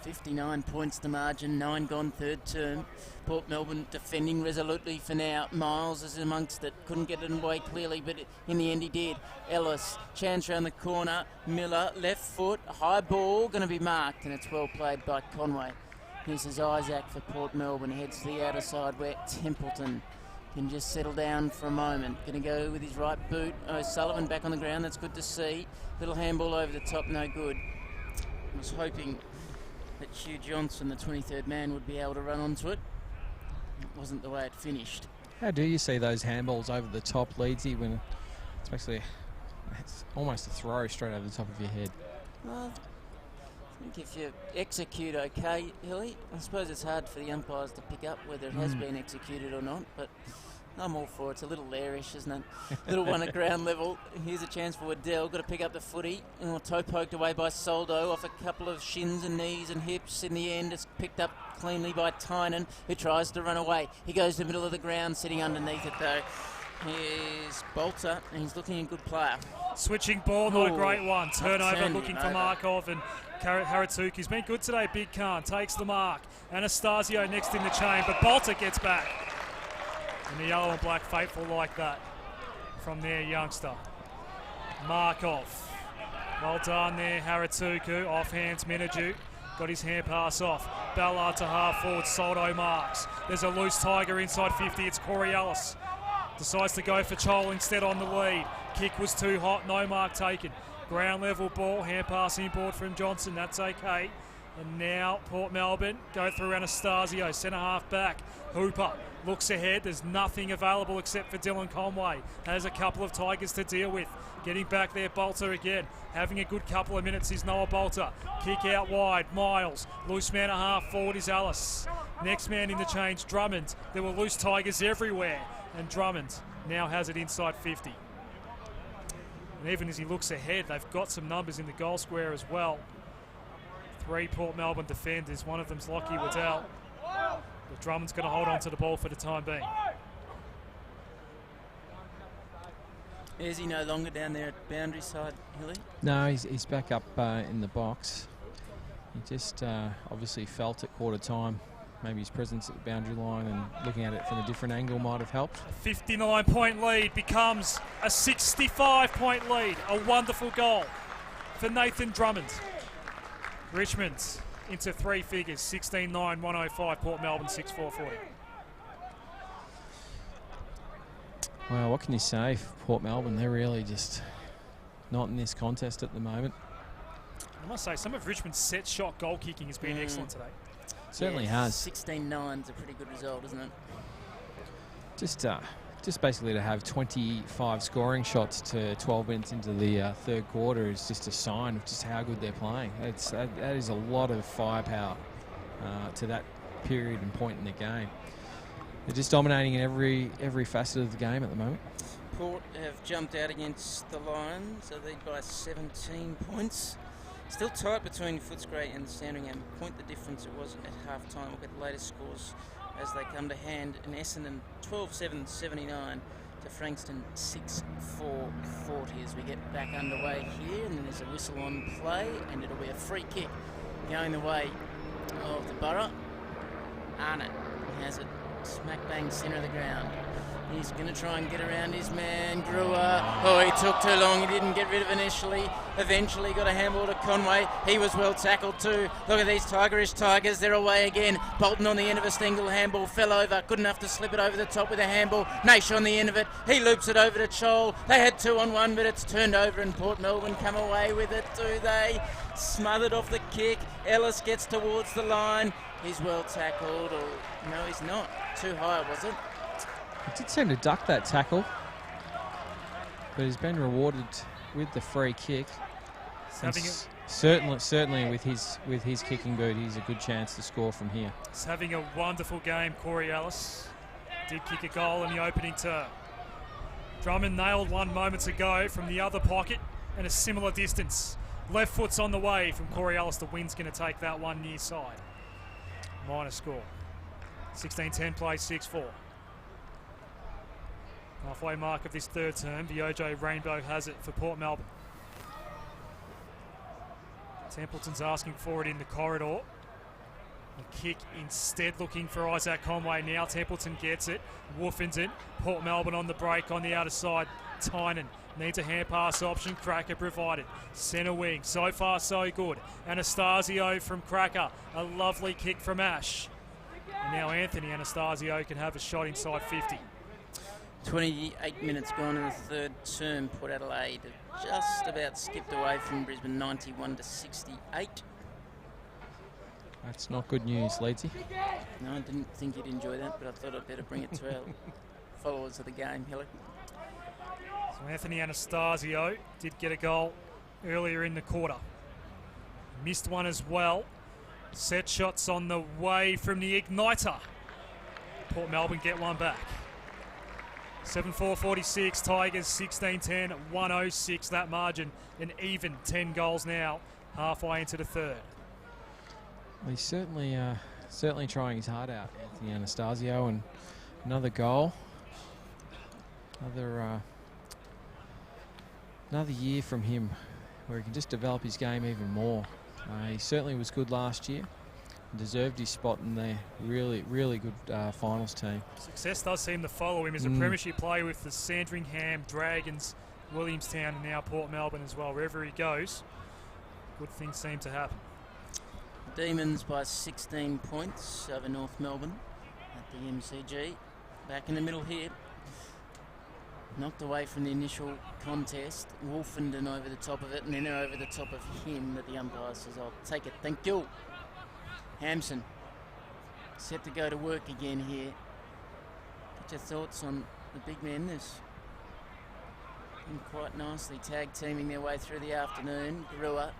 59 points the margin, 9 gone third term. Port Melbourne defending resolutely for now. Miles is amongst it, couldn't get it away clearly, but in the end he did. Ellis, chance around the corner. Miller, left foot, high ball, going to be marked, and it's well played by Conway. This is Isaac for Port Melbourne, heads to the outer side where Templeton can just settle down for a moment. Going to go with his right boot. O'Sullivan back on the ground, that's good to see. Little handball over the top, no good. I was hoping that Hugh Johnson, the 23rd man, would be able to run onto it. It wasn't the way it finished. How do you see those handballs over the top, Leedsy, when it's almost a throw straight over the top of your head? Well, I think if you execute okay, Hilly, I suppose it's hard for the umpires to pick up whether it has been executed or not, but I'm all for it. It's a little lairish, isn't it? Little one at ground level. Here's a chance for Waddell. Got to pick up the footy. Toe poked away by Soldo off a couple of shins and knees and hips. In the end, it's picked up cleanly by Tynan, who tries to run away. He goes to the middle of the ground, sitting underneath it though. Here's Bolter, and he's looking a good player. Switching ball, not a great one. Turnover, looking for Markov, and Haratuku's been good today. Big Khan takes the mark. Anastasio next in the chain, but Bolter gets back. And the yellow and black faithful like that from their youngster. Markov. Well done there, Haratuku. Off hands, Menadue. Got his hand pass off. Ballard to half forward, Soldo marks. There's a loose Tiger inside 50. It's Corey Ellis. Decides to go for Chol instead on the lead. Kick was too hot, no mark taken. Ground level ball, hand pass inboard from Johnson. That's okay. And now Port Melbourne go through Anastasio, centre half back. Hooper looks ahead. There's nothing available except for Dylan Conway. Has a couple of Tigers to deal with. Getting back there, Bolter again. Having a good couple of minutes is Noah Bolter. Kick out wide, Miles. Loose man a half forward is Ellis. Next man in the change, Drummond. There were loose Tigers everywhere. And Drummond now has it inside 50. And even as he looks ahead, they've got some numbers in the goal square as well. 3 Port Melbourne defenders. One of them's Lockie Waddell. But Drummond's going to hold on to the ball for the time being. Is he no longer down there at boundary side, Hilly? No, he's back up in the box. He just obviously felt at quarter time. Maybe his presence at the boundary line and looking at it from a different angle might have helped. A 59-point lead becomes a 65-point lead. A wonderful goal for Nathan Drummond. Richmond into 3 figures, 16-9, 105, Port Melbourne 6-4-40. Well, what can you say for Port Melbourne? They're really just not in this contest at the moment. I must say, some of Richmond's set shot goal kicking has been excellent today. Certainly has. 16-9's a pretty good result, isn't it? Just basically to have 25 scoring shots to 12 minutes into the third quarter is just a sign of just how good they're playing. That is a lot of firepower to that period and point in the game. They're just dominating in every facet of the game at the moment. Port have jumped out against the Lions. They lead by 17 points. Still tight between Footscray and Sandringham. Point the difference it was at half-time. We'll get the latest scores as they come to hand. In Essendon 12-7-79 to Frankston 6-4-40 as we get back underway here. And then there's a whistle on play and it'll be a free kick going the way of the Borough. Arnott has it smack bang centre of the ground. He's going to try and get around his man, Brewer. Oh, he took too long. He didn't get rid of it initially. Eventually got a handball to Conway. He was well tackled too. Look at these Tigerish Tigers. They're away again. Bolton on the end of a Stengel handball. Fell over. Good enough to slip it over the top with a handball. Naish on the end of it. He loops it over to Chol. They had 2-on-1, but it's turned over and Port Melbourne come away with it, do they? Smothered off the kick. Ellis gets towards the line. He's well tackled. Or no, he's not. Too high, was it? He did seem to duck that tackle, but he's been rewarded with the free kick. Certainly with his kicking boot, he's a good chance to score from here. He's having a wonderful game, Corey Ellis. Did kick a goal in the opening term. Drummond nailed one moments ago from the other pocket and a similar distance. Left foot's on the way from Corey Ellis. The wind's going to take that one near side. Minor score. 16-10 plays 6-4. Halfway mark of this third term, the OJ Rainbow has it for Port Melbourne. Templeton's asking for it in the corridor. A kick instead looking for Isaac Conway now. Templeton gets it, woofens it. Port Melbourne on the break on the outer side. Tynan needs a hand pass option. Cracker provided. Centre wing, so far so good. Anastasio from Cracker. A lovely kick from Ash. And now Anthony Anastasio can have a shot inside 50. 28 minutes gone in the third term. Port Adelaide have just about skipped away from Brisbane, 91-68. That's not good news, Leedsy. No, I didn't think you'd enjoy that, but I thought I'd better bring it to our followers of the game, Hilly. So Anthony Anastasio did get a goal earlier in the quarter. Missed one as well. Set shots on the way from the Igniter. Port Melbourne get one back. 7-4-46, Tigers 16-10, 106 that margin, an even 10 goals now, halfway into the third. Well, he's certainly trying his heart out, Anthony Anastasio, and another goal. Another year from him where he can just develop his game even more. He certainly was good last year. Deserved his spot in the really good finals team. Success does seem to follow him as a premiership player with the Sandringham Dragons Williamstown and now Port Melbourne as well. Wherever he goes, good things seem to happen. Demons by 16 points over North Melbourne at the MCG. Back in the middle here. Knocked away from the initial contest. Wolfenden over the top of it, and then over the top of him that the umpire says, I'll take it, thank you. Hampson set to go to work again here. What's your thoughts on the big men? There's been quite nicely tag teaming their way through the afternoon. Brewer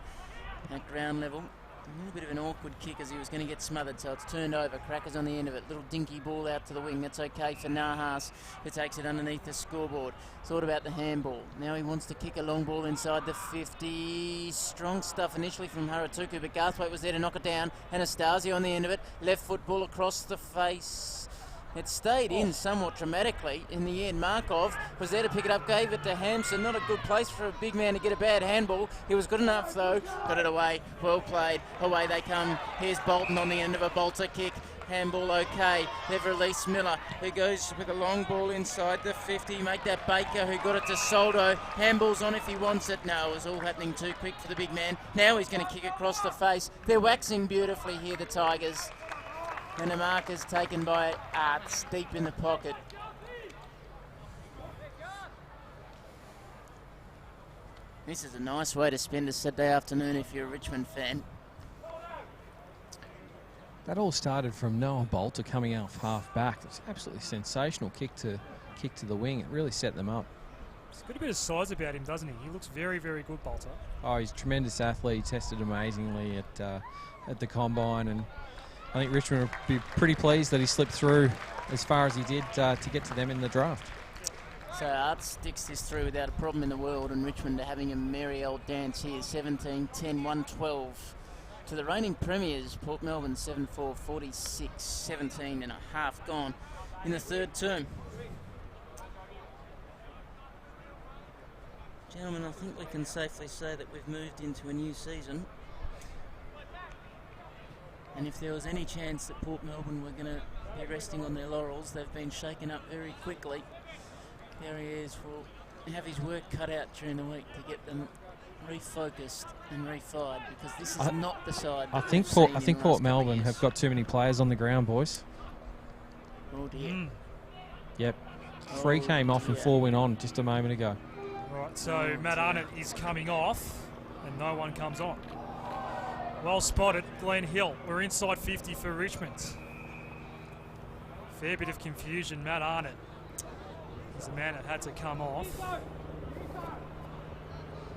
at ground level. A little bit of an awkward kick as he was going to get smothered, so it's turned over. Crackers on the end of it. Little dinky ball out to the wing. That's okay for Nahas, who takes it underneath the scoreboard. Thought about the handball. Now he wants to kick a long ball inside the 50. Strong stuff initially from Haratuku, but Garthwaite was there to knock it down. Anastasio on the end of it. Left foot ball across the face. It stayed in somewhat dramatically. In the end, Markov was there to pick it up, gave it to Hampson. Not a good place for a big man to get a bad handball. He was good enough, though. Got it away. Well played. Away they come. Here's Bolton on the end of a Bolter kick. Handball okay. They've released Miller, who goes with a long ball inside the 50. Make that Baker, who got it to Soldo. Handball's on if he wants it. No, it was all happening too quick for the big man. Now he's going to kick across the face. They're waxing beautifully here, the Tigers. And the marker's taken by Arts deep in the pocket. This is a nice way to spend a Saturday afternoon if you're a Richmond fan. That all started from Noah Bolter coming off half back. It's absolutely sensational kick to the wing. It really set them up. He's got a bit of size about him, doesn't he? He looks very, very good, Bolter. Oh, he's a tremendous athlete. He tested amazingly at the combine, and I think Richmond will be pretty pleased that he slipped through as far as he did to get to them in the draft. So Art sticks this through without a problem in the world, and Richmond are having a merry old dance here. 17-10, 1-12 to the reigning premiers. Port Melbourne 7-4, 46, 17 and a half gone in the third term. Gentlemen, I think we can safely say that we've moved into a new season. And if there was any chance that Port Melbourne were going to be resting on their laurels, they've been shaken up very quickly. Gary Ayres will have his work cut out during the week to get them refocused and refired, because this is not the side. I think Port Melbourne have got too many players on the ground, boys. Oh dear. Yep. 3 came off and 4 went on just a moment ago. Right, so Matt Arnott is coming off and no one comes on. Well spotted, Glenn Hill. We're inside 50 for Richmond. Fair bit of confusion. Matt Arnott is the man that had to come off.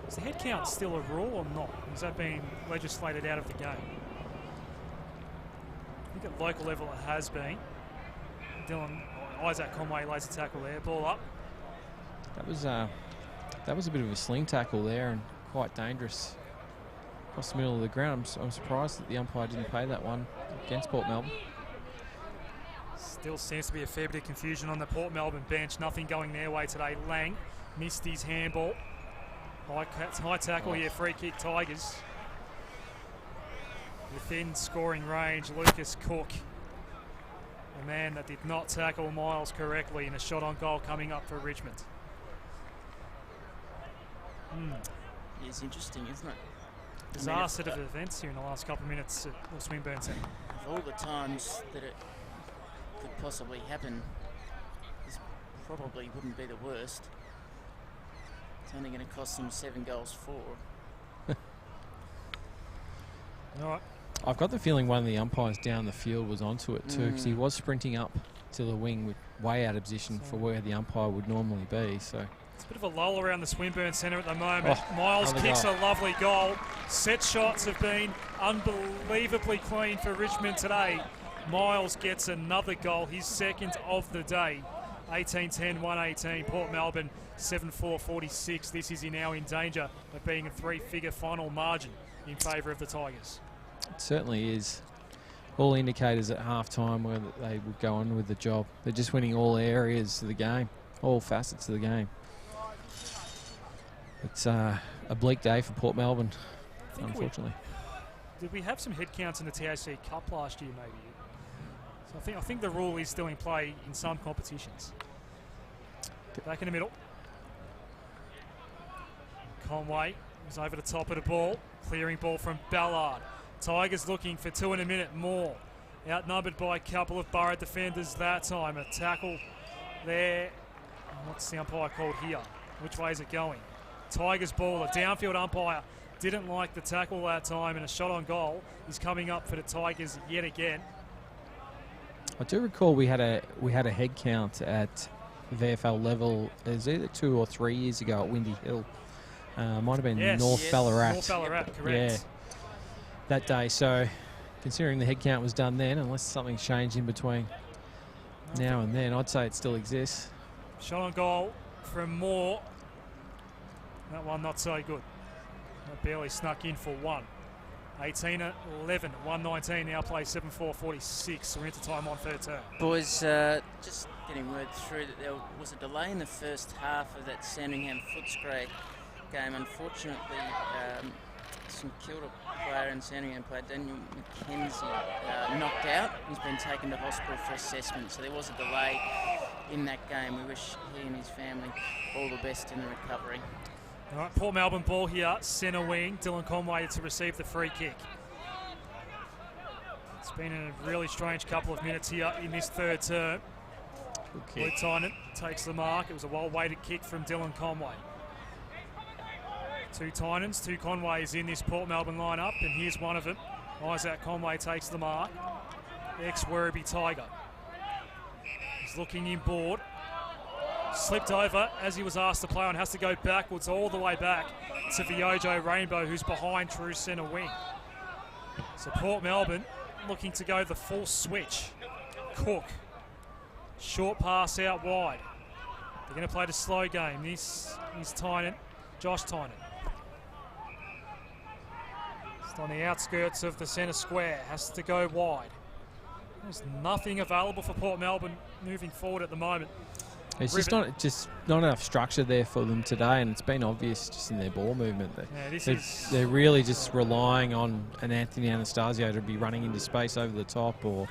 Is the head count still a rule or not? Has that been legislated out of the game? I think at local level it has been. Isaac Conway lays a tackle there. Ball up. That was a bit of a sling tackle there and quite dangerous across the middle of the ground. I'm surprised that the umpire didn't pay that one against Port Melbourne. Still seems to be a fair bit of confusion on the Port Melbourne bench. Nothing going their way today. Lang missed his handball. High tackle here, free kick Tigers. Within scoring range, Lucas Cook. A man that did not tackle Miles correctly, in a shot on goal coming up for Richmond. It's interesting, isn't it? Bizarre set of events here in the last couple of minutes at the Swinburne Centre. Of all the times that it could possibly happen, this probably wouldn't be the worst. It's only going to cost them 7 goals 4. All right. I've got the feeling one of the umpires down the field was onto it too, because he was sprinting up to the wing with way out of position for where the umpire would normally be. So it's a bit of a lull around the Swinburne Centre at the moment. Miles kicks a lovely goal. Set shots have been unbelievably clean for Richmond today. Miles gets another goal, his second of the day. 18-10, 118. Port Melbourne 7-4, 46. This is now in danger of being a 3-figure final margin in favour of the Tigers. it certainly is. All indicators at half-time were that they would go on with the job. They're just winning all areas of the game, all facets of the game. It's a bleak day for Port Melbourne, unfortunately. Did we have some head counts in the TAC Cup last year, maybe? So I think the rule is still in play in some competitions. Back in the middle. Conway is over the top of the ball. Clearing ball from Ballard. Tigers looking for 2 in a minute more. Outnumbered by a couple of Borough defenders that time. A tackle there. What's the umpire called here? Which way is it going? Tigers ball. A downfield umpire didn't like the tackle that time, and a shot on goal is coming up for the Tigers yet again. I do recall we had a head count at VFL level. It was either 2 or 3 years ago at Windy Hill. Might have been North Ballarat. North Ballarat, correct. Yeah, that day. So, considering the head count was done then, unless something's changed in between now and then, I'd say it still exists. Shot on goal from Moore. That one not so good. That barely snuck in for one. 18-11, 119 now plays 7-4-46. We're into time on third term. Boys, just getting word through that there was a delay in the first half of that Sandringham-Footscray game. Unfortunately, St Kilda player and Sandringham player Daniel McKenzie knocked out. He's been taken to hospital for assessment, so there was a delay in that game. We wish he and his family all the best in the recovery. All right, Port Melbourne ball here, centre wing. Dylan Conway to receive the free kick. It's been a really strange couple of minutes here in this third term. Luke Tynan takes the mark. It was a well-weighted kick from Dylan Conway. 2 Tynans, 2 Conways in this Port Melbourne lineup, and here's one of them. Isaac Conway takes the mark. Ex-Werribee Tiger. He's looking inboard. Slipped over as he was asked to play on, has to go backwards all the way back to Viojo Rainbow, who's behind true centre wing. So Port Melbourne looking to go the full switch. Cook. Short pass out wide. They're going to play the slow game. This is Tynan, Josh Tynan. Just on the outskirts of the centre square, has to go wide. There's nothing available for Port Melbourne moving forward at the moment. It's just not enough structure there for them today, and it's been obvious just in their ball movement. They're really just relying on an Anthony Anastasio to be running into space over the top, or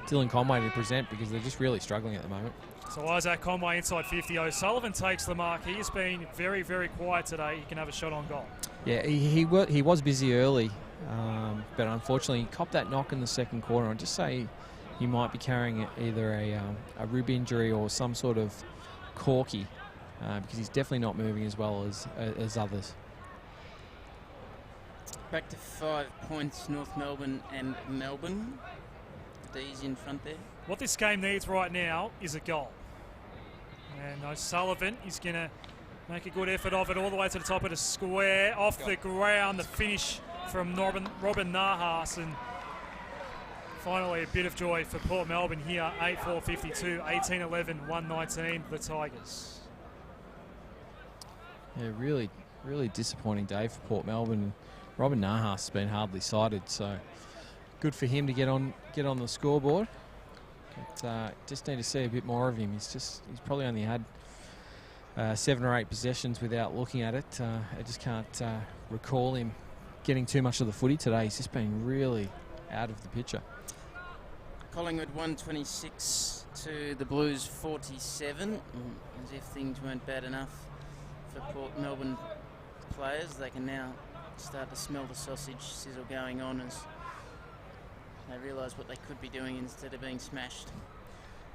Dylan Conway to present, because they're just really struggling at the moment. So Isaac Conway inside 50. O'Sullivan takes the mark. He has been very, very quiet today. He can have a shot on goal. Yeah, he was busy early, but unfortunately he copped that knock in the second quarter. I'd just say he might be carrying either a rib injury or some sort of corky, because he's definitely not moving as well as others. Back to 5 points, North Melbourne and Melbourne. D's in front there. What this game needs right now is a goal. And O'Sullivan is going to make a good effort of it all the way to the top of the square. Off the ground, the finish from Robin Nahas, and finally a bit of joy for Port Melbourne here. 8-4-52, 18-11, 119, the Tigers. Yeah, really, really disappointing day for Port Melbourne. Robin Nahas has been hardly sighted, so good for him to get on the scoreboard. But, just need to see a bit more of him. He's probably only had 7 or 8 possessions without looking at it. I just can't recall him getting too much of the footy today. He's just been really out of the picture. Collingwood 126 to the Blues 47. As if things weren't bad enough for Port Melbourne players, they can now start to smell the sausage sizzle going on as they realise what they could be doing instead of being smashed.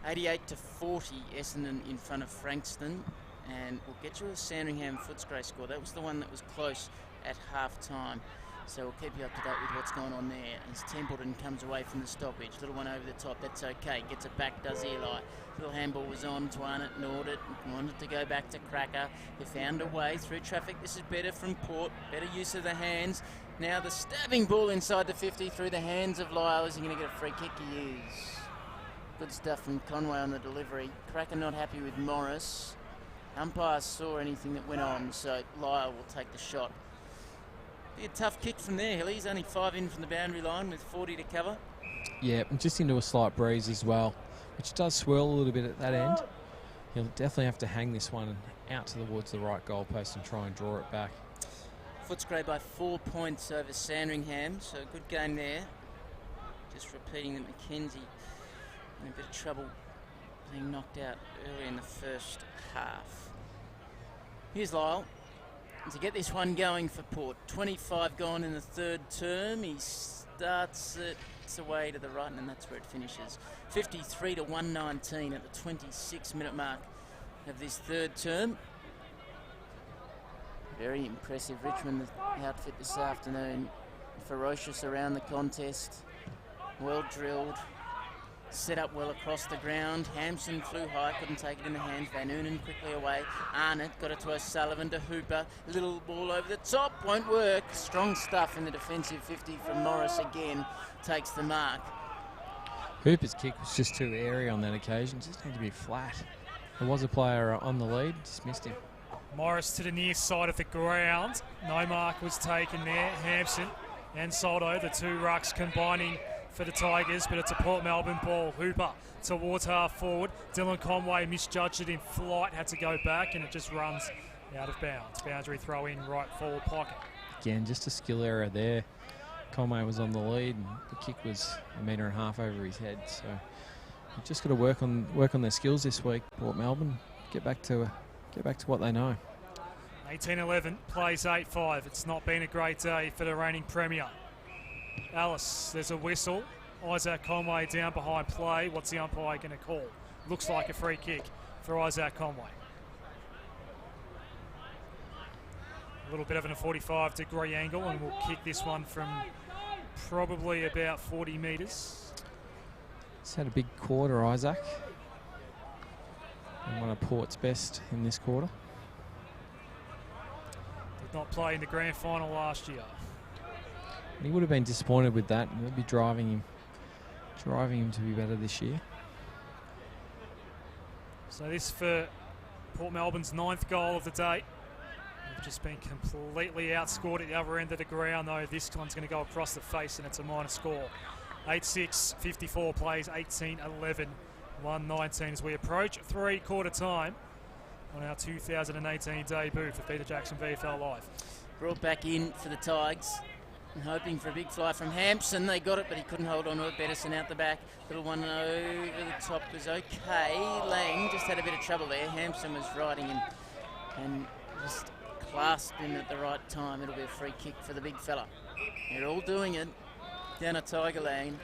88-40, Essendon in front of Frankston, and we'll get you a Sandringham Footscray score. That was the one that was close at half-time. So we'll keep you up to date with what's going on there. As Templeton comes away from the stoppage. Little one over the top, that's okay. Gets it back, does Eli. Little handball was on to Arnott, ignored it. Wanted to go back to Cracker, who found a way through traffic. This is better from Port. Better use of the hands. Now the stabbing ball inside the 50 through the hands of Lyle. Is he going to get a free kick? He is. Good stuff from Conway on the delivery. Cracker not happy with Morris. Umpire saw anything that went on, so Lyle will take the shot. Be a tough kick from there, Hilly. He's only 5 in from the boundary line with 40 to cover. Yeah, just into a slight breeze as well, which does swirl a little bit at that end. He'll definitely have to hang this one out towards the right goalpost and try and draw it back. Footscray by 4 points over Sandringham, so a good game there. Just repeating that McKenzie in a bit of trouble being knocked out early in the first half. Here's Lyle. to get this one going for Port. 25 gone in the third term. He starts it away to the right, and that's where it finishes. 53 to 119 at the 26-minute mark of this third term. Very impressive Richmond outfit this afternoon. Ferocious around the contest. Well drilled. Set up well across the ground. Hampson flew high, couldn't take it in the hands. Van Oonen quickly away. Arnott got it to O'Sullivan, to Hooper. Little ball over the top, won't work. Strong stuff in the defensive 50 from Morris again. Takes the mark. Hooper's kick was just too airy on that occasion. Just need to be flat. There was a player on the lead, just missed him. Morris to the near side of the ground. No mark was taken there. Hampson and Soldo, the two rucks combining for the Tigers, but it's a Port Melbourne ball. Hooper towards half forward. Dylan Conway misjudged it in flight, had to go back, and it just runs out of bounds. Boundary throw in right forward pocket. Again, just a skill error there. Conway was on the lead, and the kick was 1.5 meters over his head. So we've just got to work on their skills this week. Port Melbourne, get back to what they know. 18-11 plays 8-5. It's not been a great day for the reigning premier. Alice, there's a whistle. Isaac Conway down behind play. What's the umpire going to call? Looks like a free kick for Isaac Conway. A little bit of a 45-degree angle, and we'll kick this one from probably about 40 metres. He's had a big quarter, Isaac. And one of Port's best in this quarter. Did not play in the grand final last year. And he would have been disappointed with that. We'll be driving him to be better this year. So this for Port Melbourne's 9th goal of the day. They've just been completely outscored at the other end of the ground, though. This one's going to go across the face, and it's a minor score. 8-6, 54 plays, 18-11, 119 as we approach three-quarter time on our 2018 debut for Peter Jackson VFL Live. Brought back in for the Tigers. And hoping for a big fly from Hampson. They got it, but he couldn't hold on to it. Bedison out the back. Little one over the top was okay. Lang just had a bit of trouble there. Hampson was riding him and just clasped him at the right time. It'll be a free kick for the big fella. They're all doing it down a Tiger lane.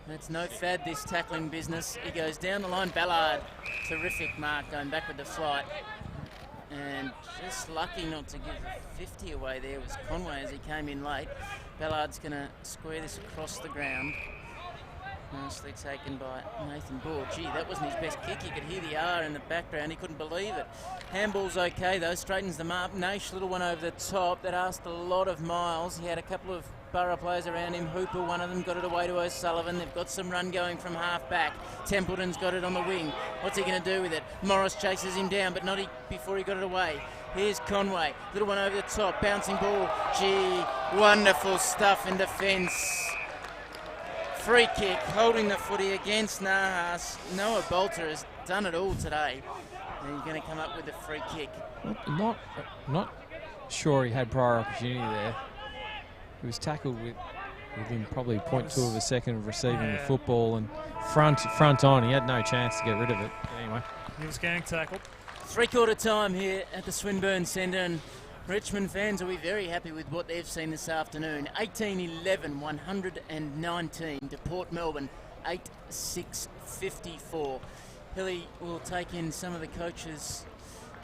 It's no fad, this tackling business. He goes down the line. Ballard, terrific mark, going back with the flight. And just lucky not to give 50 away there was Conway as he came in late. Ballard's going to square this across the ground. Nicely taken by Nathan Ball. Gee, that wasn't his best kick. You could hear the R in the background. He couldn't believe it. Handball's okay, though. Straightens them up. Naish, little one over the top. That asked a lot of miles. He had a couple of Borough players around him. Hooper, one of them, got it away to O'Sullivan. They've got some run going from half back. Templeton's got it on the wing. What's he going to do with it? Morris chases him down, but not before he got it away. Here's Conway. Little one over the top. Bouncing ball. Gee, wonderful stuff in defence. Free kick, holding the footy against Nahas. Noah Bolter has done it all today. And he's going to come up with a free kick. Not sure he had prior opportunity there. He was tackled within probably 0.2 of a second of receiving the football and front on. He had no chance to get rid of it. Anyway. He was gang tackled. Three-quarter time here at the Swinburne Centre, and Richmond fans will be very happy with what they've seen this afternoon. 18-11, 119 to Port Melbourne, 8-6, 54. Hilly will take in some of the coaches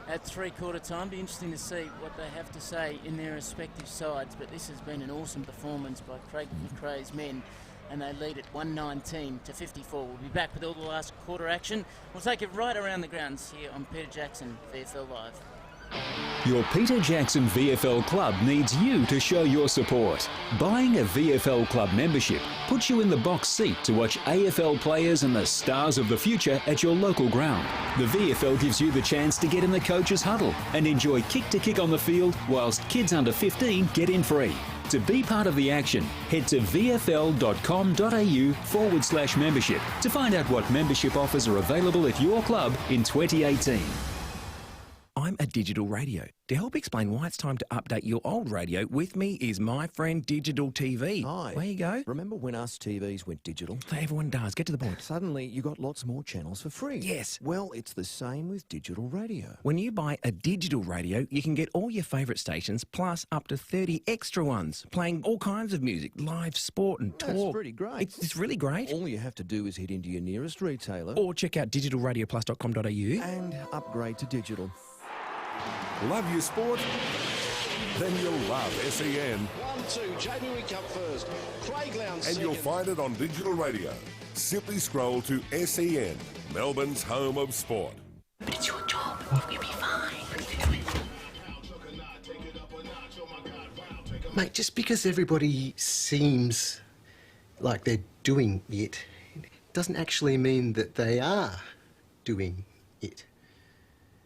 at three-quarter time. Be interesting to see what they have to say in their respective sides, but this has been an awesome performance by Craig McRae's men, and they lead it 119 to 54. We'll be back with all the last quarter action. We'll take it right around the grounds here on Peter Jackson VFL Live. Your Peter Jackson VFL Club needs you to show your support. Buying a VFL Club membership puts you in the box seat to watch AFL players and the stars of the future at your local ground. The VFL gives you the chance to get in the coach's huddle and enjoy kick-to-kick on the field whilst kids under 15 get in free. To be part of the action, head to vfl.com.au/membership to find out what membership offers are available at your club in 2018. I'm a digital radio. To help explain why it's time to update your old radio, with me is my friend Digital TV. Hi. There you go. Remember when us TVs went digital? Everyone does. Get to the point. Suddenly, you got lots more channels for free. Yes. Well, it's the same with digital radio. When you buy a digital radio, you can get all your favourite stations, plus up to 30 extra ones, playing all kinds of music, live sport and talk. That's pretty great. It's really great. All you have to do is head into your nearest retailer Or check out digitalradioplus.com.au and upgrade to digital. Love your sport? Then you'll love SEN. 1-2, Jamie Wickham first. Craig Lowndes And you'll find it on digital radio. Simply scroll to SEN, Melbourne's home of sport. But it's your job. You'll be fine. Mate, just because everybody seems like they're doing it doesn't actually mean that they are doing it.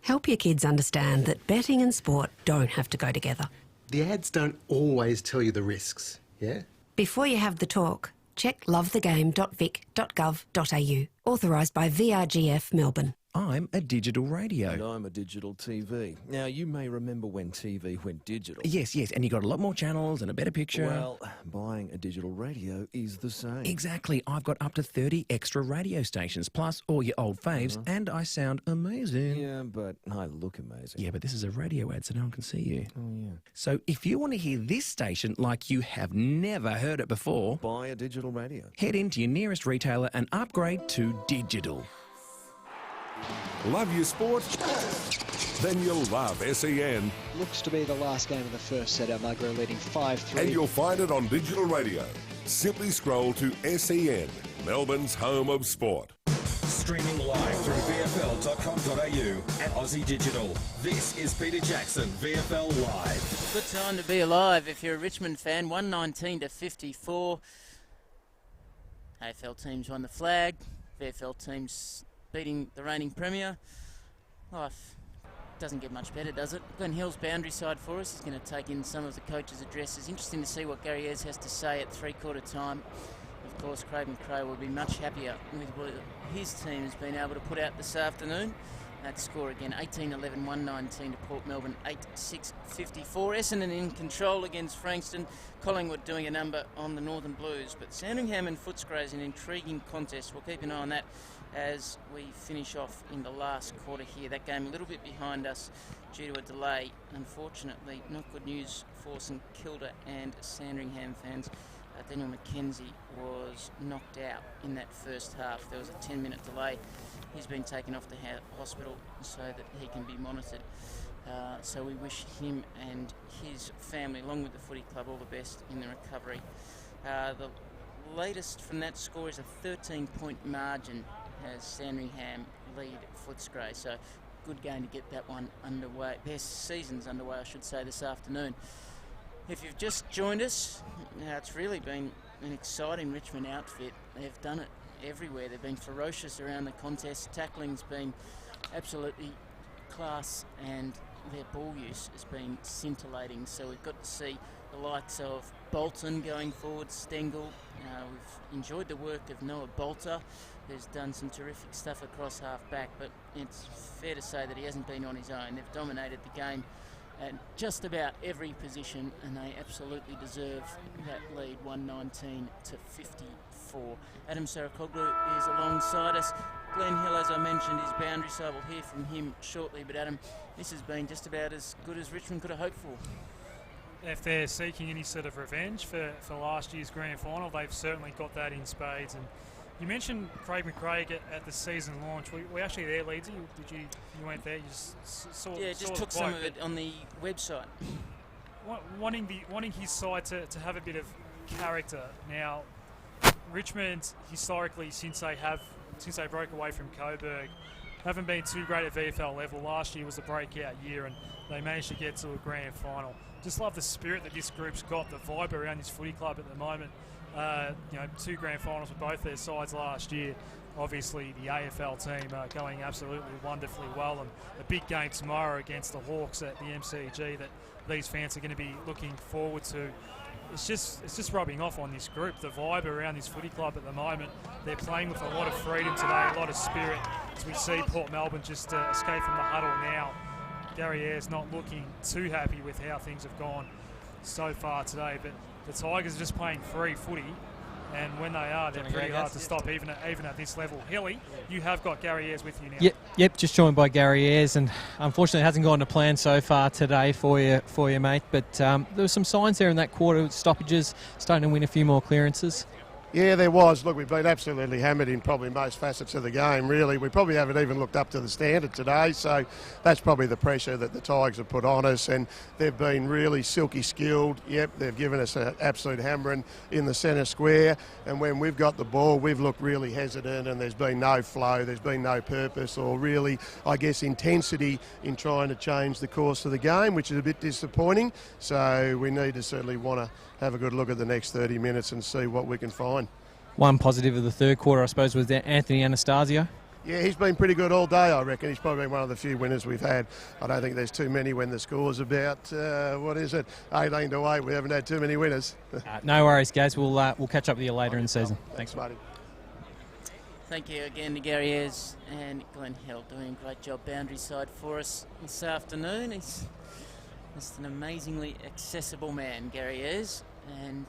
Help your kids understand that betting and sport don't have to go together. The ads don't always tell you the risks, yeah? Before you have the talk, check lovethegame.vic.gov.au. Authorised by VRGF Melbourne. I'm a digital radio. And I'm a digital TV. Now, you may remember when TV went digital. Yes, and you got a lot more channels and a better picture. Well, buying a digital radio is the same. Exactly. I've got up to 30 extra radio stations, plus all your old faves, and I sound amazing. Yeah, but I look amazing. Yeah, but this is a radio ad, so no one can see you. Oh, yeah. So if you want to hear this station like you have never heard it before, buy a digital radio. Head into your nearest retailer and upgrade to digital. Love your sport? Then you'll love SEN. Looks to be the last game of the first set. Almagro leading 5-3. And you'll find it on digital radio. Simply scroll to SEN, Melbourne's home of sport. Streaming live through VFL.com.au and Aussie Digital. This is Peter Jackson, VFL Live. Good time to be alive if you're a Richmond fan. 119-54. AFL teams won the flag. VFL teams beating the reigning premier. Life doesn't get much better, does it? Glenn Hill's boundary side for us. He's going to take in some of the coaches' addresses. Interesting to see what Gary Ayres has to say at three-quarter time. Of course, Craig McRae will be much happier with what his team has been able to put out this afternoon. That score again, 18-11, 119 to Port Melbourne, 8-6-54. Essendon in control against Frankston. Collingwood doing a number on the Northern Blues. But Sandringham and Footscray is an intriguing contest. We'll keep an eye on that as we finish off in the last quarter here. That game a little bit behind us due to a delay. Unfortunately, not good news for St Kilda and Sandringham fans. Daniel McKenzie was knocked out in that first half. There was a 10-minute delay. He's been taken off the hospital so that he can be monitored. So we wish him and his family, along with the footy club, all the best in the recovery. The latest from that score is a 13-point margin as Sandringham lead Footscray. So good game to get that one underway. Their season's underway, I should say, this afternoon. If you've just joined us, it's really been an exciting Richmond outfit. They've done it everywhere. They've been ferocious around the contest. Tackling's been absolutely class, and their ball use has been scintillating. So we've got to see the likes of Bolton going forward, Stengel. We've enjoyed the work of Noah Bolter, who's done some terrific stuff across half-back, but it's fair to say that he hasn't been on his own. They've dominated the game at just about every position, and they absolutely deserve that lead, 119-54. Adam Sarakoglu is alongside us. Glenn Hill, as I mentioned, is boundary side. We'll hear from him shortly, but Adam, this has been just about as good as Richmond could have hoped for. If they're seeking any sort of revenge for last year's grand final, they've certainly got that in spades. And you mentioned Craig McRae at the season launch. Were you actually there, Leedsy? You went there? You just saw? Yeah, just took some of it on the website. Wanting his side to have a bit of character. Now, Richmond historically, since they broke away from Coburg, haven't been too great at VFL level. Last year was a breakout year, and they managed to get to a grand final. Just love the spirit that this group's got, the vibe around this footy club at the moment. 2 grand finals for both their sides last year. Obviously, the AFL team going absolutely wonderfully well, and a big game tomorrow against the Hawks at the MCG that these fans are going to be looking forward to. It's just rubbing off on this group. The vibe around this footy club at the moment, they're playing with a lot of freedom today, a lot of spirit, as we see Port Melbourne just escape from the huddle now. Gary Ayres not looking too happy with how things have gone so far today, but the Tigers are just playing free footy, and when they are, they're pretty hard to stop, even at this level. Hilly, you have got Gary Ayres with you now. Yep, just joined by Gary Ayres, and unfortunately it hasn't gone to plan so far today for you, mate. But there were some signs there in that quarter, stoppages, starting to win a few more clearances. Yeah, there was. Look, we've been absolutely hammered in probably most facets of the game, really. We probably haven't even looked up to the standard today, so that's probably the pressure that the Tigers have put on us, and they've been really silky skilled. Yep, they've given us an absolute hammering in the centre square, and when we've got the ball, we've looked really hesitant, and there's been no flow, there's been no purpose, or really, I guess, intensity in trying to change the course of the game, which is a bit disappointing. So we need to certainly want to have a good look at the next 30 minutes and see what we can find. One positive of the third quarter, I suppose, was Anthony Anastasio. Yeah, he's been pretty good all day, I reckon. He's probably been one of the few winners we've had. I don't think there's too many when the score's about, 18-8. We haven't had too many winners. No worries, guys. We'll catch up with you later in the season. Thanks, buddy. Thank you again to Gary Ayres and Glenn Hill doing a great job boundary side for us this afternoon. He's just an amazingly accessible man, Gary Ayres. And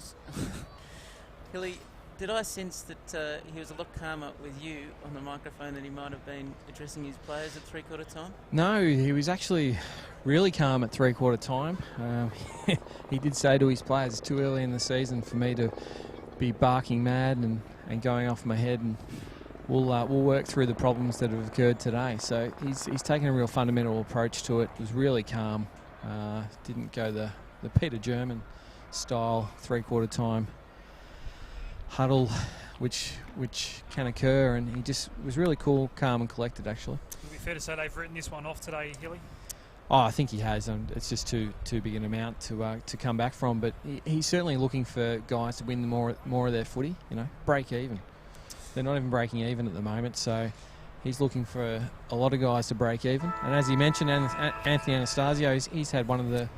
Hilly, did I sense that he was a lot calmer with you on the microphone than he might have been addressing his players at three-quarter time? No, he was actually really calm at three-quarter time. He did say to his players, it's too early in the season for me to be barking mad and going off my head, and we'll work through the problems that have occurred today. So he's taken a real fundamental approach to it. Was really calm. Didn't go the Peter German style three-quarter time huddle, which can occur, and he just was really cool, calm and collected, actually. Would it be fair to say they've written this one off today, Hilly? Oh, I think he has. It's just too big an amount to come back from, but he's certainly looking for guys to win more of their footy, break even. They're not even breaking even at the moment, so he's looking for a lot of guys to break even. And as he mentioned, Anthony Anastasio, he's had one of the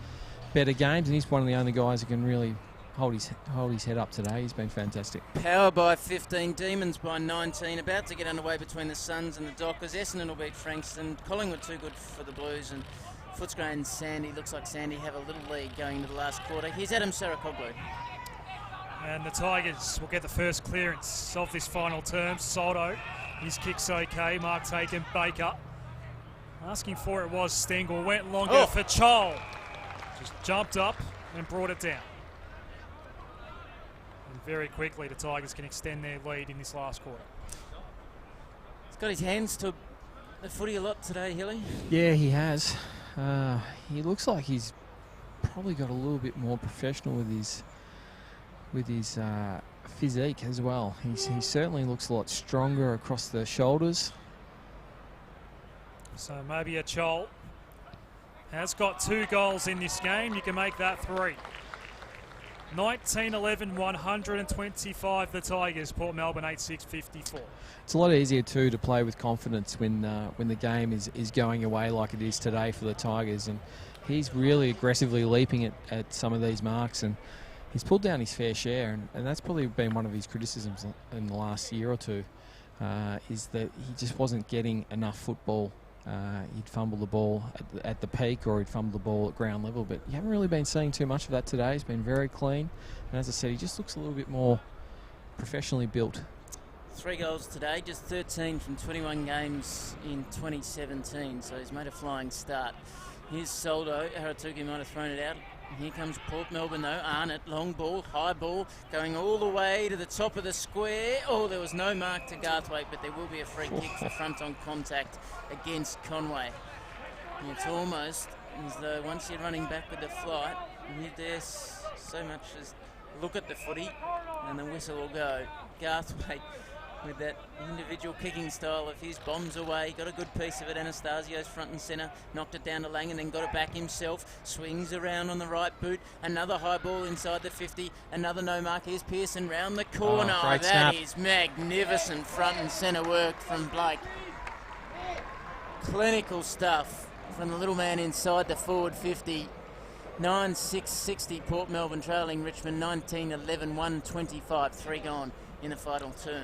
better games, and he's one of the only guys who can really hold his head up today. He's been fantastic. Power by 15, Demons by 19. About to get underway between the Suns and the Dockers. Essendon will beat Frankston. Collingwood too good for the Blues, and Footscray and Sandy. Looks like Sandy have a little lead going into the last quarter. Here's Adam Sarakoglu. And the Tigers will get the first clearance of this final term. Soldo, his kick's okay. Mark taken, Baker. Asking for it was Stengel. Went longer for Chol. Just jumped up and brought it down. And very quickly the Tigers can extend their lead in this last quarter. He's got his hands to the footy a lot today, Hilly. Yeah, he has. He looks like he's probably got a little bit more professional with his physique as well. He certainly looks a lot stronger across the shoulders. So maybe a Chol has got 2 goals in this game. You can make that 3. 19-11, 125 the Tigers. Port Melbourne 8-6-54. It's a lot easier too to play with confidence when the game is going away like it is today for the Tigers, and he's really aggressively leaping at some of these marks, and he's pulled down his fair share, and that's probably been one of his criticisms in the last year or two, is that he just wasn't getting enough football. He'd fumble the ball at the peak, or he'd fumble the ball at ground level, but you haven't really been seeing too much of that today. He's been very clean, and as I said, he just looks a little bit more professionally built. 3 goals today, just 13 from 21 games in 2017, so he's made a flying start. Here's Soldo. Haratuki might have thrown it out. Here comes Port Melbourne though. Arnott, long ball, high ball, going all the way to the top of the square. Oh, there was no mark to Garthwaite, but there will be a free kick for front on contact against Conway. And it's almost as though once you're running back with the flight, you dare so much as look at the footy and the whistle will go. Garthwaite with that individual kicking style of his, bombs away, got a good piece of it. Anastasio's front and centre, knocked it down to Lang and then got it back himself, swings around on the right boot, another high ball inside the 50, another no mark. Here's Pearson round the corner. Great That snap. is magnificent front and centre work from Blake. Clinical stuff from the little man inside the forward 50. 9-6-60 Port Melbourne trailing Richmond 19-11, 125, 3 gone in the final term.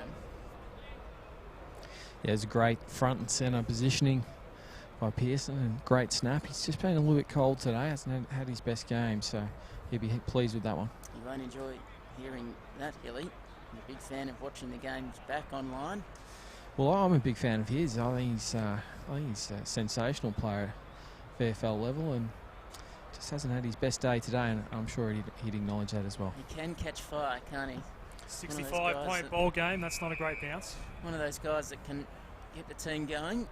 Yeah, it's a great front and centre positioning by Pearson, and great snap. He's just been a little bit cold today. Hasn't had his best game, so he'll be pleased with that one. You won't enjoy hearing that, Hilly. I'm a big fan of watching the games back online. Well, I'm a big fan of his. I think he's a sensational player at VFL level, and just hasn't had his best day today, and I'm sure he'd acknowledge that as well. He can catch fire, can't he? 65-point ball game, that's not a great bounce. One of those guys that can get the team going.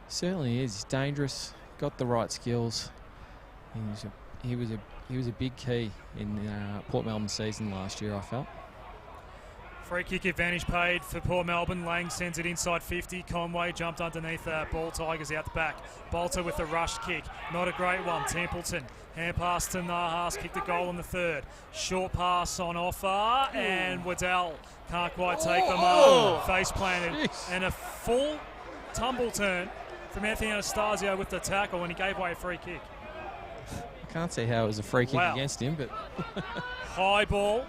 Certainly is. He's dangerous, got the right skills. He was a big key in Port Melbourne season last year, I felt. Free kick advantage paid for Port Melbourne. Lang sends it inside 50. Conway jumped underneath that ball. Tigers out the back. Bolter with the rush kick. Not a great one. Templeton. Hand pass to Nahas. Kicked a goal in the third. Short pass on offer. And Waddell can't quite take them up. Face planted. And a full tumble turn from Anthony Anastasio with the tackle, and he gave away a free kick. I can't see how it was a free kick against him, but... High ball.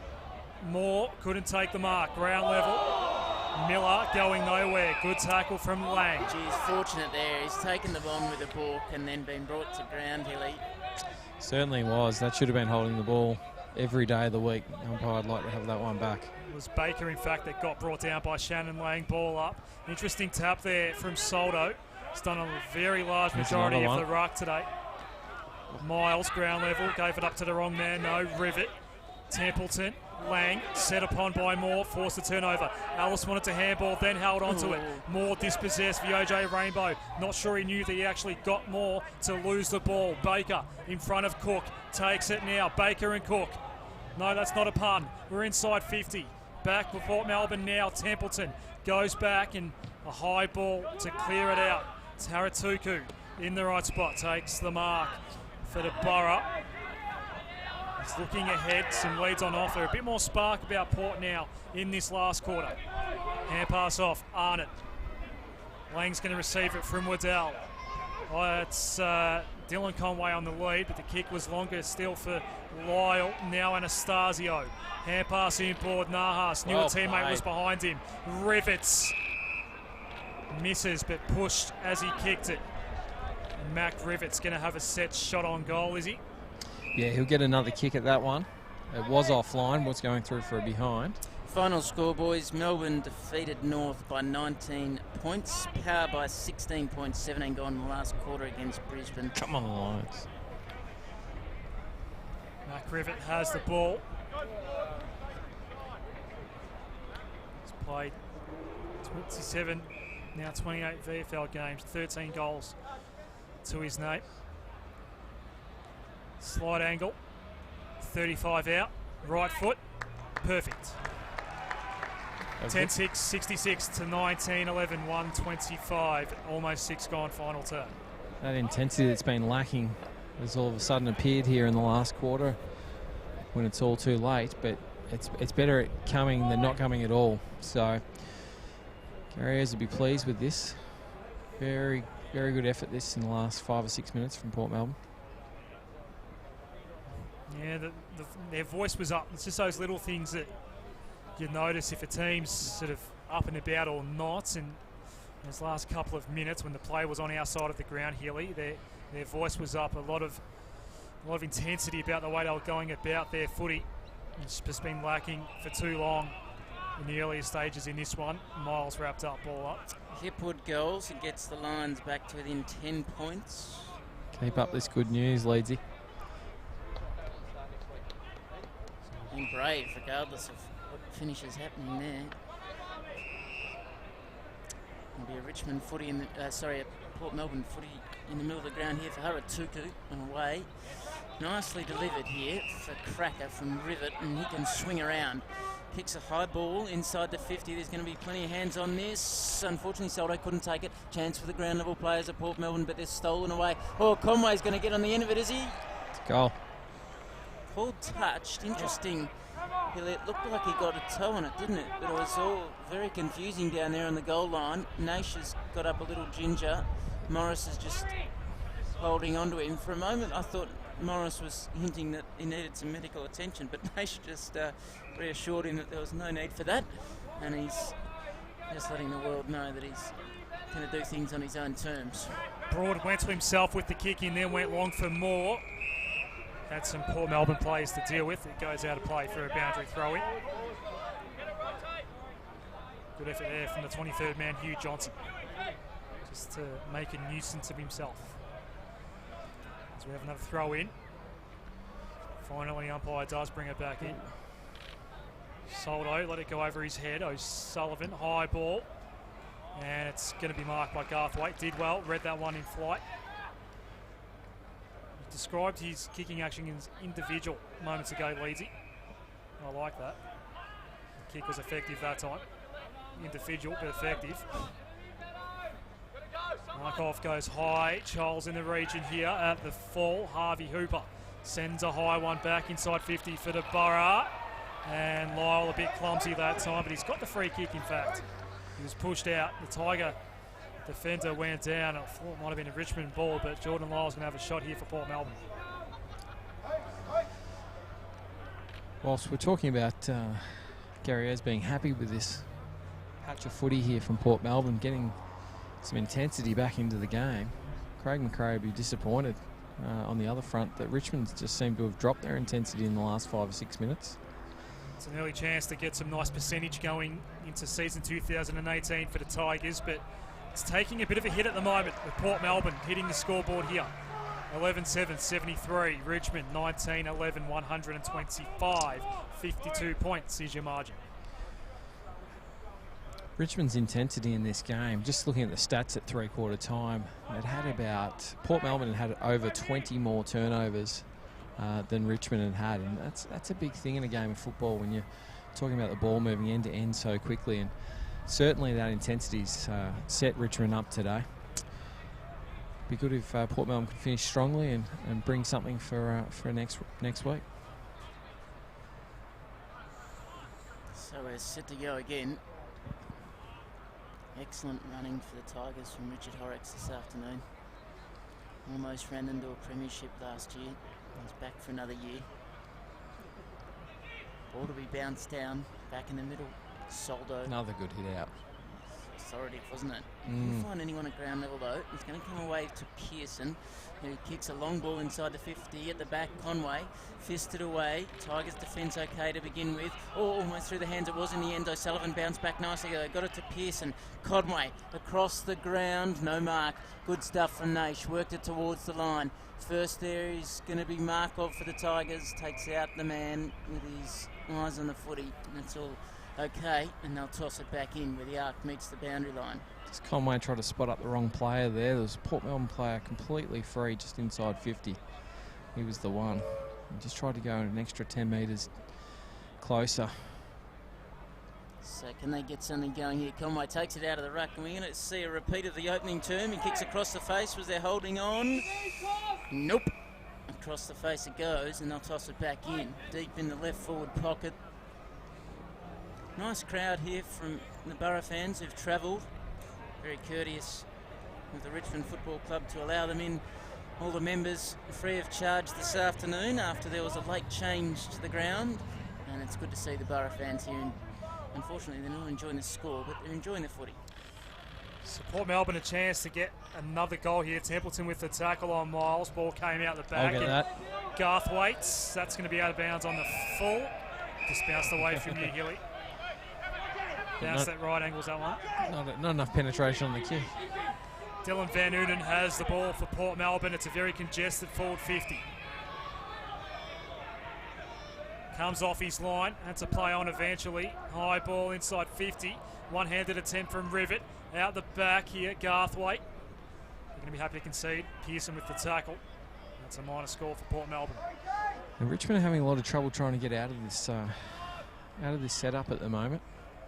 Moore couldn't take the mark. Ground level. Miller going nowhere. Good tackle from Lang. Geez, fortunate there. He's taken the bomb with a book and then been brought to ground, Hilly. Certainly was. That should have been holding the ball every day of the week. I'd like to have that one back. It was Baker, in fact, that got brought down by Shannon Lang. Ball up. Interesting tap there from Soldo. He's done a very large majority of the ruck today. Miles, ground level, gave it up to the wrong man. No, Rivet. Templeton. Lang, set upon by Moore, forced the turnover. Ellis wanted to handball, then held onto it. Moore dispossessed VOJ Rainbow. Not sure he knew that he actually got Moore to lose the ball. Baker in front of Cook, takes it now. Baker and Cook. No, that's not a pun. We're inside 50. Back for Port Melbourne now. Templeton goes back and a high ball to clear it out. Taratuku in the right spot, takes the mark for the Borough. He's looking ahead, some leads on offer. A bit more spark about Port now in this last quarter. Hand pass off, Arnott. Lang's going to receive it from Waddell. It's Dylan Conway on the lead, but the kick was longer still for Lyle. Now Anastasio. Hand pass inboard, Nahas. Knew a teammate was behind him. Rivets. Misses, but pushed as he kicked it. And Mac Rivets going to have a set shot on goal, is he? Yeah, he'll get another kick at that one. It was offline, what's going through for a behind. Final score, boys. Melbourne defeated North by 19 points. Power by 16 points. 17 gone in the last quarter against Brisbane. Come on, the Lions. Mac Rivet has the ball. He's played 27, now 28 VFL games, 13 goals to his name. Slide angle, 35 out, right foot, perfect. 10-6, 66 to 19, 11, 125, almost 6 gone final turn. That intensity that's been lacking has all of a sudden appeared here in the last quarter when it's all too late, but it's better at coming than not coming at all. So Carriers will be pleased with this. Very, very good effort this in the last 5 or 6 minutes from Port Melbourne. Yeah, their voice was up. It's just those little things that you notice if a team's sort of up and about or not. And those last couple of minutes when the play was on our side of the ground, Healy, their voice was up. A lot of intensity about the way they were going about their footy. It's just been lacking for too long in the earlier stages in this one. Miles wrapped up, ball up. Hipwood goals. It gets the Lions back to within 10 points. Keep up this good news, Leedsy. Being brave, regardless of what finishes happening there. There'll be a Richmond footy in the, a Port Melbourne footy in the middle of the ground here for Haratuku and away. Nicely delivered here for Cracker from Rivet, and he can swing around. Picks a high ball inside the 50. There's going to be plenty of hands on this. Unfortunately, Soldo couldn't take it. Chance for the ground level players at Port Melbourne, but they're stolen away. Oh, Conway's going to get on the end of it, is he? Goal. Called touched. Interesting. It looked like he got a toe on it, didn't it? But it was all very confusing down there on the goal line. Naisha's got up a little ginger. Morris is just holding on to him. For a moment, I thought Morris was hinting that he needed some medical attention, but Naisha just reassured him that there was no need for that. And he's just letting the world know that he's going to do things on his own terms. Broad went to himself with the kick in, then went long for more. Had some poor Melbourne players to deal with. It goes out of play for a boundary throw-in. Good effort there from the 23rd man, Hugh Johnson, just to make a nuisance of himself. As we have another throw-in. Finally, umpire does bring it back in. Soldo let it go over his head. O'Sullivan, high ball. And it's going to be marked by Garthwaite. Did well, read that one in flight. He described his kicking action as individual moments ago, Leedsy. I like that. The kick was effective that time. Individual, but effective. Markov goes high. Charles in the region here at the full. Harvey Hooper sends a high one back inside 50 for the Borough. And Lyle a bit clumsy that time, but he's got the free kick, in fact. He was pushed out. The Tiger defender went down. I thought it might have been a Richmond ball, but Jordan Lyle's going to have a shot here for Port Melbourne. Whilst we're talking about Gary Ayres being happy with this patch of footy here from Port Melbourne, getting some intensity back into the game, Craig McRae will be disappointed on the other front that Richmond just seemed to have dropped their intensity in the last 5 or 6 minutes. It's an early chance to get some nice percentage going into season 2018 for the Tigers, but it's taking a bit of a hit at the moment with Port Melbourne hitting the scoreboard here. 11-7, 73. Richmond 19-11, 125. 52 points is your margin. Richmond's intensity in this game, just looking at the stats at three-quarter time, Port Melbourne had over 20 more turnovers than Richmond had, and that's a big thing in a game of football when you're talking about the ball moving end to end so quickly, and certainly that intensity's set Richmond up today. Be good if Port Melbourne could finish strongly and bring something for next week. So we're set to go again. Excellent running for the Tigers from Richard Horrocks this afternoon. Almost ran into a premiership last year. He's back for another year. Ball to be bounced down, back in the middle. Soldo. Another good hit out. Authoritative, wasn't it? Couldn't find anyone at ground level though. He's going to come away to Pearson, who kicks a long ball inside the 50 at the back. Conway fisted away. Tigers defence okay to begin with. Almost through the hands it was in the end. O'Sullivan bounced back nicely. They got it to Pearson. Conway across the ground. No mark. Good stuff from Naish. Worked it towards the line. First there is going to be Markov for the Tigers. Takes out the man with his eyes on the footy. That's all okay, and they'll toss it back in where the arc meets the boundary line. Just Conway tried to spot up the wrong player there. There was a Port Melbourne player completely free just inside 50. He was the one. He just tried to go an extra 10 metres closer. So can they get something going here? Conway takes it out of the ruck, and we're going to see a repeat of the opening term. He kicks across the face. Was there holding on? Nope. Across the face it goes, and they'll toss it back in. Deep in the left forward pocket. Nice crowd here from the Borough fans who've travelled. Very courteous with the Richmond Football Club to allow them in, all the members, free of charge this afternoon after there was a late change to the ground. And it's good to see the Borough fans here. And unfortunately, they're not enjoying the score, but they're enjoying the footy. So Port Melbourne a chance to get another goal here. Templeton with the tackle on Miles. Ball came out the back. I'll get that. Garthwaite, that's going to be out of bounds on the full. Just bounced away from you, Hilly. Bounce that right angles that one. Not enough penetration on the kick. Dylan Van Uden has the ball for Port Melbourne. It's a very congested forward 50. Comes off his line. That's a play on eventually. High ball inside 50. One-handed attempt from Rivet. Out the back here, Garthwaite. They're going to be happy to concede. Pearson with the tackle. That's a minor score for Port Melbourne. And Richmond are having a lot of trouble trying to get out of this setup at the moment.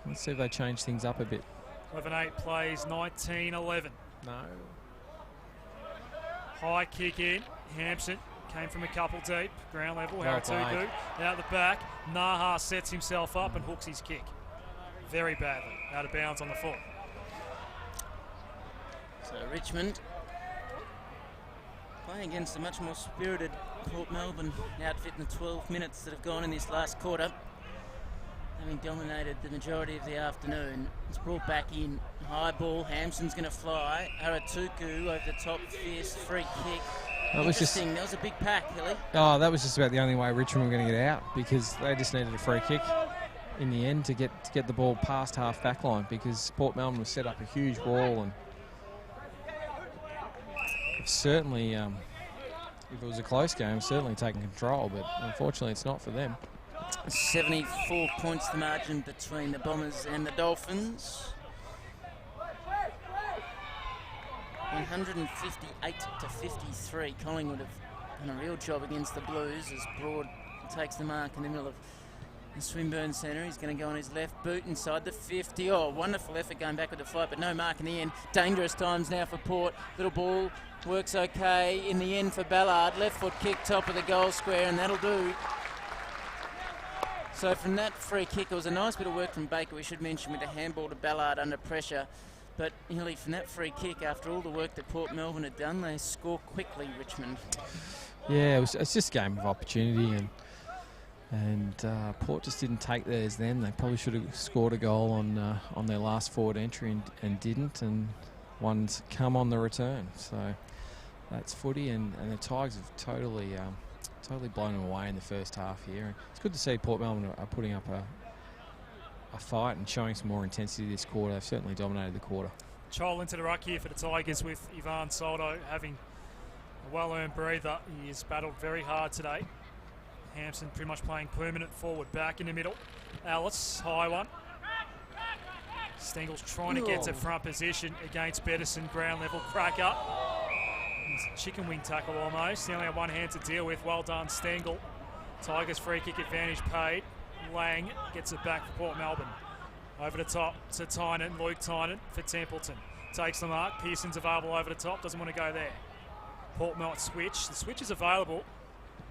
Let's see if they change things up a bit. 11-8 plays 19-11. No. High kick in. Hampson came from a couple deep. Ground level. Well Haratugu out the back. Naha sets himself up and hooks his kick. Very badly. Out of bounds on the full. So Richmond playing against a much more spirited Port Melbourne outfit in the 12 minutes that have gone in this last quarter. having dominated the majority of the afternoon. It's brought back in. High ball. Hampson's going to fly. Haratuku over the top. Fierce free kick. That was a big pack, Hilly. Oh, that was just about the only way Richmond were going to get out, because they just needed a free kick in the end to get the ball past half back line, because Port Melbourne was set up a huge wall, and certainly, if it was a close game, certainly taking control, but unfortunately it's not for them. 74 points the margin between the Bombers and the Dolphins. 158 to 53. Collingwood have done a real job against the Blues as Broad takes the mark in the middle of the Swinburne Centre. He's going to go on his left boot inside the 50. Oh, wonderful effort going back with the fight, but no mark in the end. Dangerous times now for Port. Little ball works okay in the end for Ballard. Left foot kick, top of the goal square, and that'll do. So from that free kick, it was a nice bit of work from Baker, we should mention, with a handball to Ballard under pressure. But nearly from that free kick, after all the work that Port Melbourne had done, they score quickly, Richmond. Yeah, it's just a game of opportunity, and Port just didn't take theirs then. They probably should have scored a goal on their last forward entry and didn't, and one's come on the return. So that's footy, and the Tigers have totally blown them away in the first half here. And it's good to see Port Melbourne are putting up a fight and showing some more intensity this quarter. They've certainly dominated the quarter. Chol into the ruck here for the Tigers with Ivan Soldo having a well-earned breather. He has battled very hard today. Hampson pretty much playing permanent forward. Back in the middle. Ellis, high one. Stengel's trying to get to front position against Bettison. Ground level cracker. It's a chicken wing tackle almost. He only had one hand to deal with. Well done, Stengel. Tigers free kick advantage paid. Lang gets it back for Port Melbourne. Over the top to Tynan, Luke Tynan for Templeton. Takes the mark. Pearson's available over the top. Doesn't want to go there. Port Melbourne switch. The switch is available.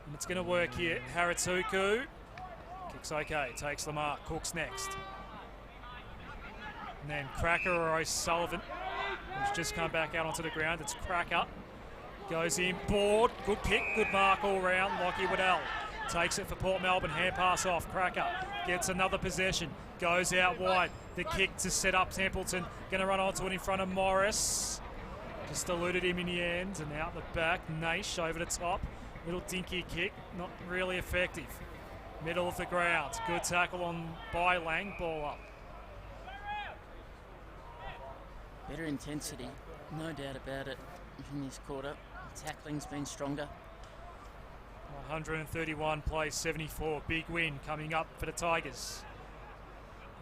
And it's going to work here. Haratuku. Kicks okay. Takes the mark. Cook's next. And then Cracker or O'Sullivan, who's just come back out onto the ground. It's Cracker. Goes in. Board. Good kick. Good mark all round. Lockie Waddell. Takes it for Port Melbourne, hand pass off. Cracker gets another possession, goes out wide. The kick to set up Templeton, going to run onto it in front of Morris. Just eluded him in the end, and out the back, Naish over the top. Little dinky kick, not really effective. Middle of the ground, good tackle on by Lang, ball up. Better intensity, no doubt about it, in this quarter. Tackling's been stronger. 131 plays 74. Big win coming up for the Tigers.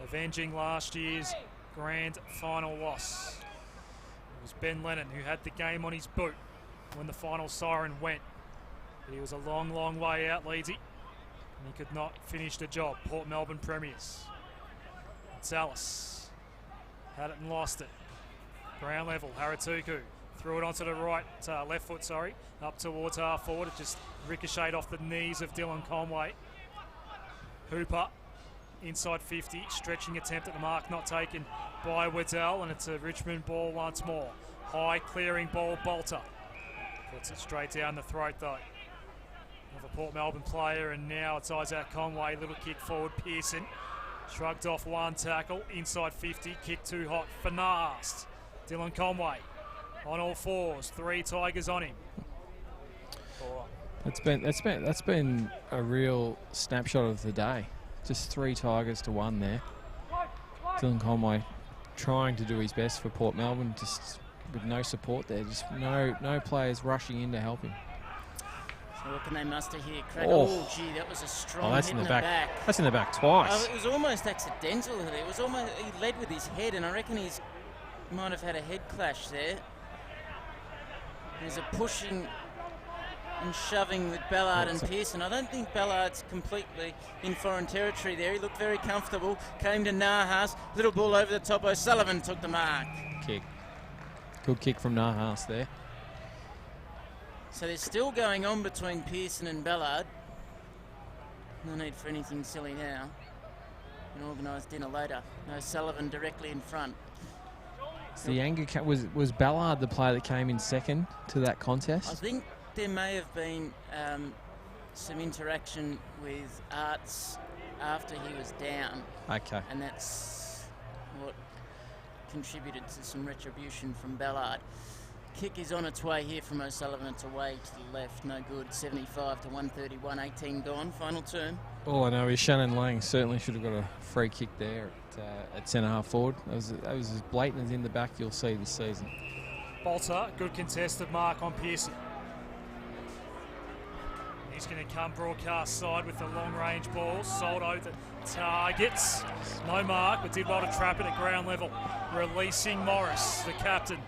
Avenging last year's grand final loss. It was Ben Lennon who had the game on his boot when the final siren went. But he was a long, long way out, Leedsy, and he could not finish the job. Port Melbourne premiers. It's Alice. Had it and lost it. Ground level, Haratuku. Threw it onto the left foot, up towards half forward. It just ricocheted off the knees of Dylan Conway. Hooper, inside 50, stretching attempt at the mark, not taken by Waddell, and it's a Richmond ball once more. High clearing ball, Bolter. Puts it straight down the throat, though, of a Port Melbourne player, and now it's Isaac Conway. Little kick forward, Pearson. Shrugged off one tackle, inside 50, kick too hot, finessed. Dylan Conway. On all fours, 3 Tigers on him. That's been a real snapshot of the day. Just 3 Tigers to 1 there. Dylan Conway trying to do his best for Port Melbourne, just with no support there. Just no players rushing in to help him. So what can they muster here? Oh, gee, that was a strong that's hit in the back. That's in the back twice. It was almost accidental. It was almost, he led with his head, and I reckon he might have had a head clash there. There's a pushing and shoving with Ballard and Pearson. I don't think Ballard's completely in foreign territory there. He looked very comfortable. Came to Nahas. Little ball over the top. O'Sullivan took the mark. Kick. Good kick from Nahas there. So there's still going on between Pearson and Ballard. No need for anything silly now. An organised dinner later. O'Sullivan directly in front. The anger was Ballard the player that came in second to that contest? I think there may have been some interaction with Arts after he was down. Okay. And that's what contributed to some retribution from Ballard. Kick is on its way here from O'Sullivan. It's away to the left, no good. 75 to 131, 18 gone. Final term. All I know is Shannon Lang certainly should have got a free kick there at centre half forward. That was as blatant as in the back you'll see this season. Bolter, good contested mark on Pearson. He's going to come broadcast side with the long-range ball. Soldo the targets. No mark, but did well to trap it at ground level. Releasing Morris, the captain.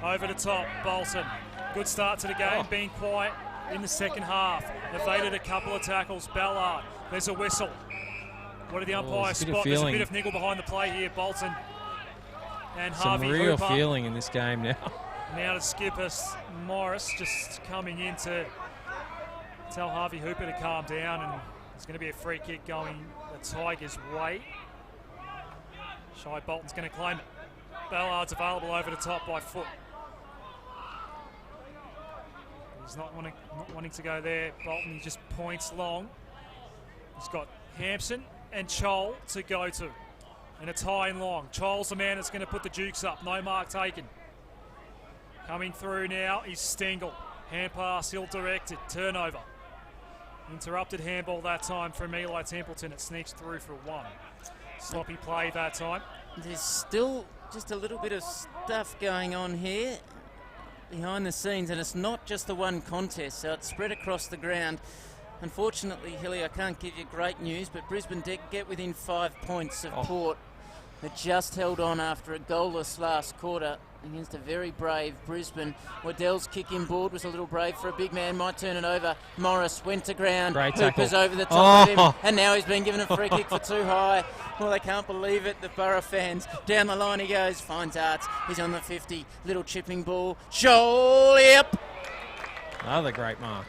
Over the top, Bolton. Good start to the game, being quiet in the second half. Evaded a couple of tackles. Ballard, there's a whistle. What did the umpire spot? There's a bit of niggle behind the play here. Bolton and Harvey Some real Hooper. feeling in this game now. Now to skipper Morris just coming in to tell Harvey Hooper to calm down, and there's going to be a free kick going the Tigers' way. Shai Bolton's going to claim it. Ballard's available over the top by foot. He's not wanting to go there. Bolton, he just points long. He's got Hampson and Chol to go to. And a tie in long. Chol's the man that's going to put the Dukes up. No mark taken. Coming through now is Stengel. Hand pass ill-directed. Turnover. Interrupted handball that time from Eli Templeton. It sneaks through for one. Sloppy play that time. There's still just a little bit of stuff going on here behind the scenes, and it's not just the one contest, so it's spread across the ground. Unfortunately, Hilly, I can't give you great news, but Brisbane did get within 5 points of Port. They just held on after a goalless last quarter against a very brave Brisbane. Waddell's kick inboard was a little brave for a big man, might turn it over. Morris went to ground. Great Hooper's tackle. over the top of him, and now he's been given a free kick for too high. Well, they can't believe it, the Borough fans. Down the line he goes, finds Arts. He's on the 50, little chipping ball. Shoal, yep. Another great mark.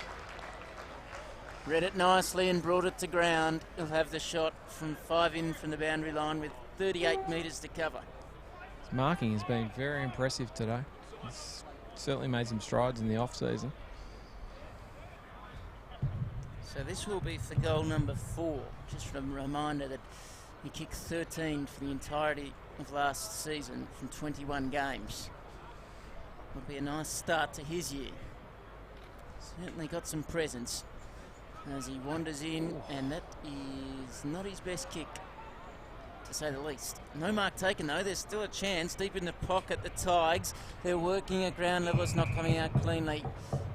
Read it nicely and brought it to ground. He'll have the shot from 5 in from the boundary line with 38 metres to cover. His marking has been very impressive today. He's certainly made some strides in the off-season. So this will be for goal number 4. Just a reminder that he kicked 13 for the entirety of last season from 21 games. Will be a nice start to his year. Certainly got some presence as he wanders in, and that is not his best kick, to say the least. No mark taken though. There's still a chance deep in the pocket. The Tigers, they're working at ground level. It's not coming out cleanly,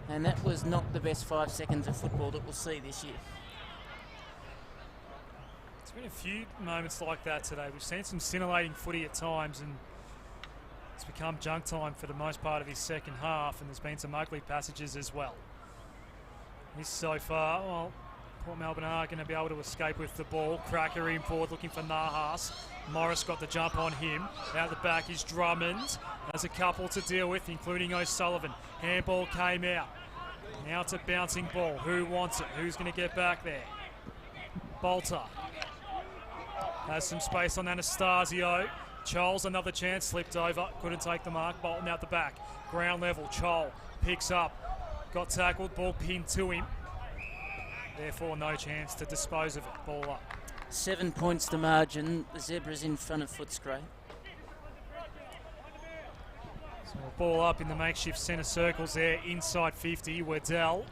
and that was not the best 5 seconds of football that we'll see this year. There's been a few moments like that today. We've seen some scintillating footy at times, and it's become junk time for the most part of his second half, and there's been some ugly passages as well. This so far, well, Port Melbourne are going to be able to escape with the ball. Cracker in forward looking for Nahas. Morris got the jump on him. Out the back is Drummond. Has a couple to deal with, including O'Sullivan. Handball came out. Now it's a bouncing ball. Who wants it? Who's going to get back there? Bolter has some space on Anastasio. Chol's another chance, slipped over. Couldn't take the mark. Bolton out the back. Ground level. Chol picks up. Got tackled, ball pinned to him. Therefore, no chance to dispose of it. Ball up. 7 points to margin. The Zebras in front of Footscray. So ball up in the makeshift centre circles there. Inside 50, Waddell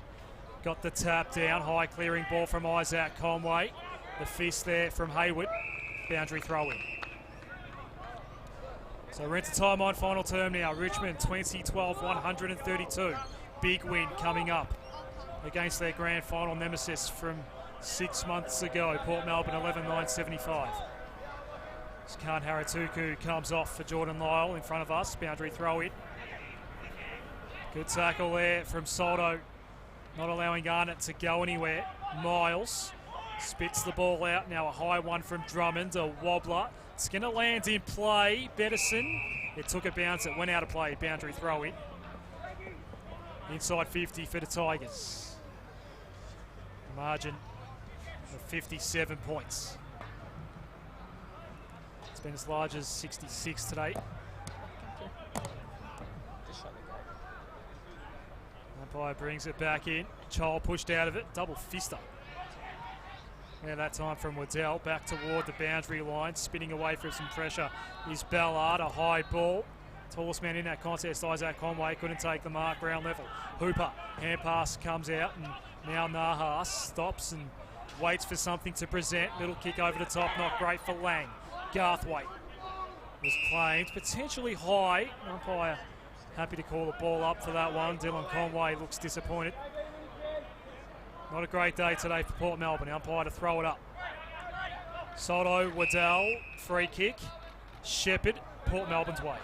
got the tap down. High clearing ball from Isaac Conway. The fist there from Hayward. Boundary throw in. So we're into time on final term now. Richmond 2012 132. Big win coming up against their grand final nemesis from 6 months ago. Port Melbourne 11-9-75. Khan Haratuku comes off for Jordan Lyle in front of us. Boundary throw in. Good tackle there from Soldo. Not allowing Arnott to go anywhere. Miles spits the ball out. Now a high one from Drummond. A wobbler. It's going to land in play. Bettison. It took a bounce. It went out of play. Boundary throw in. Inside 50 for the Tigers. Margin of 57 points. It's been as large as 66 today. Umpire brings it back in. Chol pushed out of it. Double fister. Yeah, that time from Waddell, back toward the boundary line, spinning away from some pressure is Ballard, a high ball. Tallest man in that contest, Isaac Conway, couldn't take the mark, ground level. Hooper, hand pass comes out, and now Nahas stops and waits for something to present. Little kick over the top, not great for Lang. Garthwaite was claimed, potentially high. Umpire happy to call the ball up for that one. Dylan Conway looks disappointed. Not a great day today for Port Melbourne. Umpire to throw it up. Soto, Waddell, free kick. Shepherd, Port Melbourne's way.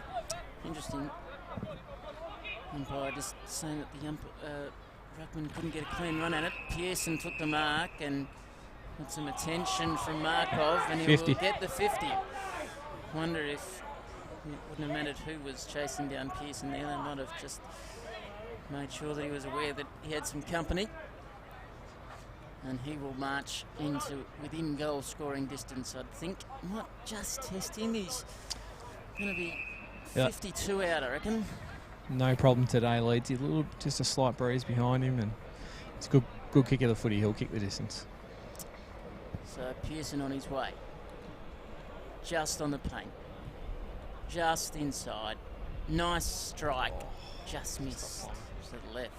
Interesting. Umpire just saying that the ruckman couldn't get a clean run at it. Pearson took the mark and got some attention from Markov, and he 50. will get the 50. Wonder if it wouldn't have mattered who was chasing down Pearson there. They might have just made sure that he was aware that he had some company. And he will march into within goal scoring distance, I'd think. Might just test him. He's going to be 52 out, I reckon. No problem today, Leeds. Just a slight breeze behind him, and it's a good kick of the footy. He'll kick the distance. So Pearson on his way. Just on the paint. Just inside. Nice strike. Just missed to the left.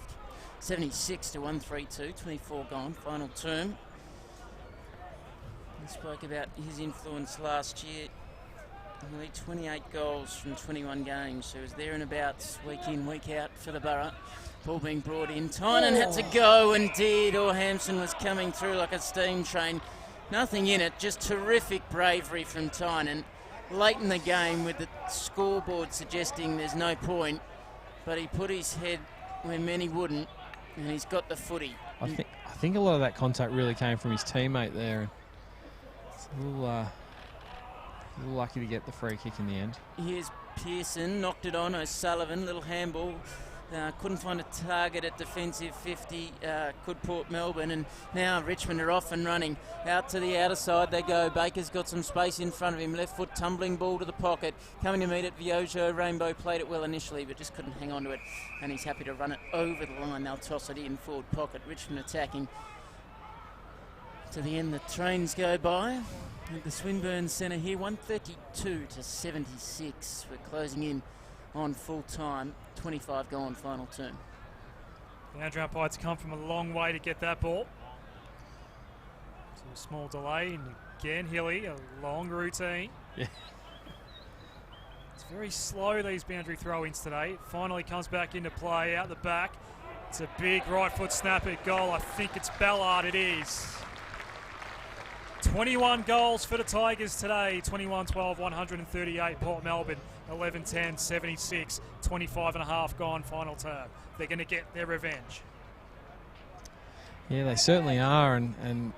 76 to 132, 24 gone, final term. We spoke about his influence last year. Nearly 28 goals from 21 games, so he was there and about week in, week out for the borough. Ball being brought in. Tynan had to go, and Deardor Hampson was coming through like a steam train. Nothing in it, just terrific bravery from Tynan. Late in the game with the scoreboard suggesting there's no point, but he put his head where many wouldn't. And he's got the footy. I think a lot of that contact really came from his teammate there. And it's a little lucky to get the free kick in the end. Here's Pearson, knocked it on. O'Sullivan, little handball. Couldn't find a target at defensive 50. Could Port Melbourne, and now Richmond are off and running. Out to the outer side they go. Baker's got some space in front of him. Left foot tumbling ball to the pocket. Coming to meet it, Viojo. Rainbow played it well initially, but just couldn't hang on to it. And he's happy to run it over the line. They'll toss it in, forward pocket. Richmond attacking. To the end, the trains go by. At the Swinburne Centre here, 132 to 76. We're closing in on full time. 25 gone, final term. The Andrew umpire to come from a long way to get that ball. So a small delay, and again Hilly, a long routine. Yeah. It's very slow, these boundary throw-ins today. It finally comes back into play out the back. It's a big right foot snap at goal. I think it's Ballard, it is. 21 goals for the Tigers today. 21-12, 138. Port Melbourne, 11-10, 76. 25 and a half gone, final term. They're going to get their revenge. Yeah, they certainly are, and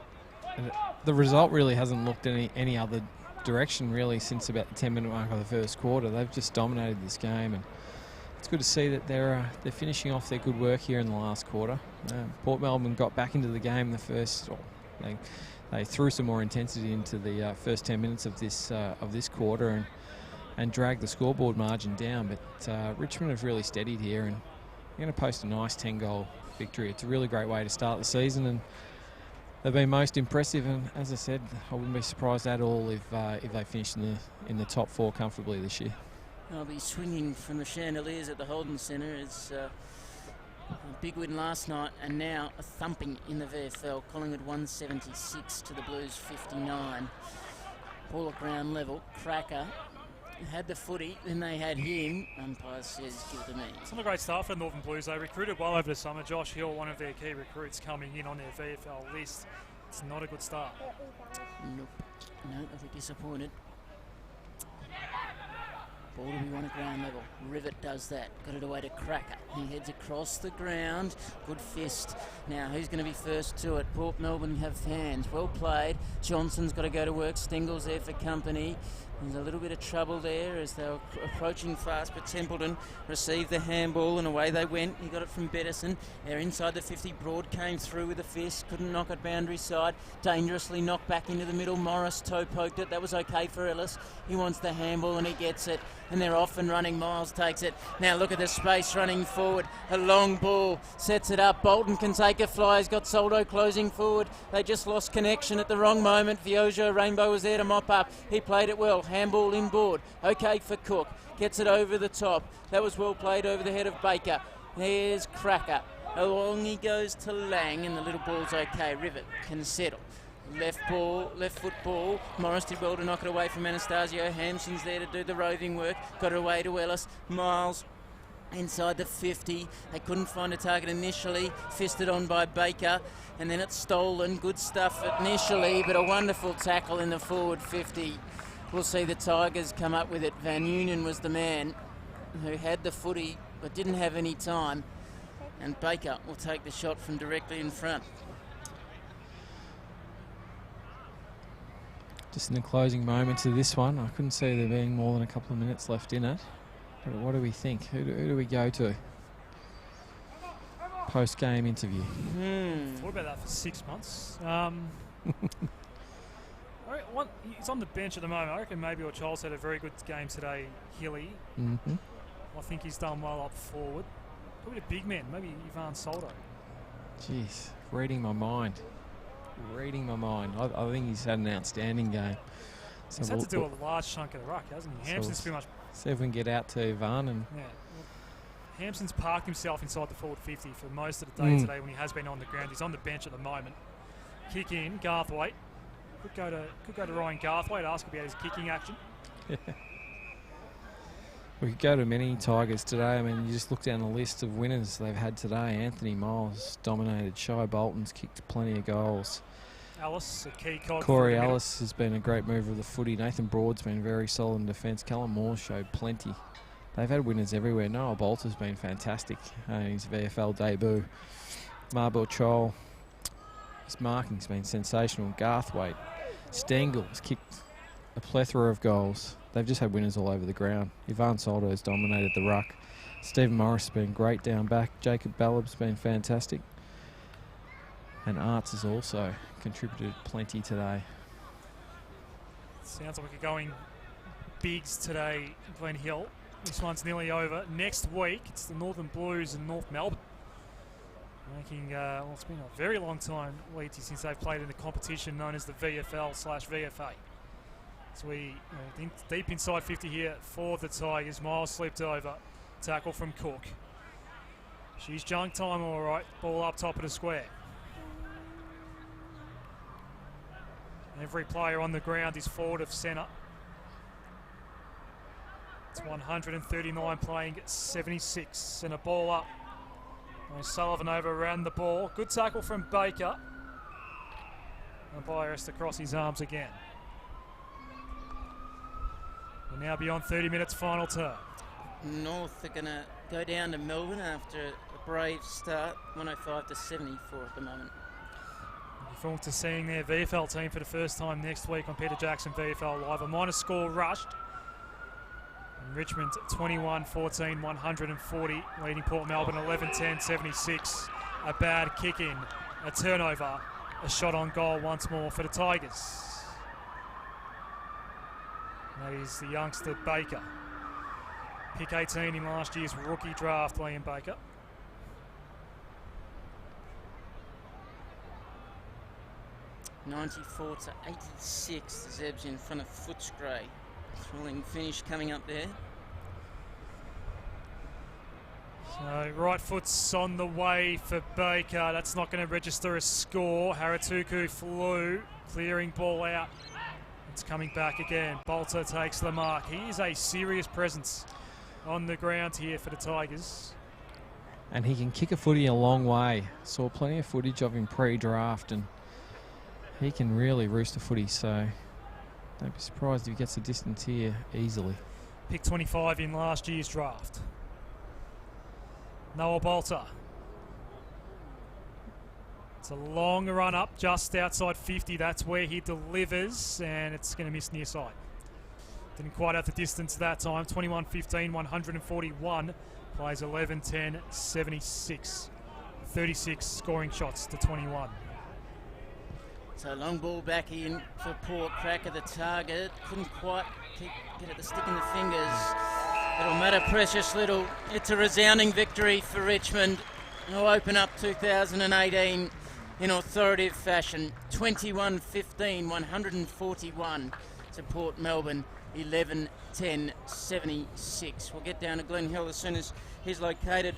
the result really hasn't looked any other direction really since about the 10-minute mark of the first quarter. They've just dominated this game, and it's good to see that they're finishing off their good work here in the last quarter. Port Melbourne got back into the game in the first. They threw some more intensity into the first 10 minutes of this quarter and dragged the scoreboard margin down. But Richmond have really steadied here, and they're going to post a nice 10-goal victory. It's a really great way to start the season, and they've been most impressive. And as I said, I wouldn't be surprised at all if they finish in the top four comfortably this year. I'll be swinging from the chandeliers at the Holden Centre. It's a big win last night, and now a thumping in the VFL. Collingwood 176 to the Blues 59. Ball at ground level. Cracker had the footy, then they had him. Umpire says, give it to me. It's not a great start for the Northern Blues. They recruited well over the summer. Josh Hill, one of their key recruits, coming in on their VFL list. It's not a good start. Nope. No, I'll be disappointed. Ball to be won at ground level. Rivet does that. Got it away to Cracker. He heads across the ground. Good fist. Now, who's going to be first to it? Port Melbourne have hands. Well played. Johnson's got to go to work. Stengel's there for company. There's a little bit of trouble there as they were approaching fast, but Templeton received the handball and away they went. He got it from Bettison. They're inside the 50. Broad came through with a fist, couldn't knock it boundary side. Dangerously knocked back into the middle. Morris toe poked it. That was okay for Ellis. He wants the handball and he gets it. And they're off and running. Miles takes it. Now look at the space running forward. A long ball sets it up. Bolton can take a fly. He's got Soldo closing forward. They just lost connection at the wrong moment. Viojo Rainbow was there to mop up. He played it well. Handball inboard. Okay for Cook. Gets it over the top. That was well played over the head of Baker. There's Cracker. Along he goes to Lang, and the little ball's okay. Rivet can settle. Left foot ball. Morris did well to knock it away from Anastasio. Hampson's there to do the roving work. Got it away to Ellis. Miles inside the 50. They couldn't find a target initially. Fisted on by Baker. And then it's stolen. Good stuff initially, but a wonderful tackle in the forward 50. We'll see the Tigers come up with it. Van Union was the man who had the footy but didn't have any time. And Baker will take the shot from directly in front. Just in the closing moments of this one, I couldn't see there being more than a couple of minutes left in it. But what do we think? Who do we go to? Post-game interview. Thought about that for 6 months. He's on the bench at the moment. I reckon maybe Charles had a very good game today, Hilly. Mm-hmm. I think he's done well up forward. Probably a big man, maybe Ivan Soldo. Jeez, reading my mind. I think he's had an outstanding game. So He's had to do a large chunk of the ruck, hasn't he? Hampson's pretty much... See if we can get out to Ivan. And yeah. Hampson's parked himself inside the forward 50 for most of the day today when he has been on the ground. He's on the bench at the moment. Kick in, Garthwaite. Could go to Ryan Garthwaite, ask about his kicking action. Yeah. We could go to many Tigers today. I mean, you just look down the list of winners they've had today. Anthony Miles dominated. Shai Bolton's kicked plenty of goals. Alice, a key cog. Corey Ellis has been a great mover of the footy. Nathan Broad's been very solid in defence. Callum Moore showed plenty. They've had winners everywhere. Noah Bolter's been fantastic in his VFL debut. Marbel Chol, his marking's been sensational. Garthwaite, Stengel's kicked a plethora of goals. They've just had winners all over the ground. Ivan Soldo's dominated the ruck. Stephen Morris has been great down back. Jacob Ballab's been fantastic. And Arts has also contributed plenty today. Sounds like we're going bigs today, Glen Hill. This one's nearly over. Next week, it's the Northern Blues in North Melbourne. Making, it's been a very long time, Leeds, since they've played in the competition known as the VFL/VFA. So we deep inside 50 here for the Tigers. Miles slipped over. Tackle from Cook. She's junk time all right. Ball up top of the square. Every player on the ground is forward of centre. It's 139 playing at 76 and a ball up. Sullivan overran the ball. Good tackle from Baker. And Bayer has to cross his arms again. We're now beyond 30 minutes final term. North are going to go down to Melbourne after a brave start, 105 to 74 at the moment. Looking forward to seeing their VFL team for the first time next week on Peter Jackson VFL Live. A minor score rushed. And Richmond 21-14, 140, leading Port Melbourne 11-10, 76. A bad kick in, a turnover, a shot on goal once more for the Tigers. That is the youngster Baker. Pick 18 in last year's rookie draft, Liam Baker. (94 to 86). The Zebs in front of Footscray. Thrilling finish coming up there. So right foot's on the way for Baker. That's not going to register a score. Haratuku flew, clearing ball out. It's coming back again. Bolter takes the mark. He is a serious presence on the ground here for the Tigers. And he can kick a footy a long way. Saw plenty of footage of him pre-draft, and he can really roost a footy, so don't be surprised if he gets the distance here easily. Pick 25 in last year's draft. Noah Bolter. It's a long run up just outside 50. That's where he delivers, and it's going to miss near side. Didn't quite have the distance that time. 21-15, 141. Plays 11-10, 76. 36 scoring shots to 21. So long ball back in for Port. Crack at the target. Couldn't quite get it to stick in the fingers. It'll matter precious little. It's a resounding victory for Richmond, who open up 2018 in authoritative fashion. 21-15, 141 to Port Melbourne. 11-10, 76. We'll get down to Glen Hill as soon as he's located.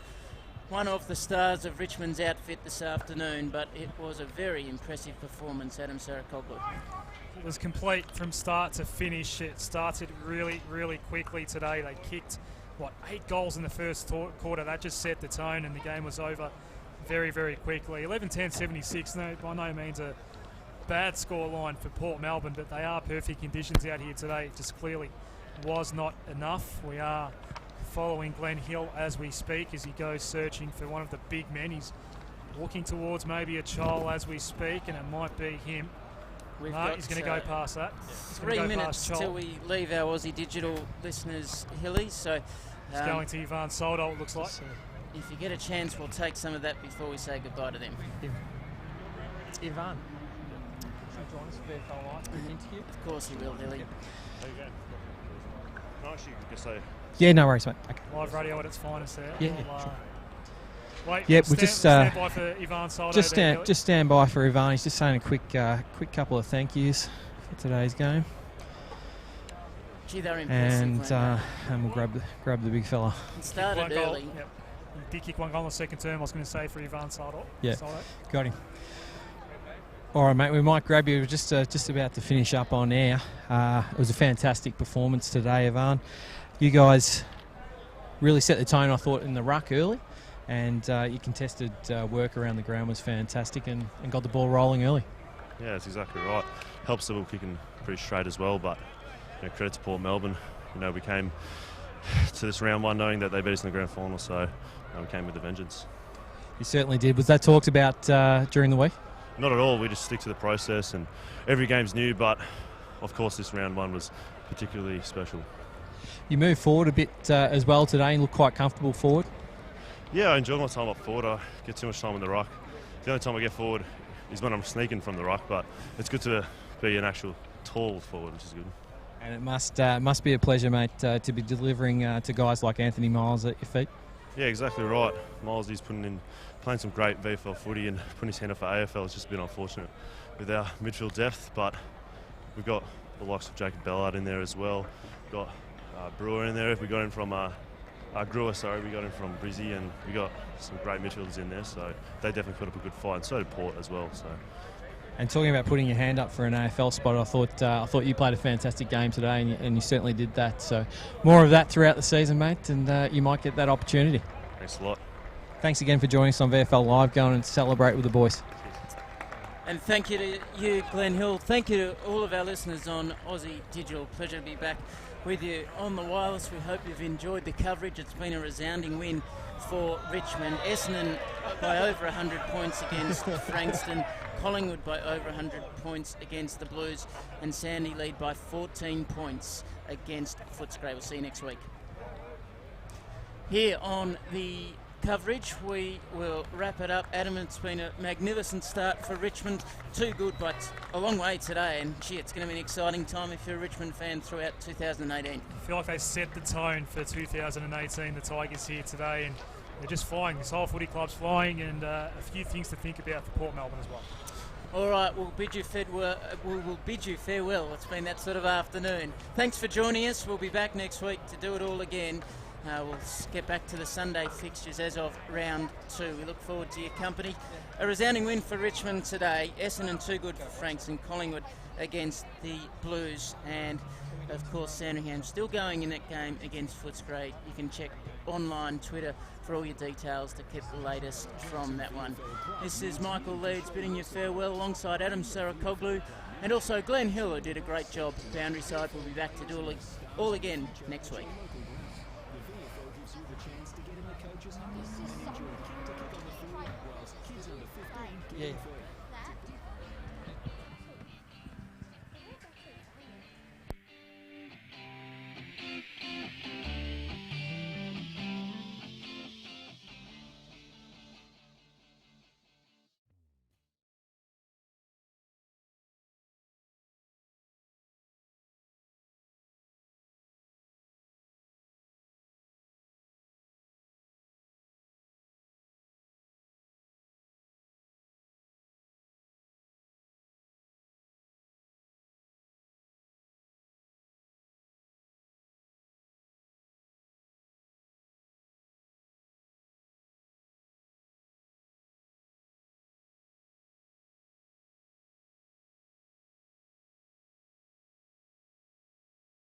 One of the stars of Richmond's outfit this afternoon, but it was a very impressive performance, Adam Sarakoglu. It was complete from start to finish. It started really, really quickly today. They kicked, 8 goals in the first quarter. That just set the tone, and the game was over very, very quickly. 11-10, 76. No, by no means a bad score line for Port Melbourne, but they are perfect conditions out here today. It just clearly was not enough. We are following Glen Hill as we speak as he goes searching for one of the big men. He's walking towards maybe a Chol as we speak, and it might be him. He's going to go past that. 3 minutes till we leave our Aussie Digital listeners, Hilly. So he's going to Ivan Soldo, it looks like. If you get a chance, we'll take some of that before we say goodbye to them. Ivan. Join us for VFL Live interview. Of course he will, Hilly. There you go. Nice, you can just say. Yeah, no worries, mate. Okay. Live radio at its finest there. Yeah. Wait, yeah, we'll just stand by for Ivan Soldo. Just stand by for Ivan. He's just saying a quick couple of thank yous for today's game. Gee, they're impressive. And we'll grab the big fella. It started early. Yep. He did kick 1 goal in the second term. I was going to say for Ivan Soldo. Yeah, got him. All right, mate, we might grab you. We're just about to finish up on air. It was a fantastic performance today, Ivan. You guys really set the tone, I thought, in the ruck early, and your contested work around the ground was fantastic and got the ball rolling early. Yeah, that's exactly right. Helps that we were kicking pretty straight as well, but credit to Port Melbourne. We came to this round 1 knowing that they beat us in the grand final, so we came with a vengeance. You certainly did. Was that talked about during the week? Not at all. We just stick to the process, and every game's new, but of course this round 1 was particularly special. You moved forward a bit as well today and look quite comfortable forward. Yeah, I enjoy my time up forward. I get too much time in the ruck. The only time I get forward is when I'm sneaking from the ruck, but it's good to be an actual tall forward, which is good. And it must be a pleasure, mate, to be delivering to guys like Anthony Miles at your feet. Yeah, exactly right. Miles, he's playing some great VFL footy and putting his hand up for AFL. It's just been unfortunate with our midfield depth, but we've got the likes of Jacob Ballard in there as well. We've got Brewer in there. We got him from Grewer, we got him from Brizzy, and we got some great midfielders in there, so they definitely put up a good fight, and so did Port as well. So. And talking about putting your hand up for an AFL spot, I thought you played a fantastic game today, and you certainly did that. So more of that throughout the season, mate, and you might get that opportunity. Thanks a lot. Thanks again for joining us on VFL Live. Go on and celebrate with the boys. And thank you to you, Glen Hill. Thank you to all of our listeners on Aussie Digital. Pleasure to be back with you on the wireless. We hope you've enjoyed the coverage. It's been a resounding win for Richmond. Essendon by over 100 points against Frankston. Collingwood by over 100 points against the Blues. And Sandy lead by 14 points against Footscray. We'll see you next week. Here on the coverage, we will wrap it up. Adam, it's been a magnificent start for Richmond. Too good, but a long way today, and gee, it's going to be an exciting time if you're a Richmond fan throughout 2018. I feel like they set the tone for 2018, the Tigers here today, and they're just flying. This whole footy club's flying, and a few things to think about for Port Melbourne as well. All right, we'll bid you farewell. It's been that sort of afternoon. Thanks for joining us. We'll be back next week to do it all again. We'll get back to the Sunday fixtures as of round 2. We look forward to your company. A resounding win for Richmond today. Essendon too good for Frankston. Collingwood against the Blues. And, of course, Sandringham still going in that game against Footscray. You can check online, Twitter, for all your details to get the latest from that one. This is Michael Leeds bidding you farewell alongside Adam Sarakoglu and also Glen Hill, who did a great job. Boundary Side will be back to do it all again next week. Yeah.